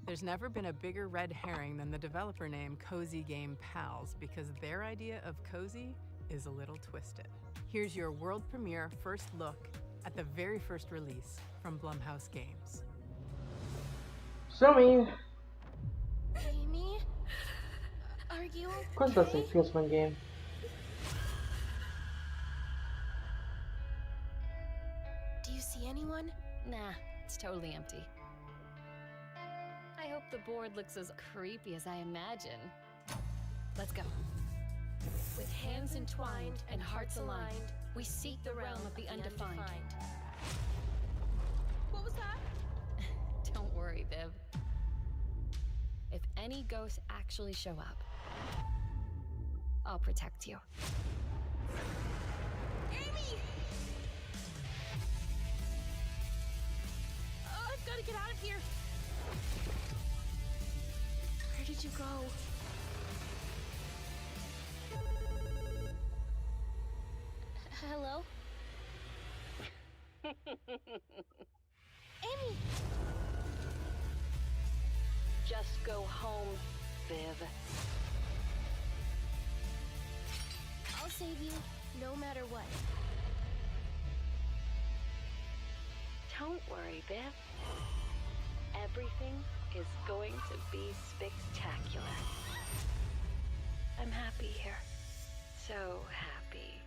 There's never been a bigger red herring than the developer name Cozy Game Pals, because their idea of cozy is a little twisted. Here's your world premiere first look at the very first release from Blumhouse Games.
Show me.
Amy? Are you okay?
Of course that's a PS1 game.
Do you see anyone?
Nah, it's totally empty. I hope the board looks as creepy as I imagine. Let's go.
With hands entwined and hearts aligned, we seek the realm of the undefined. What was that?
Don't worry, Viv. If any ghosts actually show up, I'll protect you.
Amy! Oh, I've got to get out of here. Where did you go? Hello? Amy!
Just go home, Viv.
I'll save you, no matter what.
Don't worry, Viv. Everything is going to be spectacular. I'm happy here. So happy.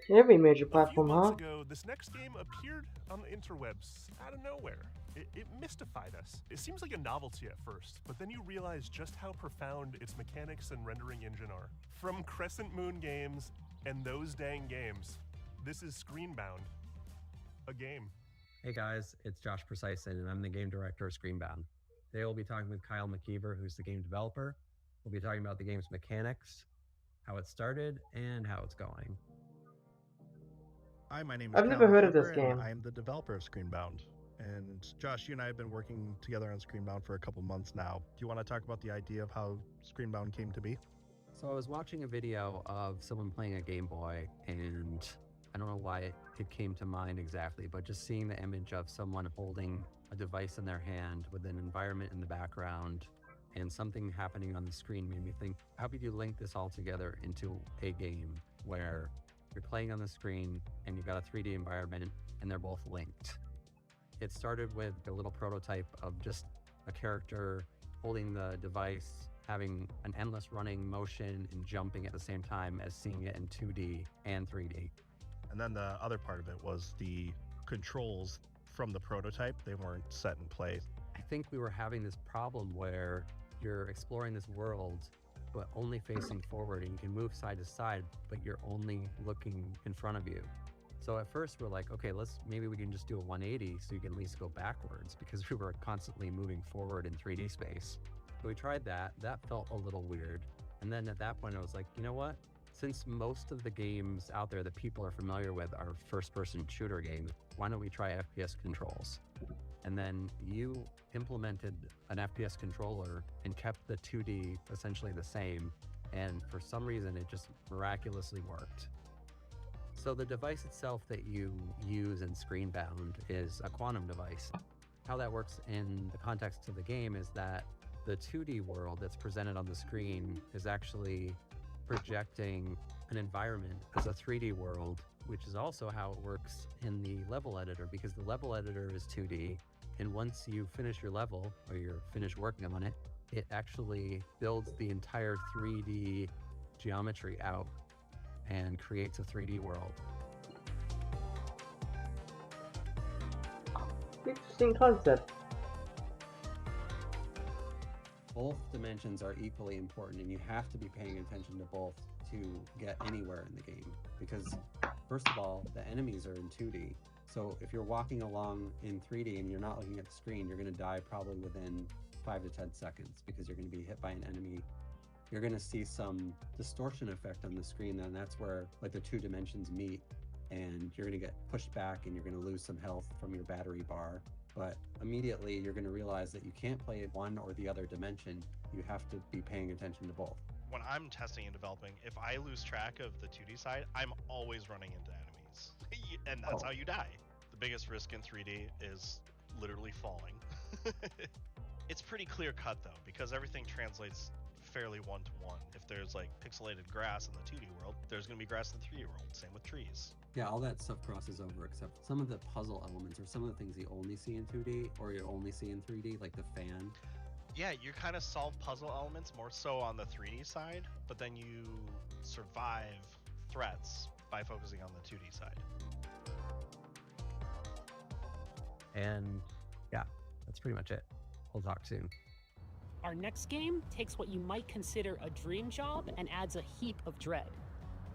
Every major platform,
A few
huh?
months ago, this next game appeared on the interwebs out of nowhere. It mystified us. It seems like a novelty at first, but then you realize just how profound its mechanics and rendering engine are. From Crescent Moon Games and Those Dang Games, this is Screenbound, a game.
Hey guys, it's Josh Precison, and I'm the game director of Screenbound. Today we'll be talking with Kyle McKeever, who's the game developer. We'll be talking about the game's mechanics, how it started, and how it's going.
Hi, my name is
I've
Kyle
never heard of this
McKeever,
game.
and I am the developer of Screenbound. And Josh, you and I have been working together on Screenbound for a couple months now. Do you want to talk about the idea of how Screenbound came to be?
So I was watching a video of someone playing a Game Boy, and I don't know why it came to mind exactly, but just seeing the image of someone holding a device in their hand with an environment in the background and something happening on the screen made me think, how could you link this all together into a game where you're playing on the screen and you've got a 3D environment and they're both linked? It started with a little prototype of just a character holding the device, having an endless running motion and jumping at the same time as seeing it in 2D and 3D.
And then the other part of it was the controls from the prototype. They weren't set in place.
I think we were having this problem where you're exploring this world, but only facing forward, and you can move side to side, but you're only looking in front of you. So at first we're like, okay, maybe we can just do a 180 so you can at least go backwards, because we were constantly moving forward in 3D space. So we tried that. That felt a little weird. And then at that point I was like, you know what? Since most of the games out there that people are familiar with are first-person shooter games, why don't we try FPS controls? And then you implemented an FPS controller and kept the 2D essentially the same, and for some reason it just miraculously worked. So the device itself that you use in Screenbound is a quantum device. How that works in the context of the game is that the 2D world that's presented on the screen is actually projecting an environment as a 3D world, which is also how it works in the level editor, because the level editor is 2D, and once you finish your level or you're finished working on it, it actually builds the entire 3D geometry out and creates a 3D world.
Interesting concept.
Both dimensions are equally important, and you have to be paying attention to both to get anywhere in the game, because first of all, the enemies are in 2D. So if you're walking along in 3D and you're not looking at the screen, you're going to die probably within 5 to 10 seconds, because you're going to be hit by an enemy. You're going to see some distortion effect on the screen, and that's where like the two dimensions meet, and you're going to get pushed back and you're going to lose some health from your battery bar. But immediately you're going to realize that you can't play one or the other dimension. You have to be paying attention to both.
When I'm testing and developing, if I lose track of the 2D side, I'm always running into enemies. And that's how you die. The biggest risk in 3D is literally falling. It's pretty clear cut though, because everything translates fairly one-to-one. If there's like pixelated grass in the 2D world, there's going to be grass in the 3D world. Same with trees.
Yeah, all that stuff crosses over except some of the puzzle elements or some of the things you only see in 2D or you only see in 3D, like the fan.
Yeah, you kind of solve puzzle elements more so on the 3D side, but then you survive threats by focusing on the 2D side.
And yeah, that's pretty much it. We'll talk soon.
Our next game takes what you might consider a dream job and adds a heap of dread.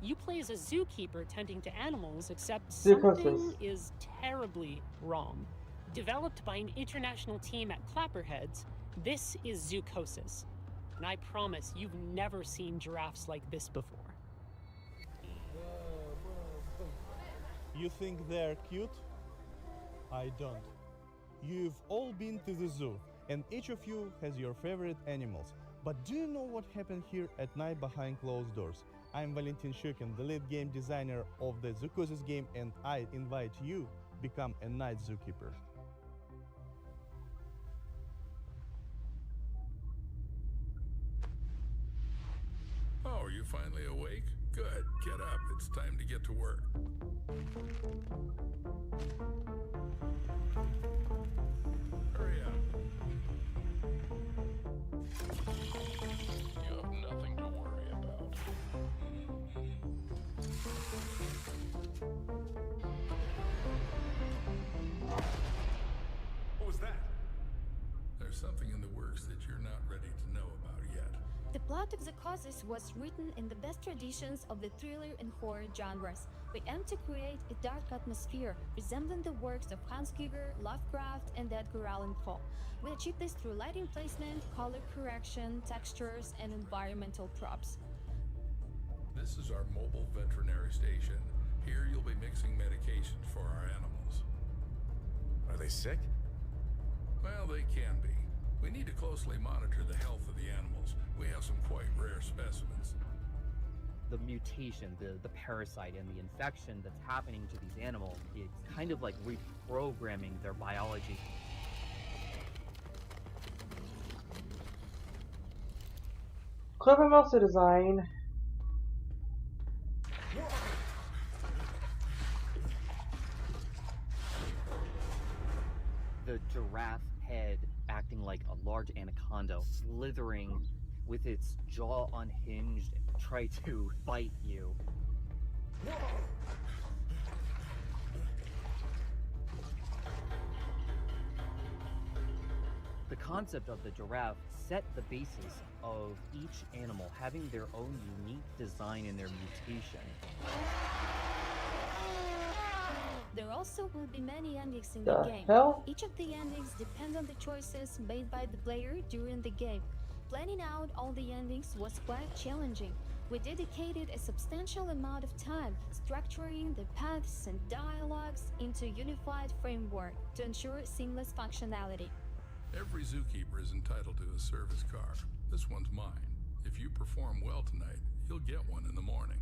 You play as a zookeeper tending to animals, except something is terribly wrong. Developed by an international team at Clapperheads, this is Zoocosis. And I promise you've never seen giraffes like this before.
You think they're cute? I don't. You've all been to the zoo, and each of you has your favorite animals. But do you know what happened here at night behind closed doors? I'm Valentin Shukin, the lead game designer of the Zoocosis game, and I invite you to become a night zookeeper.
Oh, are you finally awake? Good. Get up. It's time to get to work. Hurry up. You have nothing to worry about. What was that? There's something in the works that you're not ready to know about yet.
The plot of Zoocosis was written in the best traditions of the thriller and horror genres. We aim to create a dark atmosphere resembling the works of Hans Giger, Lovecraft, and Edgar Allan Poe. We achieve this through lighting placement, color correction, textures, and environmental props.
This is our mobile veterinary station. Here you'll be mixing medications for our animals.
Are they sick?
Well, they can be. We need to closely monitor the health of the animals. We have some quite rare specimens.
The mutation, the parasite, and the infection that's happening to these animals, it's kind of like reprogramming their biology.
Clever monster design.
The giraffe head acting like a large anaconda, slithering with its jaw unhinged, try to bite you. The concept of the giraffe set the basis of each animal having their own unique design in their mutation.
There also will be many endings in
The
the game.
hell?
Each of the endings depend on the choices made by the player during the game. Planning out all the endings was quite challenging. We dedicated a substantial amount of time structuring the paths and dialogues into a unified framework to ensure seamless functionality.
Every zookeeper is entitled to a service car. This one's mine. If you perform well tonight, you'll get one in the morning.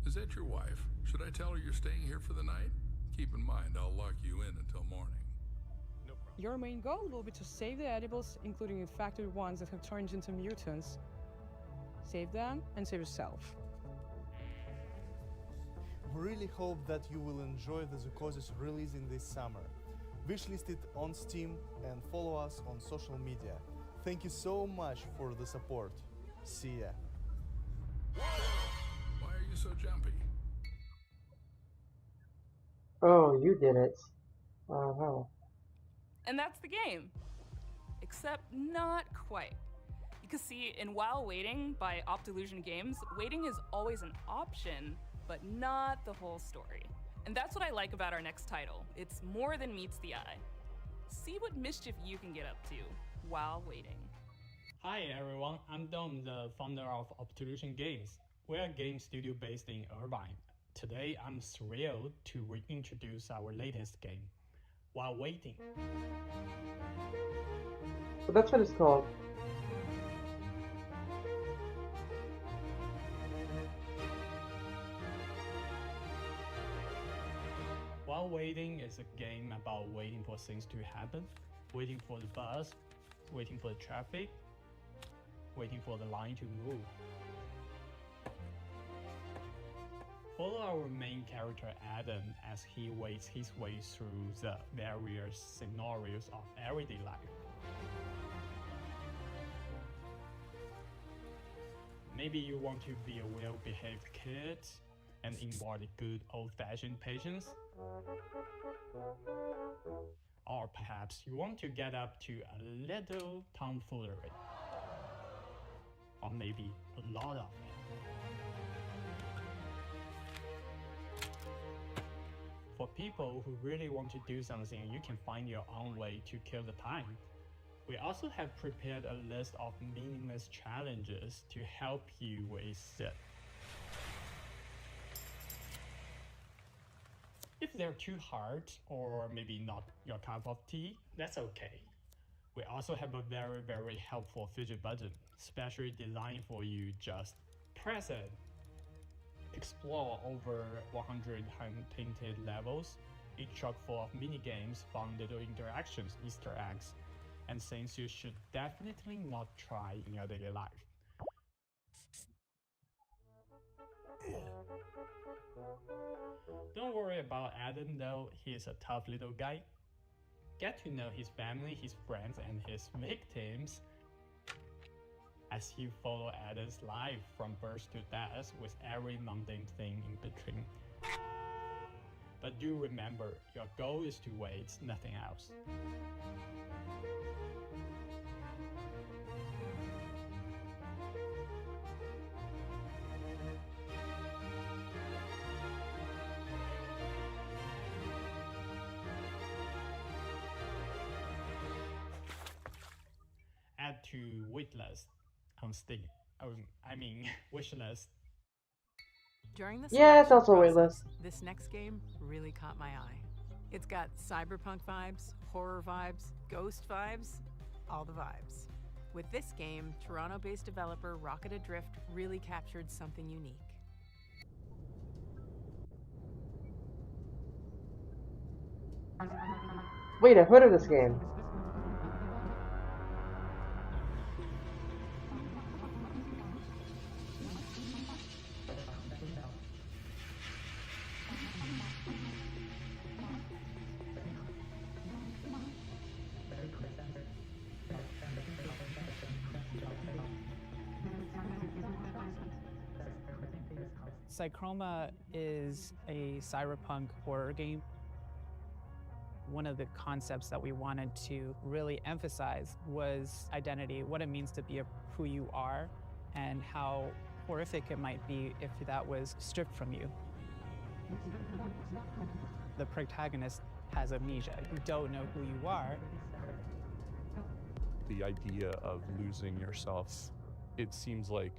Is that your wife? Should I tell her you're staying here for the night? Keep in mind, I'll lock you in until morning.
Your main goal will be to save the edibles, including infected ones that have turned into mutants. Save them and save yourself.
We really hope that you will enjoy the Zoocosis releasing this summer. Wishlist it on Steam and follow us on social media. Thank you so much for the support. See ya.
Why are you so jumpy?
Oh, you did it. Uh-huh.
And that's the game. Except not quite. Because see, in While Waiting by Optilusion Games, waiting is always an option, but not the whole story. And that's what I like about our next title. It's more than meets the eye. See what mischief you can get up to while waiting.
Hi everyone, I'm Dom, the founder of Optilusion Games. We're a game studio based in Irvine. Today I'm thrilled to reintroduce our latest game, While Waiting.
So that's what it's called.
While While Waiting is a game about waiting for things to happen, waiting for the bus, waiting for the traffic, waiting for the line to move. Follow our main character Adam as he waits his way through the various scenarios of everyday life. Maybe you want to be a well-behaved kid and embody good old-fashioned patience. Or perhaps you want to get up to a little tomfoolery. Or maybe a lot of it. For people who really want to do something, you can find your own way to kill the time. We also have prepared a list of meaningless challenges to help you with it. If they're too hard or maybe not your cup of tea, that's okay. We also have a very helpful fidget button, specially designed for you. Just press it. Explore over 100 hand-painted levels, each chock full of mini-games, fun little interactions, Easter eggs, and things you should definitely not try in your daily life. Don't worry about Adam though, he's a tough little guy. Get to know his family, his friends, and his victims as you follow Adam's life from birth to death with every mundane thing in between. But do remember, your goal is to wait, nothing else. Add to waitlist on Steam. Wishlist.
During the
Yeah, it's
selection
also a
process,
waitlist.
this next game really caught my eye. It's got cyberpunk vibes, horror vibes, ghost vibes, all the vibes. With this game, Toronto-based developer Rocket Adrift really captured something unique.
Wait, I've heard of this game.
Psychroma is a cyberpunk horror game. One of the concepts that we wanted to really emphasize was identity, what it means to be who you are, and how horrific it might be if that was stripped from you. The protagonist has amnesia. You don't know who you are.
The idea of losing yourself, it seems like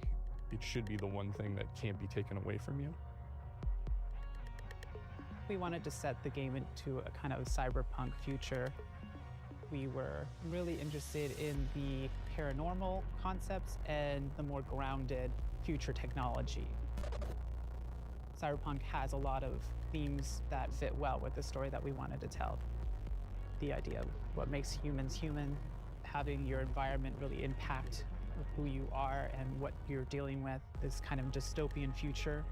it should be the one thing that can't be taken away from you.
We wanted to set the game into a kind of cyberpunk future. We were really interested in the paranormal concepts and the more grounded future technology. Cyberpunk has a lot of themes that fit well with the story that we wanted to tell. The idea of what makes humans human, having your environment really impact who you are and what you're dealing with, this kind of dystopian future.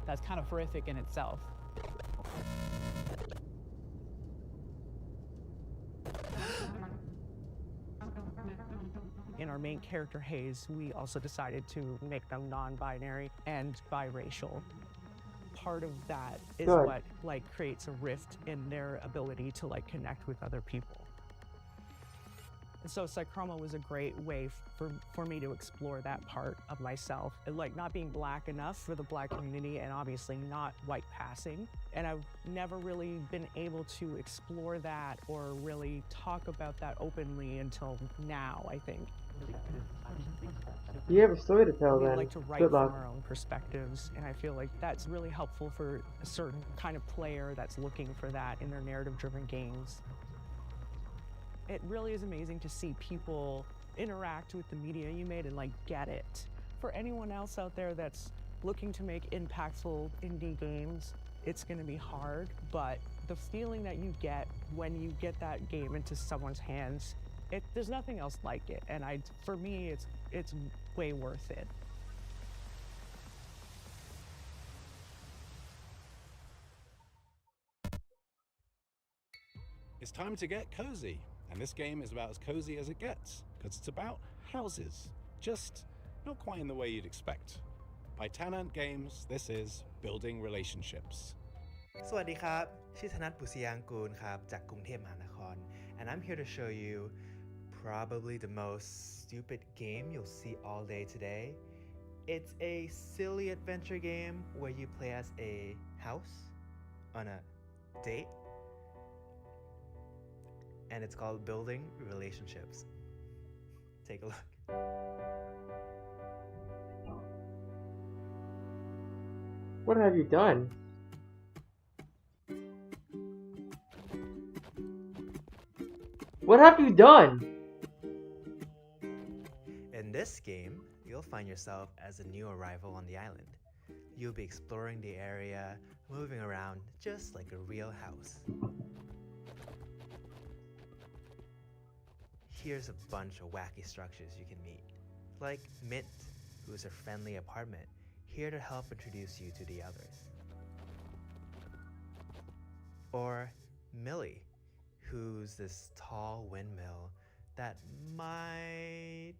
That's kind of horrific in itself.
In our main character, Hayes, we also decided to make them non-binary and biracial. Part of that is
Good.
what creates a rift in their ability to connect with other people. And so Psychroma was a great way for me to explore that part of myself. And not being black enough for the black community and obviously not white passing. And I've never really been able to explore that or really talk about that openly until now, I think.
You have a story to tell
We
then.
like to write
Good
from
luck.
our own perspectives, and I feel like that's really helpful for a certain kind of player that's looking for that in their narrative-driven games. It really is amazing to see people interact with the media you made and get it. For anyone else out there that's
looking to make impactful indie games, it's going to be hard, but the feeling that you get when you get that game into someone's hands, there's nothing else like it. And for me, it's way worth it.
It's time to get cozy, and this game is about as cozy as it gets, because it's about houses, just not quite in the way you'd expect. By Tanant Games, this is Building Relationships.
สวัสดีครับชื่อธนัท บุษยางกูลครับจากกรุงเทพมหานคร and I'm here to show you probably the most stupid game you'll see all day today. It's a silly adventure game where you play as a house on a date, and it's called Building Relationships. Take a look.
What have you done? What have you done?
In this game, you'll find yourself as a new arrival on the island. You'll be exploring the area, moving around just like a real house. Here's a bunch of wacky structures you can meet, like Mint, who's a friendly apartment, here to help introduce you to the others. Or Millie, who's this tall windmill that might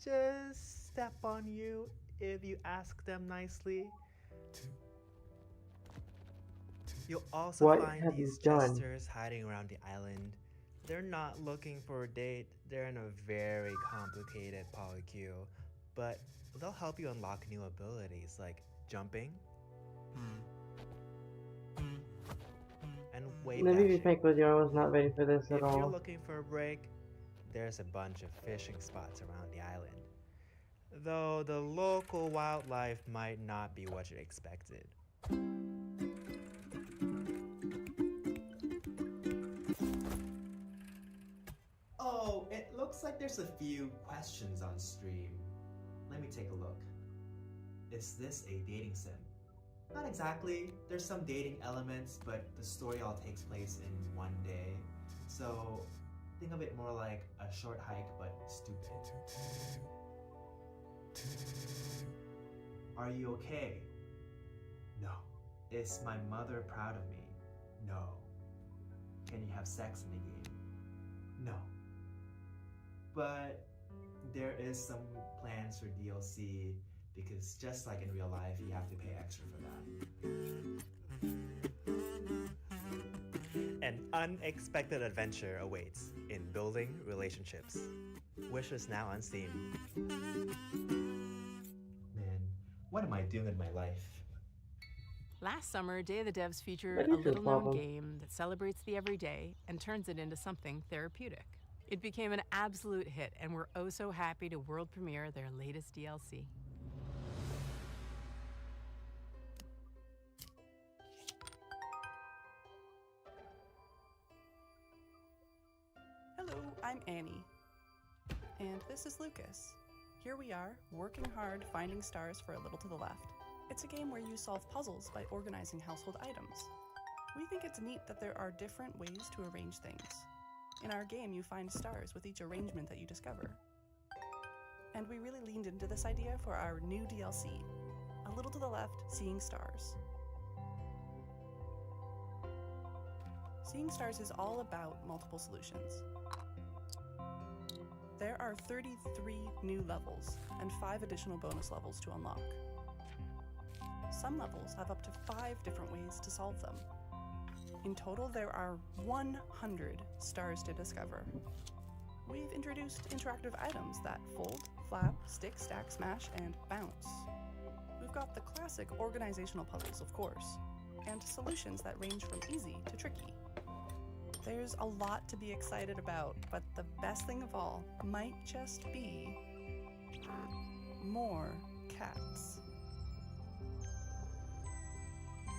just step on you if you ask them nicely. You'll also find these jesters hiding around the island. They're not looking for a date, they're in a very complicated polycule, but they'll help you unlock new abilities like jumping and wave
Let me be
dashing.
frank with you, I was not ready for this at
If you're
all.
looking for a break, there's a bunch of fishing spots around the island, though the local wildlife might not be what you expected. Oh, it looks like there's a few questions on stream. Let me take a look. Is this a dating sim? Not exactly. There's some dating elements, but the story all takes place in one day. So think of it more like a short hike, but stupid. Are you okay? No. Is my mother proud of me? No. Can you have sex in the game? No. But there is some plans for DLC, because just like in real life, you have to pay extra for that. An unexpected adventure awaits in Building Relationships, which is now on Steam. Man, what am I doing in my life?
Last summer, Day of the Devs featured
What
a
is your
little-known
problem?
game that celebrates the everyday and turns it into something therapeutic. It became an absolute hit, and we're oh so happy to world premiere their latest DLC.
Hello, I'm Annie. And this is Lucas. Here we are, working hard, finding stars for a little to the left. It's a game where you solve puzzles by organizing household items. We think it's neat that there are different ways to arrange things. In our game, you find stars with each arrangement that you discover. And we really leaned into this idea for our new DLC, A Little to the Left, Seeing Stars. Seeing Stars is all about multiple solutions. There are 33 new levels and 5 additional bonus levels to unlock. Some levels have up to 5 different ways to solve them. In total, there are 100 stars to discover. We've introduced interactive items that fold, flap, stick, stack, smash, and bounce. We've got the classic organizational puzzles, of course, and solutions that range from easy to tricky. There's a lot to be excited about, but the best thing of all might just be more cats.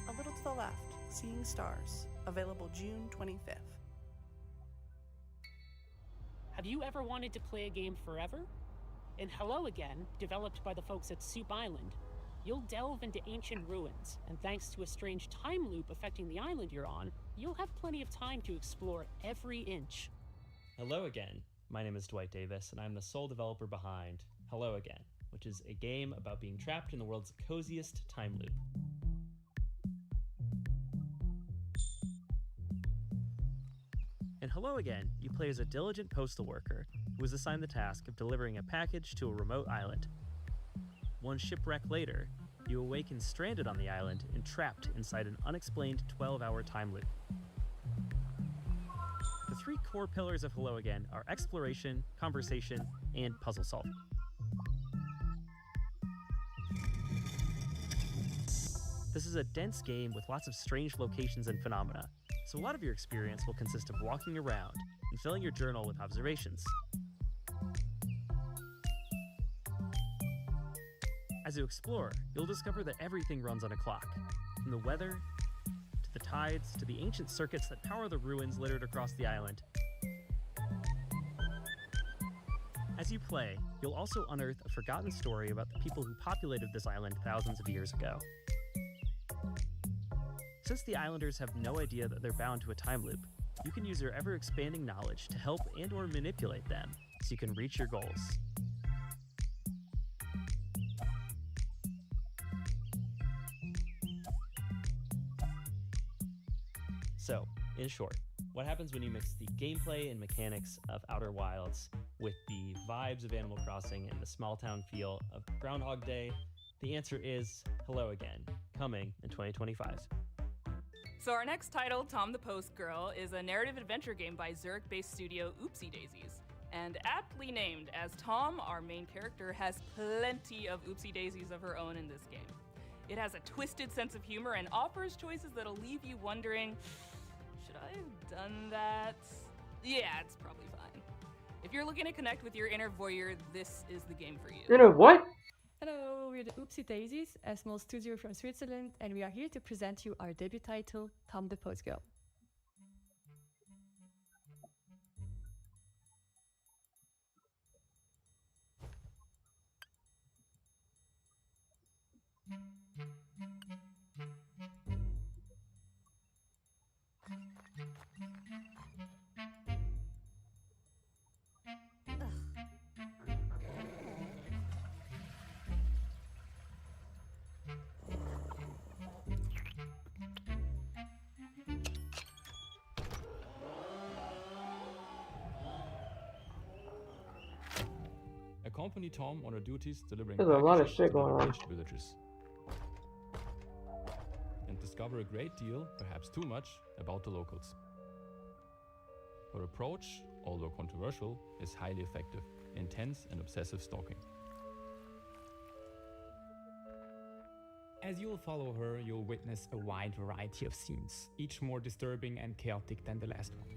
A Little to the Left, Seeing Stars, available June 25th.
Have you ever wanted to play a game forever? And hello again, developed by the folks at Soup Island. You'll delve into ancient ruins, and thanks to a strange time loop affecting the island you're on, you'll have plenty of time to explore every inch.
Hello again. My name is Dwight Davis, and I'm the sole developer behind Hello Again, which is a game about being trapped in the world's coziest time loop. In Hello Again, you play as a diligent postal worker who is assigned the task of delivering a package to a remote island. One shipwreck later, you awaken stranded on the island and trapped inside an unexplained 12-hour time loop. The three core pillars of Hello Again are exploration, conversation, and puzzle solving. This is a dense game with lots of strange locations and phenomena, so a lot of your experience will consist of walking around and filling your journal with observations. As you explore, you'll discover that everything runs on a clock, from the weather, to the tides, to the ancient circuits that power the ruins littered across the island. As you play, you'll also unearth a forgotten story about the people who populated this island thousands of years ago. Since the islanders have no idea that they're bound to a time loop, you can use your ever-expanding knowledge to help and/or manipulate them so you can reach your goals. So, in short, what happens when you mix the gameplay and mechanics of Outer Wilds with the vibes of Animal Crossing and the small town feel of Groundhog Day? The answer is Hello Again, coming in 2025.
So our next title, Tom the Post Girl, is a narrative adventure game by Zurich-based studio Oopsie Daisies. And aptly named, as Tom, our main character, has plenty of oopsie daisies of her own in this game. It has a twisted sense of humor and offers choices that'll leave you wondering, should I have done that? Yeah, it's probably fine. If you're looking to connect with your inner voyeur, this is the game for you.
Inner what?
Hello, we're the Oopsie Daisies, a small studio from Switzerland, and we are here to present you our debut title, Tom the Post Girl.
Accompany Tom on her duties delivering
There's a lot of
packages
shit
to the
going on.
besieged villages. And discover a great deal, perhaps too much, about the locals. Her approach, although controversial, is highly effective, intense and obsessive stalking.
As you'll follow her, you'll witness a wide variety of scenes, each more disturbing and chaotic than the last one.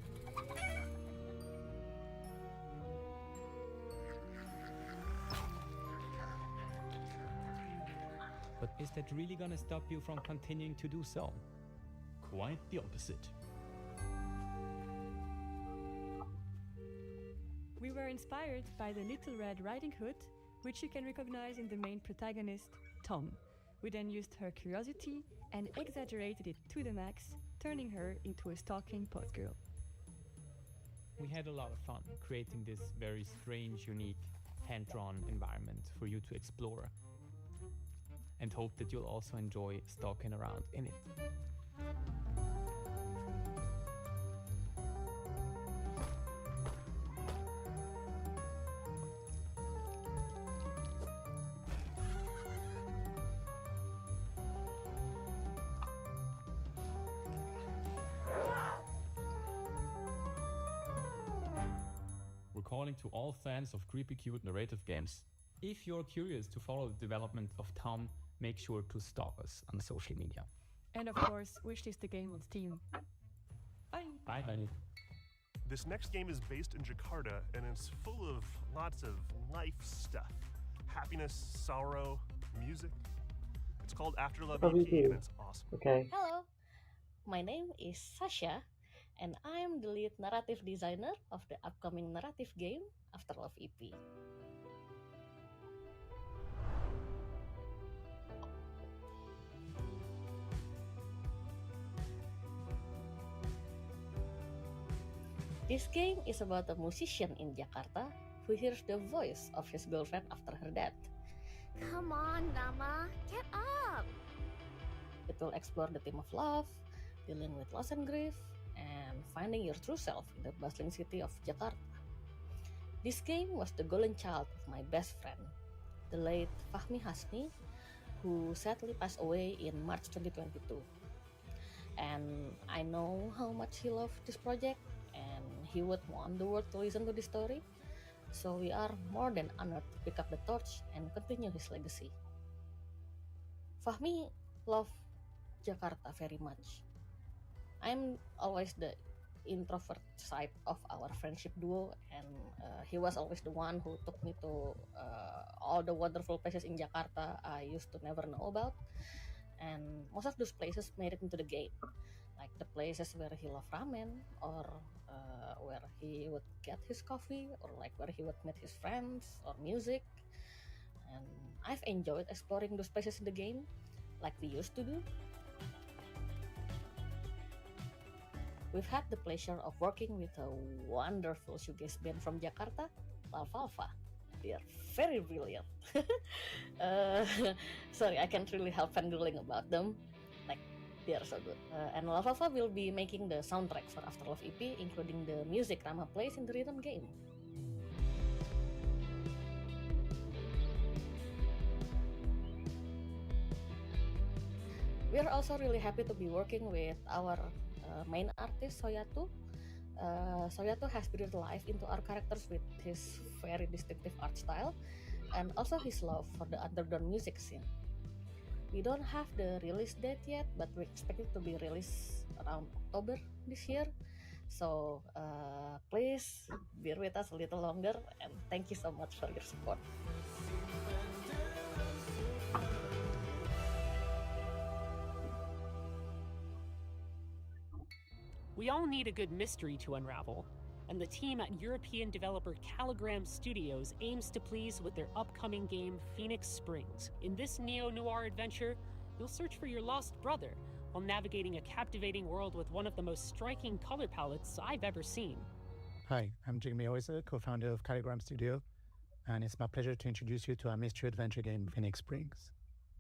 But is that really gonna stop you from continuing to do so?
Quite the opposite.
We were inspired by the Little Red Riding Hood, which you can recognize in the main protagonist, Tom. We then used her curiosity and exaggerated it to the max, turning her into a stalking post girl.
We had a lot of fun creating this very strange, unique, hand-drawn environment for you to explore, and hope that you'll also enjoy stalking around in it.
We're calling to all fans of creepy cute narrative games.
If you're curious to follow the development of Tom, make sure to stalk us on social media.
And of course, wishlist the game on Steam. Bye!
Bye.
This next game is based in Jakarta, and it's full of lots of life stuff. Happiness, sorrow, music. It's called Afterlove EP, and it's awesome.
Okay.
Hello, my name is Sasha, and I'm the lead narrative designer of the upcoming narrative game Afterlove EP. This game is about a musician in Jakarta who hears the voice of his girlfriend after her death.
Come on, Nama, get up!
It will explore the theme of love, dealing with loss and grief, and finding your true self in the bustling city of Jakarta. This game was the golden child of my best friend, the late Fahmi Hasmi, who sadly passed away in March 2022. And I know how much he loved this project, and he would want the world to listen to this story. So we are more than honored to pick up the torch and continue his legacy. Fahmi loved Jakarta very much. I'm always the introvert side of our friendship duo, and he was always the one who took me to all the wonderful places in Jakarta I used to never know about. And most of those places made it into the game, like the places where he loved ramen, or where he would get his coffee, or like where he would meet his friends, or music. And I've enjoyed exploring those places in the game, like we used to do. We've had the pleasure of working with a wonderful shoegaze band from Jakarta, Lalfalfa. They are very brilliant. Sorry, I can't really help fangirling about them. Like, they are so good. And Lalfalfa will be making the soundtrack for Afterlove EP, including the music Rama plays in the rhythm game. We are also really happy to be working with our main artist, Soyatu. Soyatu has breathed life into our characters with his very distinctive art style and also his love for the underground music scene. We don't have the release date yet, but we expect it to be released around October this year. So please bear with us a little longer, and thank you so much for your support.
We all need a good mystery to unravel, and the team at European developer Caligram Studios aims to please with their upcoming game Phoenix Springs. In this neo-noir adventure, you'll search for your lost brother while navigating a captivating world with one of the most striking color palettes I've ever seen.
Hi, I'm Jigme Oiser, co-founder of Caligram Studio, and it's my pleasure to introduce you to our mystery adventure game Phoenix Springs.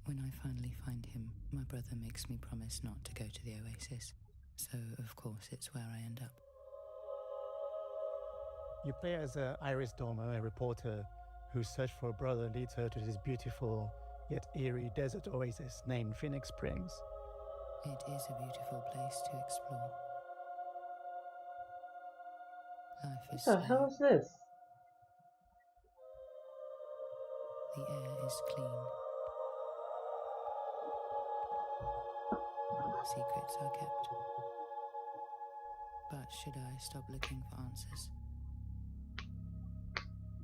When I finally find him, my brother makes me promise not to go to the Oasis. So, of course, it's where I end up.
You play as Iris Dormer, a reporter whose search for a brother leads her to this beautiful yet eerie desert oasis named Phoenix Springs.
It is a beautiful place to explore. Life is
What the hell is this?
The air is clean. Secrets are kept. But should I stop looking for answers?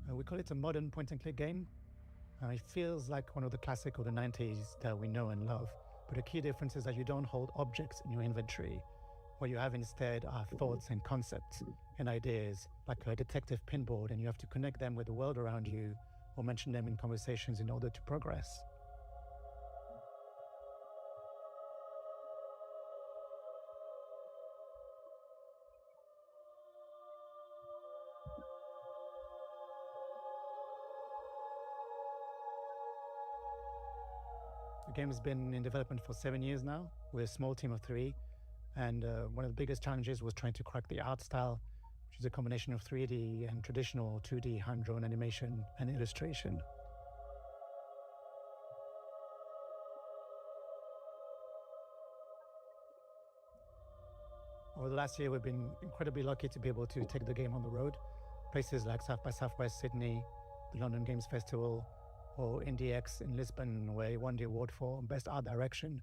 We call it a modern point-and-click game. It feels like one of the classic of the 90s that we know and love. But the key difference is that you don't hold objects in your inventory. What you have instead are thoughts and concepts and ideas, like a detective pinboard, and you have to connect them with the world around you or mention them in conversations in order to progress. The game has been in development for 7 years now. We're a small team of 3, and one of the biggest challenges was trying to crack the art style, which is a combination of 3D and traditional 2D hand-drawn animation and illustration. Over the last year, we've been incredibly lucky to be able to take the game on the road. Places like South by Southwest Sydney, the London Games Festival, or IndieX in Lisbon, where he won the award for Best Art Direction.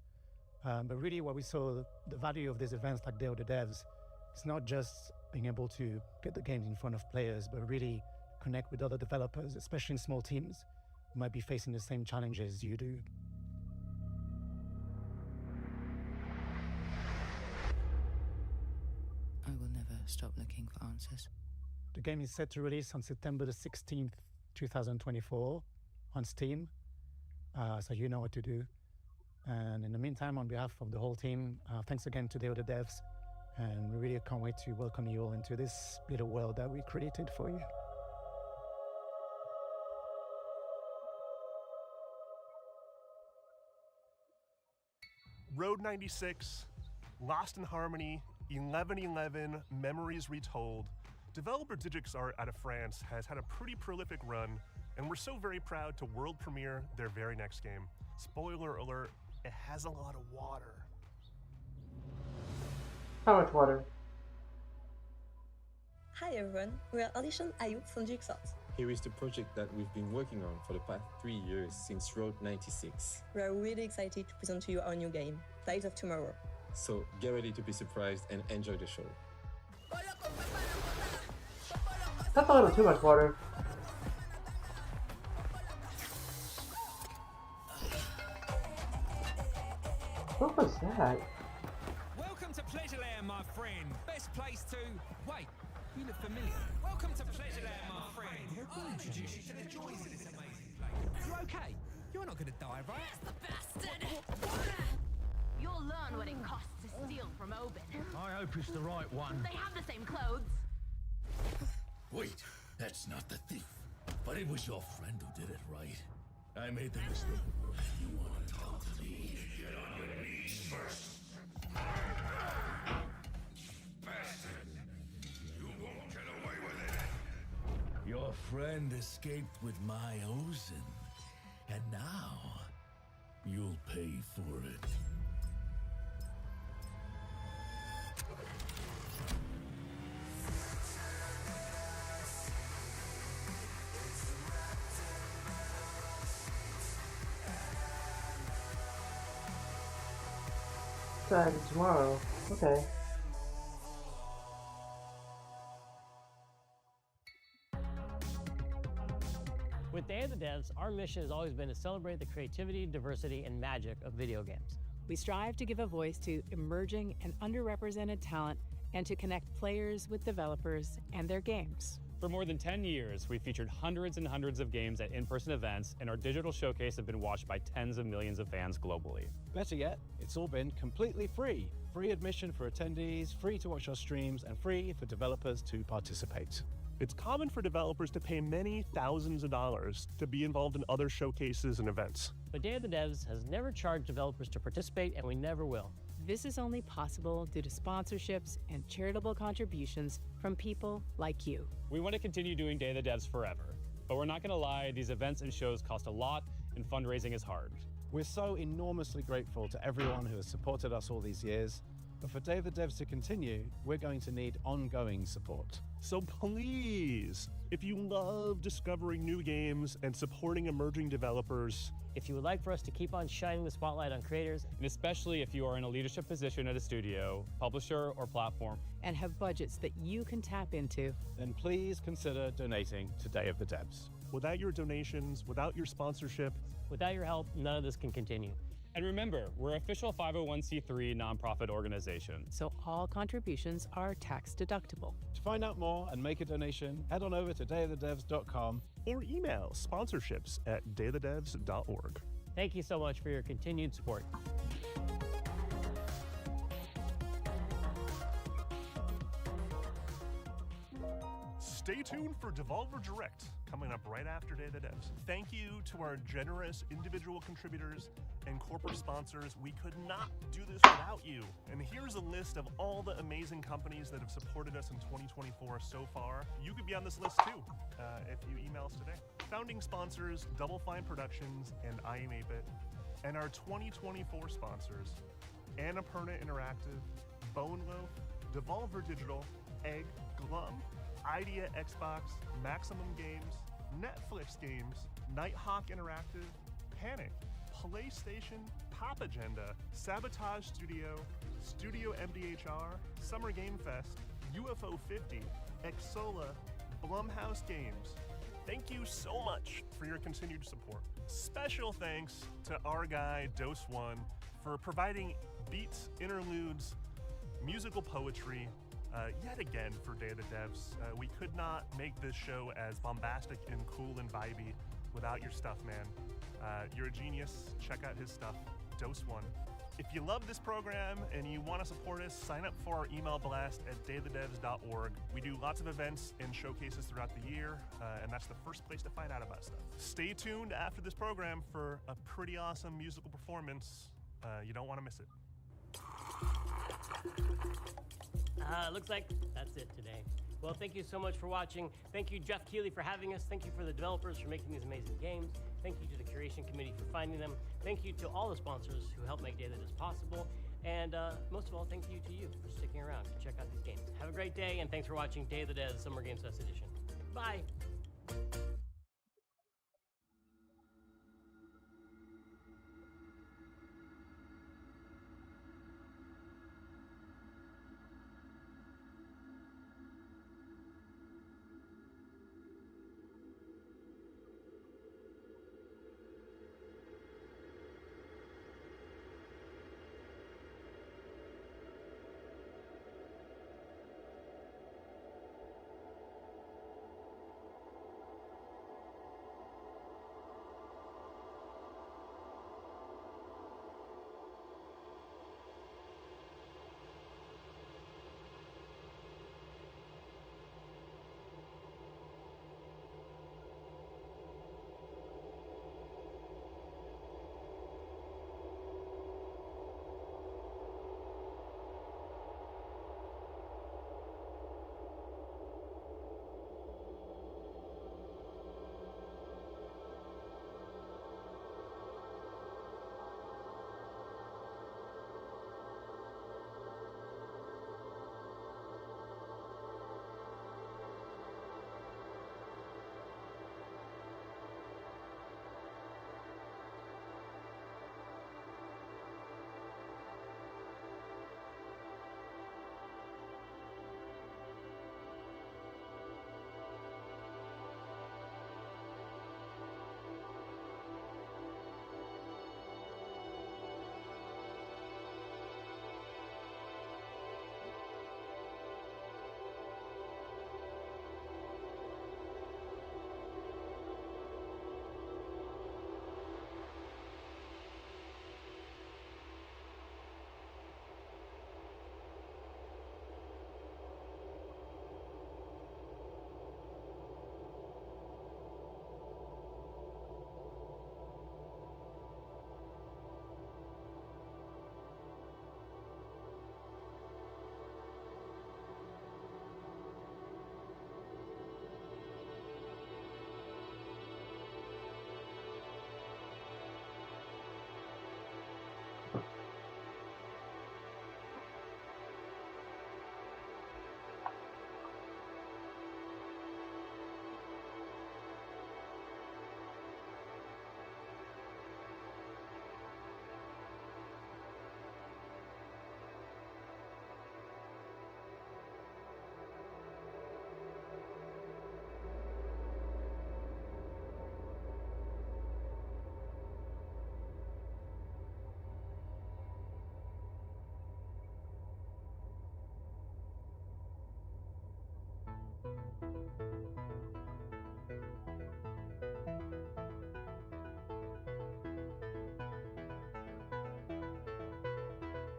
But really what we saw, the value of these events like Day of the Devs, it's not just being able to get the games in front of players, but really connect with other developers, especially in small teams who might be facing the same challenges you do.
I will never stop looking for answers.
The game is set to release on September the 16th, 2024 on Steam, so you know what to do. And in the meantime, on behalf of the whole team, thanks again to Day of the Devs And we really can't wait to welcome you all into this little world that we created for you.
Road 96, Lost in Harmony, 1111, Memories Retold. Developer Digix Art out of France has had a pretty prolific run, and we're so very proud to world premiere their very next game. Spoiler alert, it has a lot of water.
How much water?
Hi everyone, we are Alicia and Ayub from Digix Art.
Here is the project that we've been working on for the past 3 years since Road 96.
We are really excited to present to you our new game, Tides of Tomorrow.
So get ready to be surprised and enjoy the show.
That's a little too much water. What was that?
Welcome to Pleasureland, my friend. Best place to... Wait, you look familiar. Welcome to Pleasureland, my friend. I'll introduce you to the joys of this amazing place. You okay? You're not gonna die, right?
Yes, the bastard! You'll learn what it costs to steal from Oben.
I hope it's the right one.
They have the same clothes.
Wait, that's not the thief. But it was your friend who did it, right? I made the mistake. You want to talk to me? Get on your knees first. Bastard! You won't get away with it. Your friend escaped with my Ozen. And now, you'll pay for it.
Tomorrow. Okay.
With Day of the Devs, our mission has always been to celebrate the creativity, diversity, and magic of video games.
We strive to give a voice to emerging and underrepresented talent and to connect players with developers and their games.
For more than 10 years, we've featured hundreds and hundreds of games at in-person events, and our digital showcase have been watched by tens of millions of fans globally.
Better yet, it's all been completely free. Free admission for attendees, free to watch our streams, and free for developers to participate.
It's common for developers to pay many thousands of dollars to be involved in other showcases and events.
But Day of the Devs has never charged developers to participate, and we never will.
This is only possible due to sponsorships and charitable contributions from people like you.
We want to continue doing Day of the Devs forever, but we're not going to lie, these events and shows cost a lot, and fundraising is hard.
We're so enormously grateful to everyone who has supported us all these years, but for Day of the Devs to continue, we're going to need ongoing support.
So please, if you love discovering new games and supporting emerging developers,
if you would like for us to keep on shining the spotlight on creators,
and especially if you are in a leadership position at a studio, publisher, or platform,
and have budgets that you can tap into,
then please consider donating to Day of the Devs.
Without your donations, without your sponsorship,
without your help, none of this can continue.
And remember, we're an official 501c3 nonprofit organization.
So all contributions are tax deductible.
To find out more and make a donation, head on over to dayofthedevs.com
or email sponsorships@dayofthedevs.org.
Thank you so much for your continued support.
Stay tuned for Devolver Direct, coming up right after Day of the Devs. Thank you to our generous individual contributors and corporate sponsors. We could not do this without you. And here's a list of all the amazing companies that have supported us in 2024 so far. You could be on this list too, if you email us today. Founding sponsors, Double Fine Productions and I Am 8-Bit. And our 2024 sponsors, Annapurna Interactive, Bone Loaf, Devolver Digital, Egg, Glum, Idea Xbox, Maximum Games, Netflix Games, Nighthawk Interactive, Panic, PlayStation, Pop Agenda, Sabotage Studio, Studio MDHR, Summer Game Fest, UFO 50, Exola, Blumhouse Games. Thank you so much for your continued support. Special thanks to our guy, Dose One, for providing beats, interludes, musical poetry, yet again for Day of the Devs. We could not make this show as bombastic and cool and vibey without your stuff, man. You're a genius. Check out his stuff. Dose One. If you love this program and you want to support us, sign up for our email blast at dayofthedevs.org. We do lots of events and showcases throughout the year, and that's the first place to find out about stuff. Stay tuned after this program for a pretty awesome musical performance. You don't want to miss it.
Looks like that's it today. Well, thank you so much for watching. Thank you, Jeff Keighley, for having us. Thank you for the developers for making these amazing games. Thank you to the curation committee for finding them. Thank you to all the sponsors who help make Day of the Devs possible. And most of all, thank you to you for sticking around to check out these games. Have a great day, and thanks for watching Day of the Devs Summer Games Fest Edition. Bye.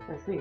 I see.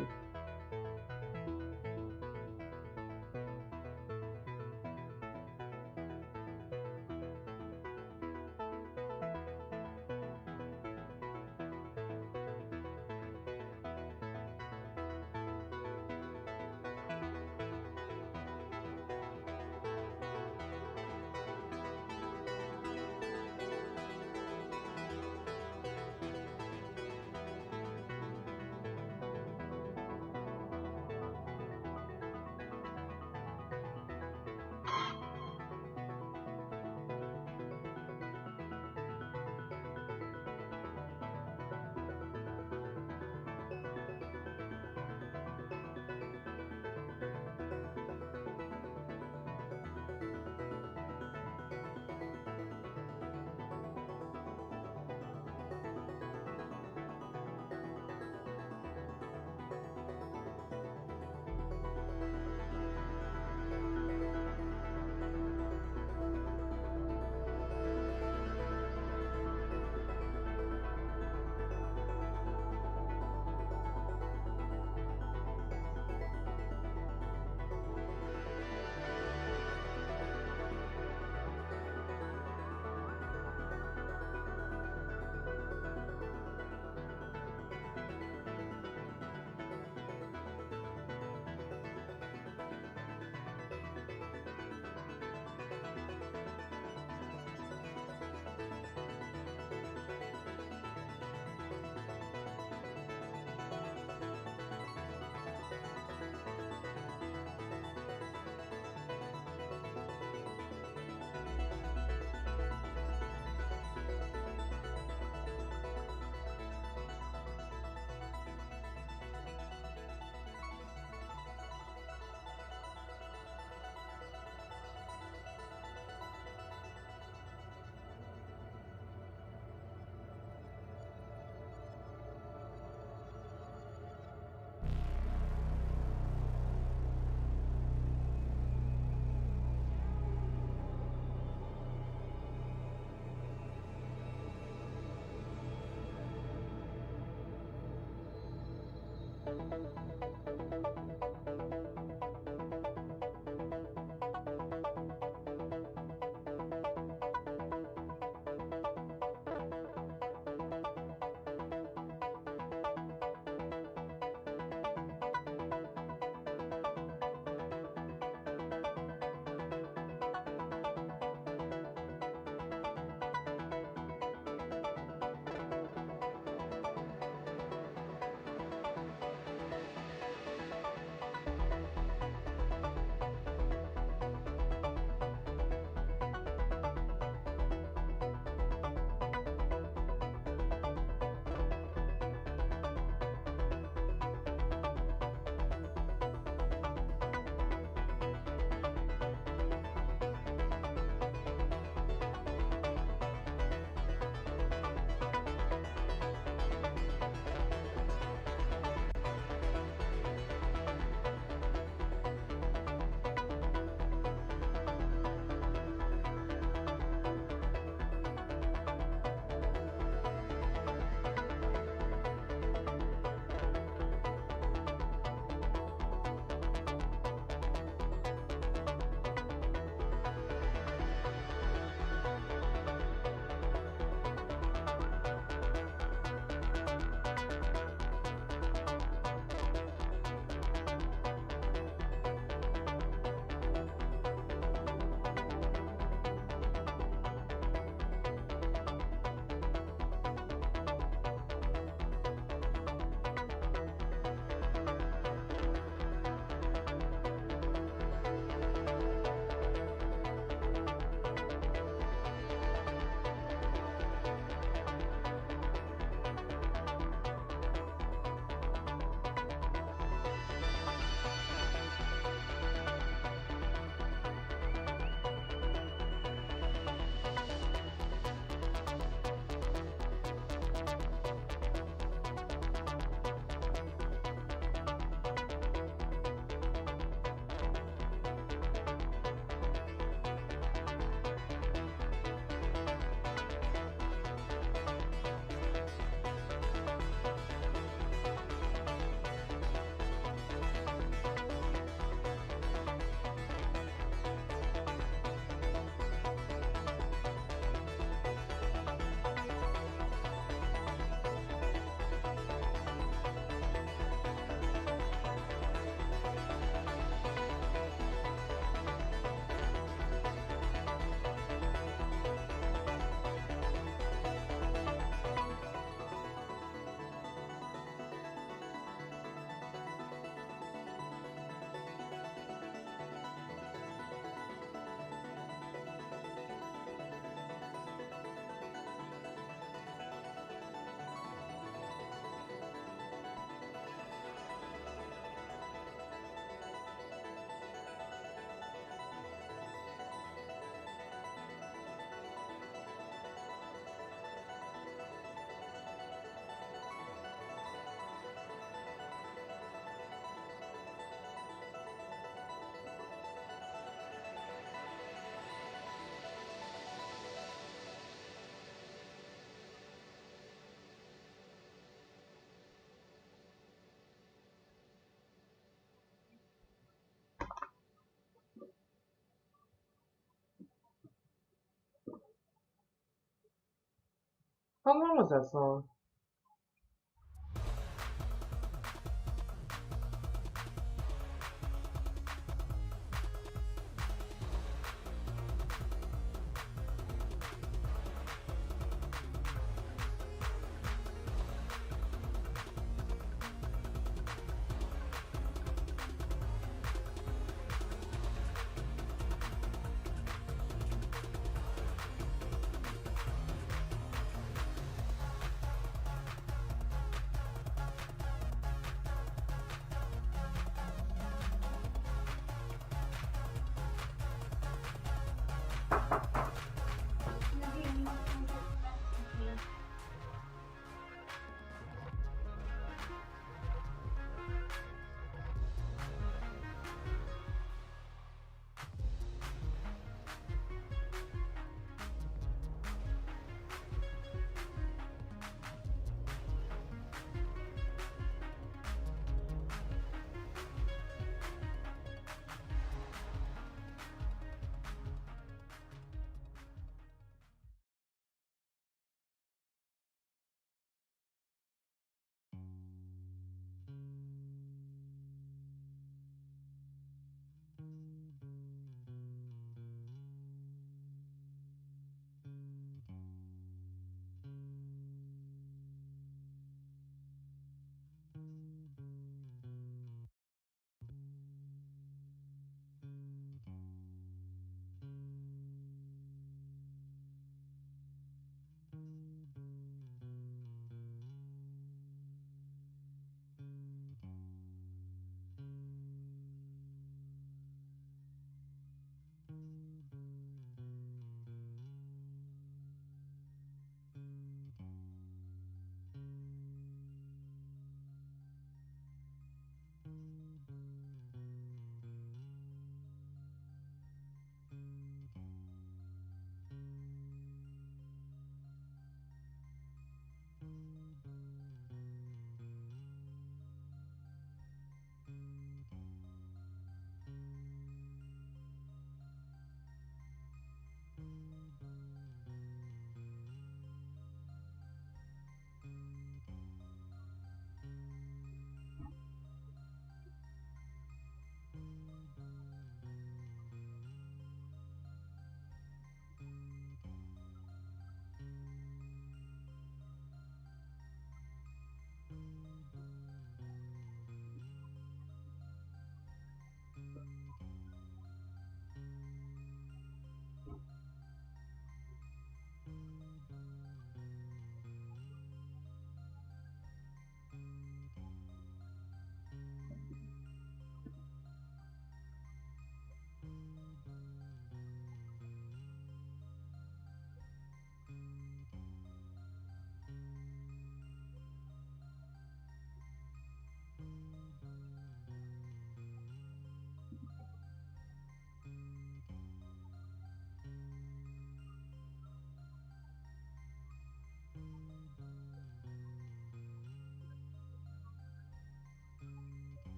How long was that song?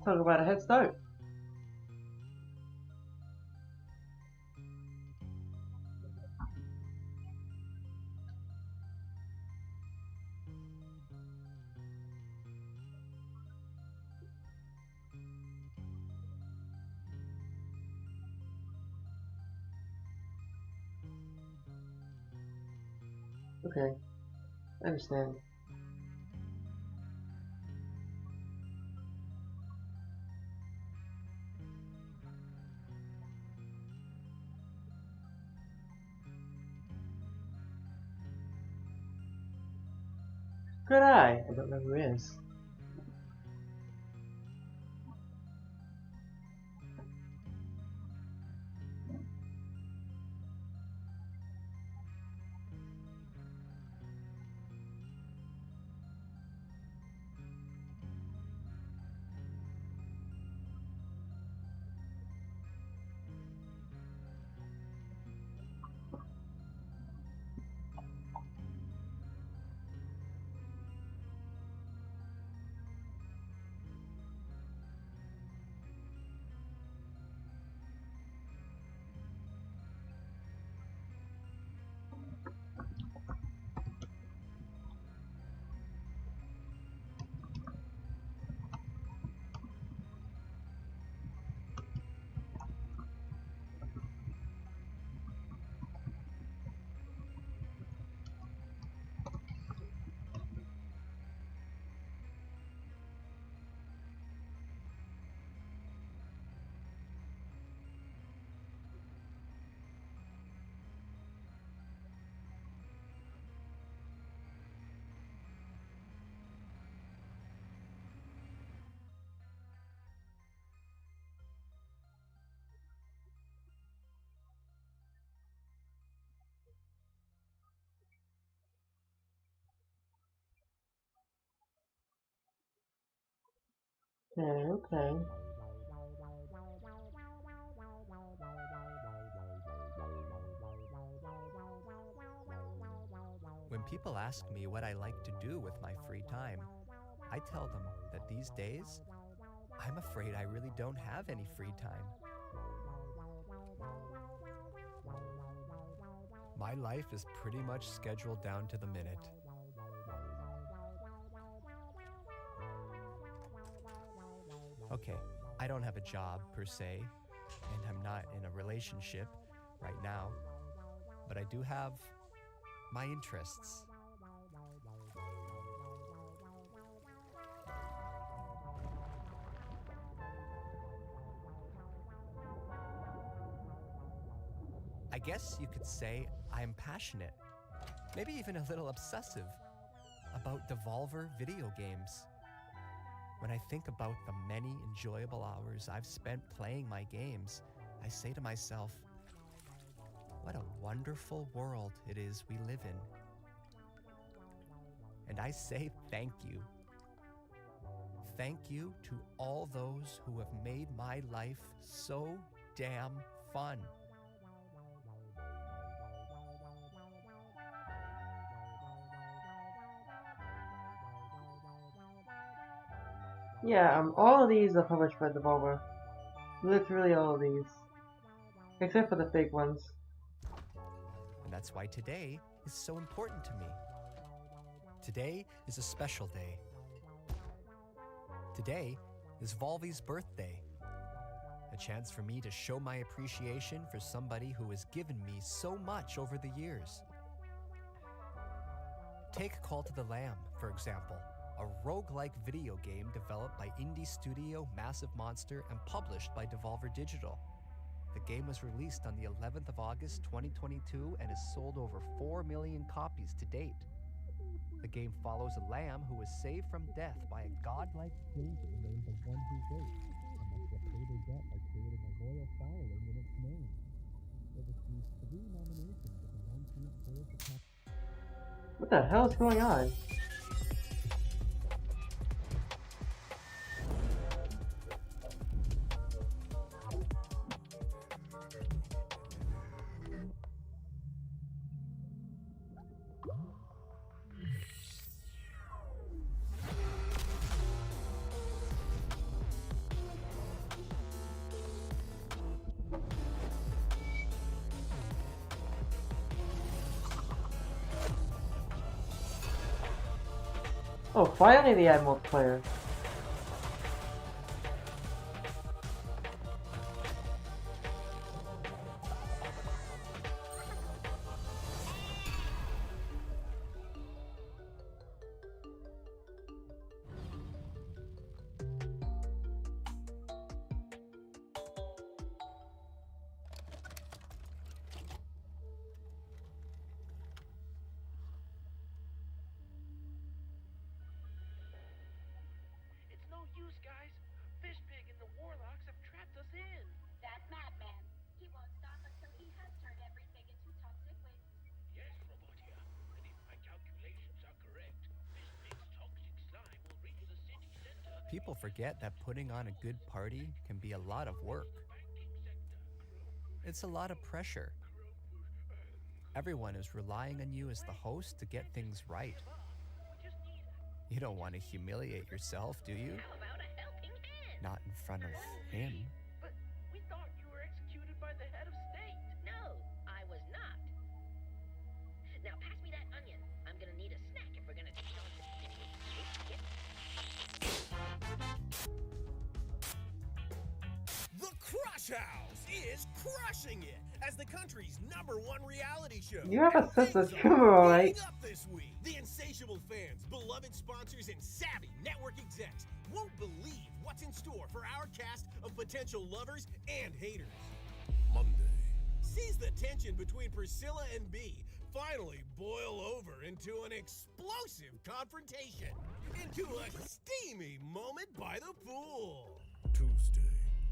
Talk about a head start. Okay, I understand. Good eye. I don't know who is. Okay.
When people ask me what I like to do with my free time, I tell them that these days, I'm afraid I really don't have any free time. My life is pretty much scheduled down to the minute. Okay, I don't have a job per se, and I'm not in a relationship right now, but I do have my interests. I guess you could say I'm passionate, maybe even a little obsessive, about Devolver video games. When I think about the many enjoyable hours I've spent playing my games, I say to myself, what a wonderful world it is we live in. And I say thank you. Thank you to all those who have made my life so damn fun.
Yeah, all of these are published by Devolver. Literally all of these. Except for the fake ones.
And that's why today is so important to me. Today is a special day. Today is Volvy's birthday. A chance for me to show my appreciation for somebody who has given me so much over the years. Take Call to the Lamb, for example, a roguelike video game developed by indie studio Massive Monster and published by Devolver Digital. The game was released on the 11th of August 2022 and has sold over 4 million copies to date. The game follows a lamb who is saved from death by a godlike savior named the One Who Waits, and must repay their debt by creating a loyal following in its name. It received 3 nominations at the 19th Toyota Top.
What the hell is going on? Oh, finally they add multiplayer.
It's no use, guys. Fishpig and the Warlocks have trapped us in.
That madman. He won't stop until he has turned everything into toxic waste.
Yes, Robotia. And if my calculations are correct, Fishpig's toxic slime will reach the city center.
People forget that putting on a good party can be a lot of work. It's a lot of pressure. Everyone is relying on you as the host to get things right. You don't want to humiliate yourself, do you?
How about a helping hand?
Not in front of him.
But we thought you were executed by the head of state.
No, I was not. Now pass me that onion. I'm gonna need a snack if we're gonna take on this city.
The Crush House is crushing it as the country's #1 reality show.
You have a sense of humor, alright?
Up this week, the insatiable fans, beloved sponsors, and savvy network execs won't believe what's in store for our cast of potential lovers and haters.
Monday.
Sees the tension between Priscilla and B finally boil over into an explosive confrontation, into a steamy moment by the pool.
Tuesday.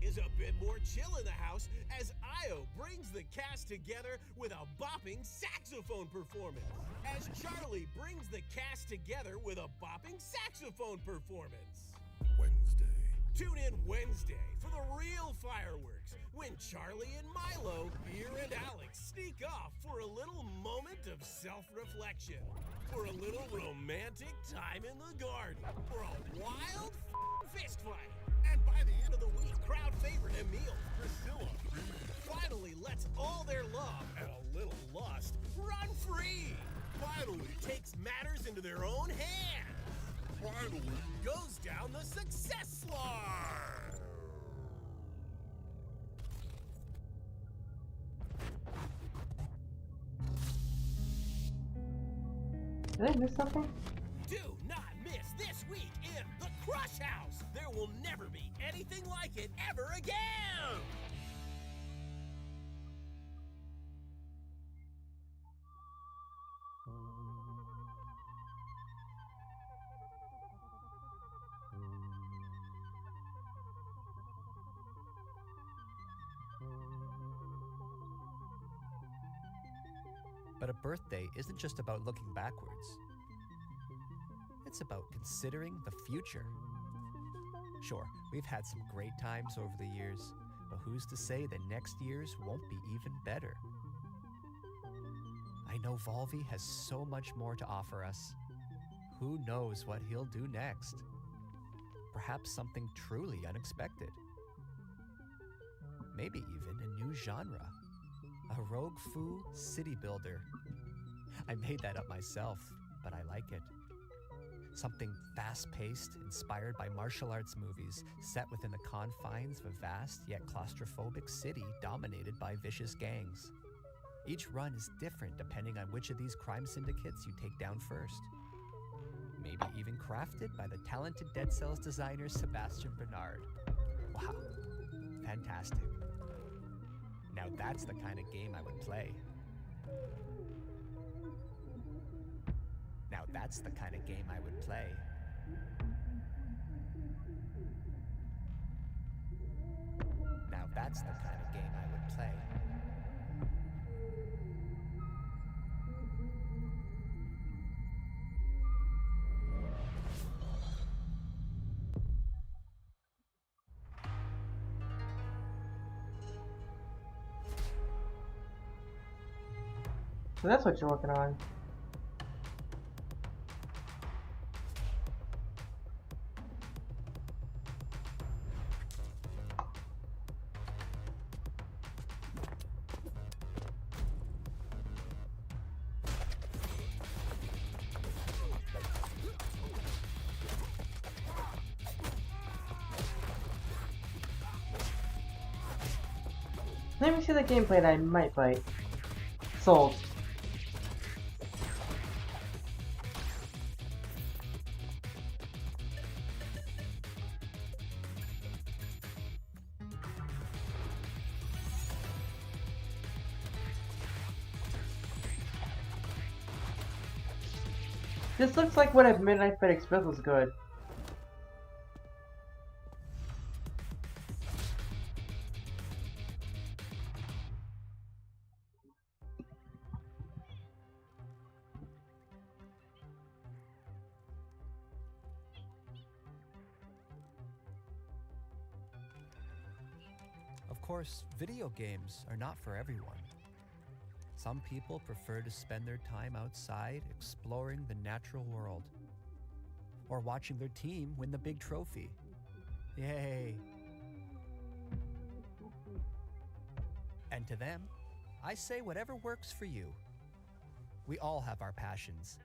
Is a bit more chill in the house as Io brings the cast together with a bopping saxophone performance. As Charlie brings the cast together with a bopping saxophone performance.
Wednesday.
Tune in Wednesday for the real fireworks when Charlie and Milo, Beer and Alex sneak off for a little moment of self-reflection, for a little romantic time in the garden, for a wild fist fight. And by the end of the week, crowd favorite Emil, Priscilla, finally lets all their love and a little lust run free. Finally takes matters into their own hands. Finally goes down the success slide.
Did I miss something?
Do not miss this week in The Crush House. There will never be anything like it ever again.
But a birthday isn't just about looking backwards. It's about considering the future. Sure, we've had some great times over the years, but who's to say that next year's won't be even better? I know Volvi has so much more to offer us. Who knows what he'll do next? Perhaps something truly unexpected. Maybe even a new genre. A rogue foo city builder. I made that up myself, but I like it. Something fast-paced, inspired by martial arts movies, set within the confines of a vast yet claustrophobic city dominated by vicious gangs. Each run is different depending on which of these crime syndicates you take down first. Maybe even crafted by the talented Dead Cells designer Sebastian Bernard. Wow, fantastic. Now that's the kind of game I would play. Now that's the kind of game I would play. Now that's the kind of game I would play.
So that's what you're working on. Let me see the gameplay that I might play. Sold. This looks like what if Midnight Fight Express was good.
Of course, video games are not for everyone. Some people prefer to spend their time outside exploring the natural world, or watching their team win the big trophy. Yay! And to them, I say whatever works for you. We all have our passions,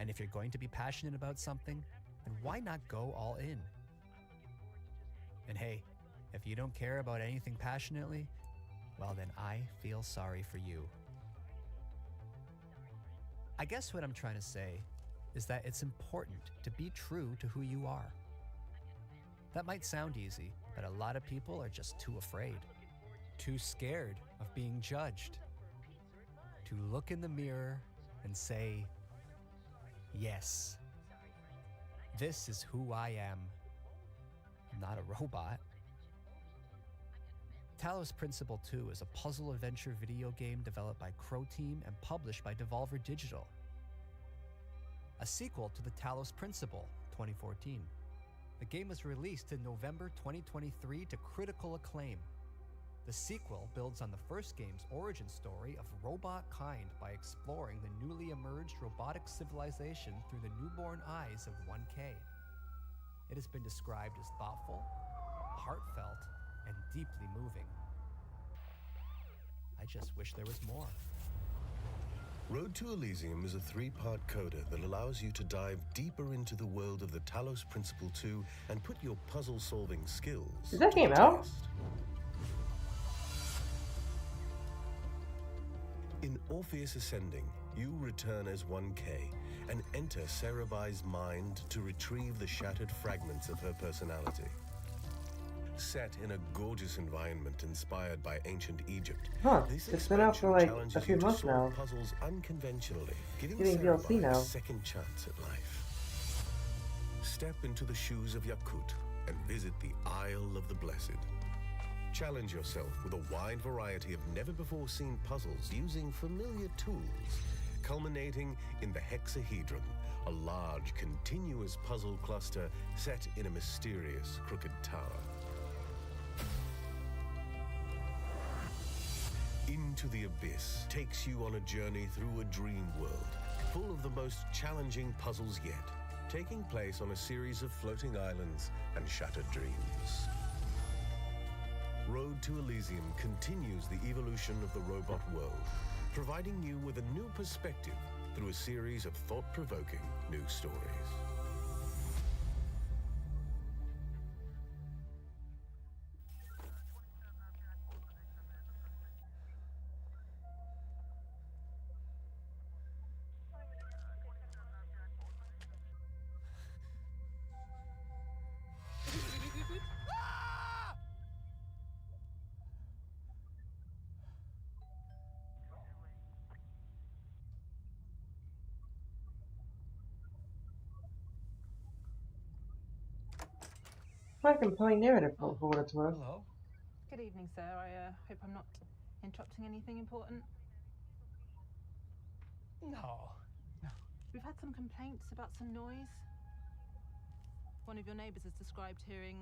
and if you're going to be passionate about something, then why not go all in? And hey, if you don't care about anything passionately, well then I feel sorry for you. I guess what I'm trying to say is that it's important to be true to who you are. That might sound easy, but a lot of people are just too afraid, too scared of being judged, to look in the mirror and say, yes, this is who I am. I'm not a robot. Talos Principle 2 is a puzzle adventure video game developed by Crow Team and published by Devolver Digital. A sequel to the Talos Principle, 2014. The game was released in November 2023 to critical acclaim. The sequel builds on the first game's origin story of robot kind by exploring the newly emerged robotic civilization through the newborn eyes of 1K. It has been described as thoughtful, heartfelt, and deeply moving. I just wish there was more.
Road to Elysium is a 3-part coda that allows you to dive deeper into the world of the Talos Principle 2 and put your puzzle-solving skills
Is that
to
game
the
out?
test. In Orpheus Ascending, you return as 1K and enter Cerebai's mind to retrieve the shattered fragments of her personality. Set in a gorgeous environment inspired by ancient Egypt,
Huh,
this
it's been out for like
challenges
a few
you to
months
solve
now.
puzzles unconventionally, giving
Getting DLC
Cerebai
now.
a second chance at life. Step into the shoes of Yakut and visit the Isle of the Blessed. Challenge yourself with a wide variety of never-before-seen puzzles using familiar tools, culminating in the Hexahedron, a large, continuous puzzle cluster set in a mysterious crooked tower. Into the Abyss takes you on a journey through a dream world, full of the most challenging puzzles yet, taking place on a series of floating islands and shattered dreams. Road to Elysium continues the evolution of the robot world, providing you with a new perspective through a series of thought-provoking new stories.
Quite a compelling narrative for what it's worth.
Hello.
Good evening, sir. I hope I'm not interrupting anything important.
No.
We've had some complaints about some noise. One of your neighbors has described hearing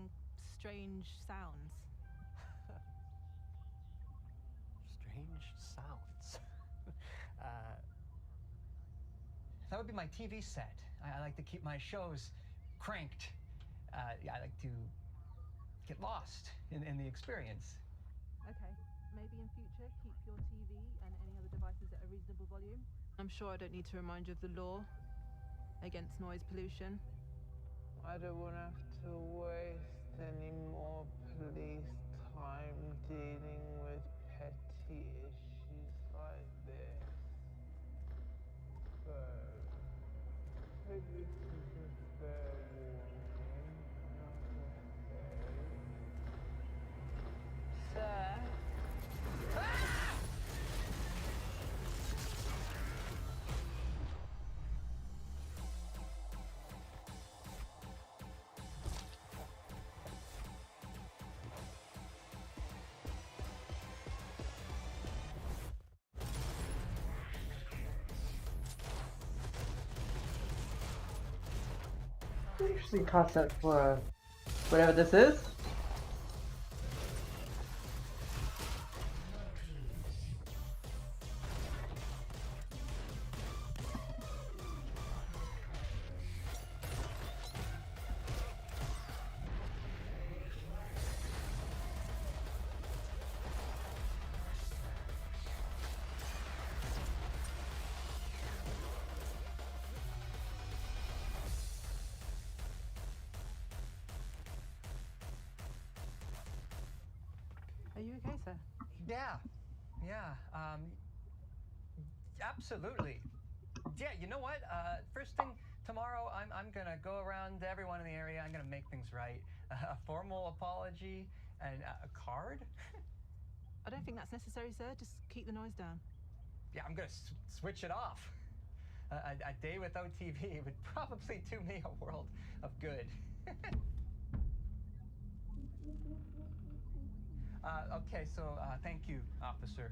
strange sounds.
Strange sounds. That would be my TV set. I like to keep my shows cranked. I like to get lost in the experience.
Okay, maybe in future keep your TV and any other devices at a reasonable volume. I'm sure I don't need to remind you of the law against noise pollution.
I don't want to have to waste any more police time dealing with
Interesting concept for whatever this is.
Are you okay, sir?
Yeah, absolutely. Yeah, you know what? First thing tomorrow, I'm gonna go around to everyone in the area. I'm gonna make things right. A formal apology and a card.
I don't think that's necessary, sir. Just keep the noise down.
Yeah, I'm gonna switch it off. A day without TV would probably do me a world of good. Okay, so thank you, officer.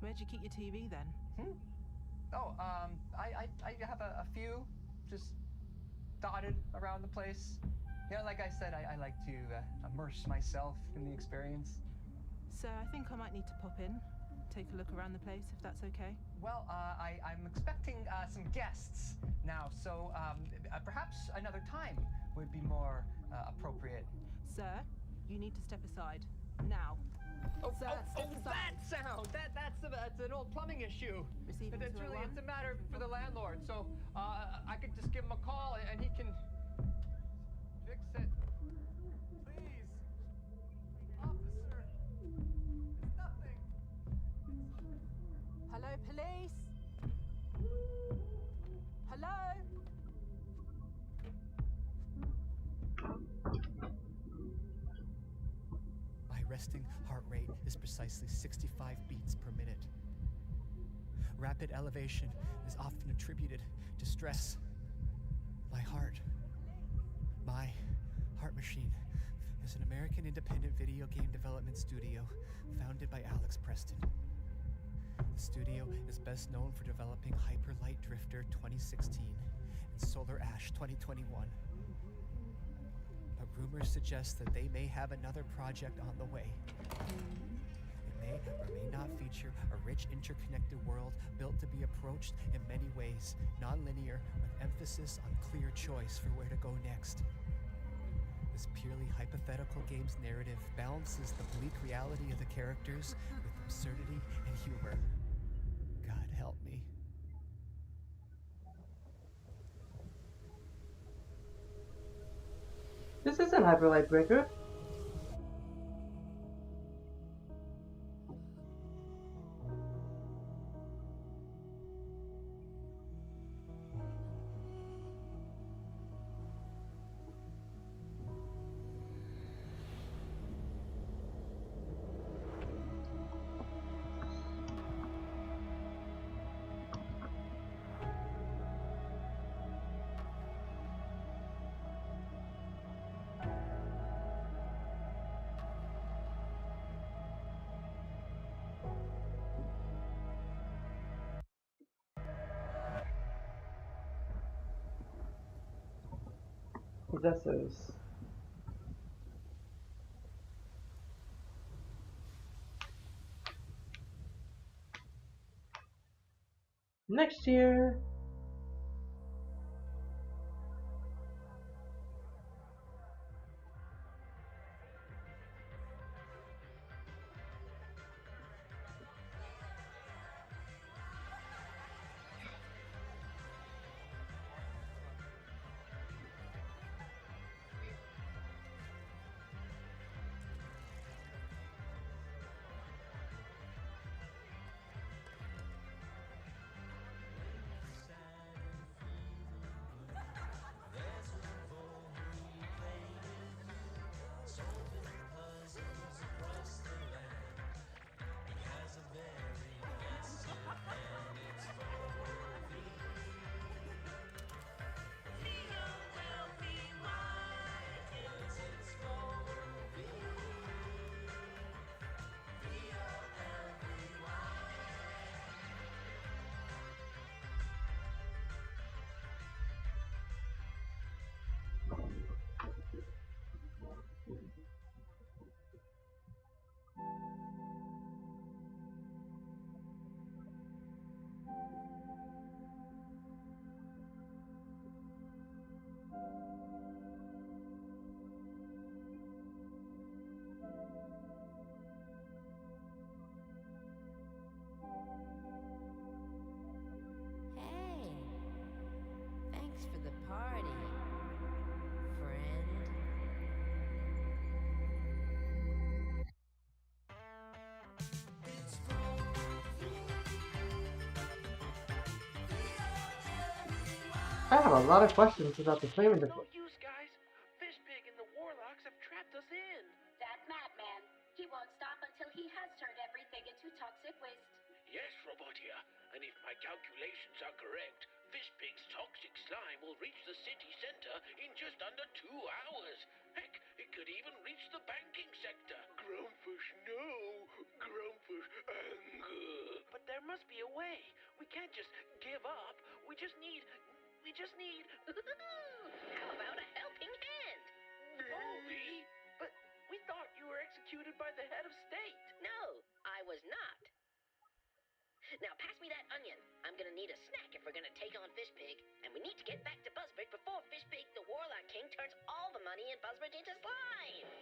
Where'd you keep your TV then?
Oh, I have a few just dotted around the place. You know, like I said, I like to immerse myself in the experience.
Sir, I think I might need to pop in, take a look around the place, if that's okay.
Well, I'm expecting some guests now, so perhaps another time would be more appropriate.
Sir, you need to step aside. Now. Sir, step aside.
That sound! That's an old plumbing issue.
Receiving
It's
201.
a matter for the landlord, so I could just give him a call and he can fix it. Please. Officer. It's nothing.
Hello, police? Hello?
My resting heart rate is precisely 65 beats per minute. Rapid elevation is often attributed to stress. My heart machine is an American independent video game development studio founded by Alex Preston. The studio is best known for developing Hyper Light Drifter 2016 and Solar Ash 2021. But rumors suggest that they may have another project on the way. It may or may not feature a rich interconnected world built to be approached in many ways, non-linear, with emphasis on clear choice for where to go next. This purely hypothetical game's narrative balances the bleak reality of the characters with absurdity and humor. God help me.
This isn't Hyper Light Breaker. Possessors. Next year. I have a lot of questions about the flavor
No
difference.
use, guys. Fishpig and the Warlocks have trapped us in.
That madman. He won't stop until he has turned everything into toxic waste.
Yes, Robotia, and if my calculations are correct, Fishpig's toxic slime will reach the city center in just under 2 hours. Heck, it could even reach the banking sector. Grumpfish, no. Grumpfish, anger. But there must be a way. We can't just give up. We just need...
How about a helping hand?
Movie? But we thought you were executed by the head of state.
No, I was not. Now pass me that onion. I'm gonna need a snack if we're gonna take on Fishpig, and we need to get back to Buzzbridge before Fishpig, the Warlock King, turns all the money in Buzzbridge into slime.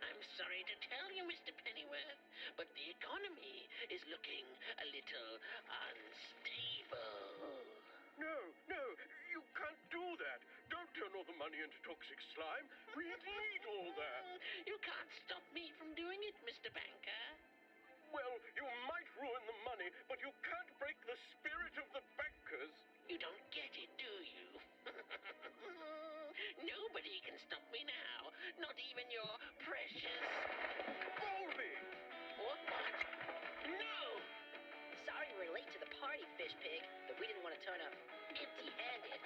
I'm sorry to tell you, Mr. Pennyworth, but the economy is looking a little unstable. No, you can't do that. Don't turn all the money into toxic slime. We need all that. You can't stop me from doing it, Mr. Banker. Well, you might ruin the money, but you can't break the spirit of the bankers. You don't get it, do you? Nobody can stop me now. Not even your precious... Bolby!
What? No! Sorry we're late to the party, Fishpig, but we didn't want to turn up empty-handed.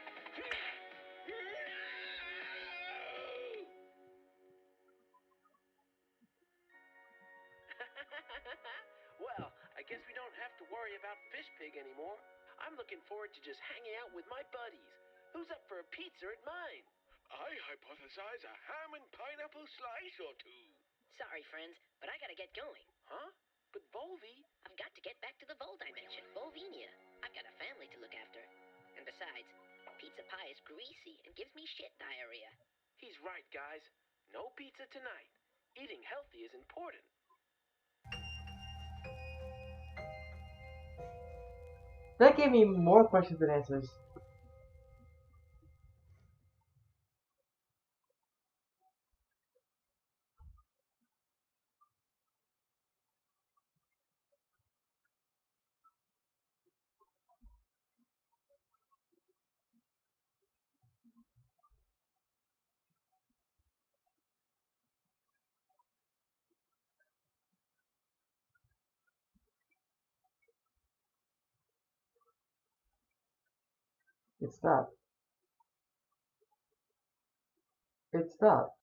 Well, I guess we don't have to worry about Fishpig anymore. I'm looking forward to just hanging out with my buddies. Who's up for a pizza at mine? I hypothesize a ham and pineapple slice or two.
Sorry, friends, but I gotta get going.
Huh? But Volvi...
I've got to get back to the Vol Dimension, Volvinia. I've got a family to look after. And besides, pizza pie is greasy and gives me shit diarrhea.
He's right, guys. No pizza tonight. Eating healthy is important.
That gave me more questions than answers. It stopped. It stopped.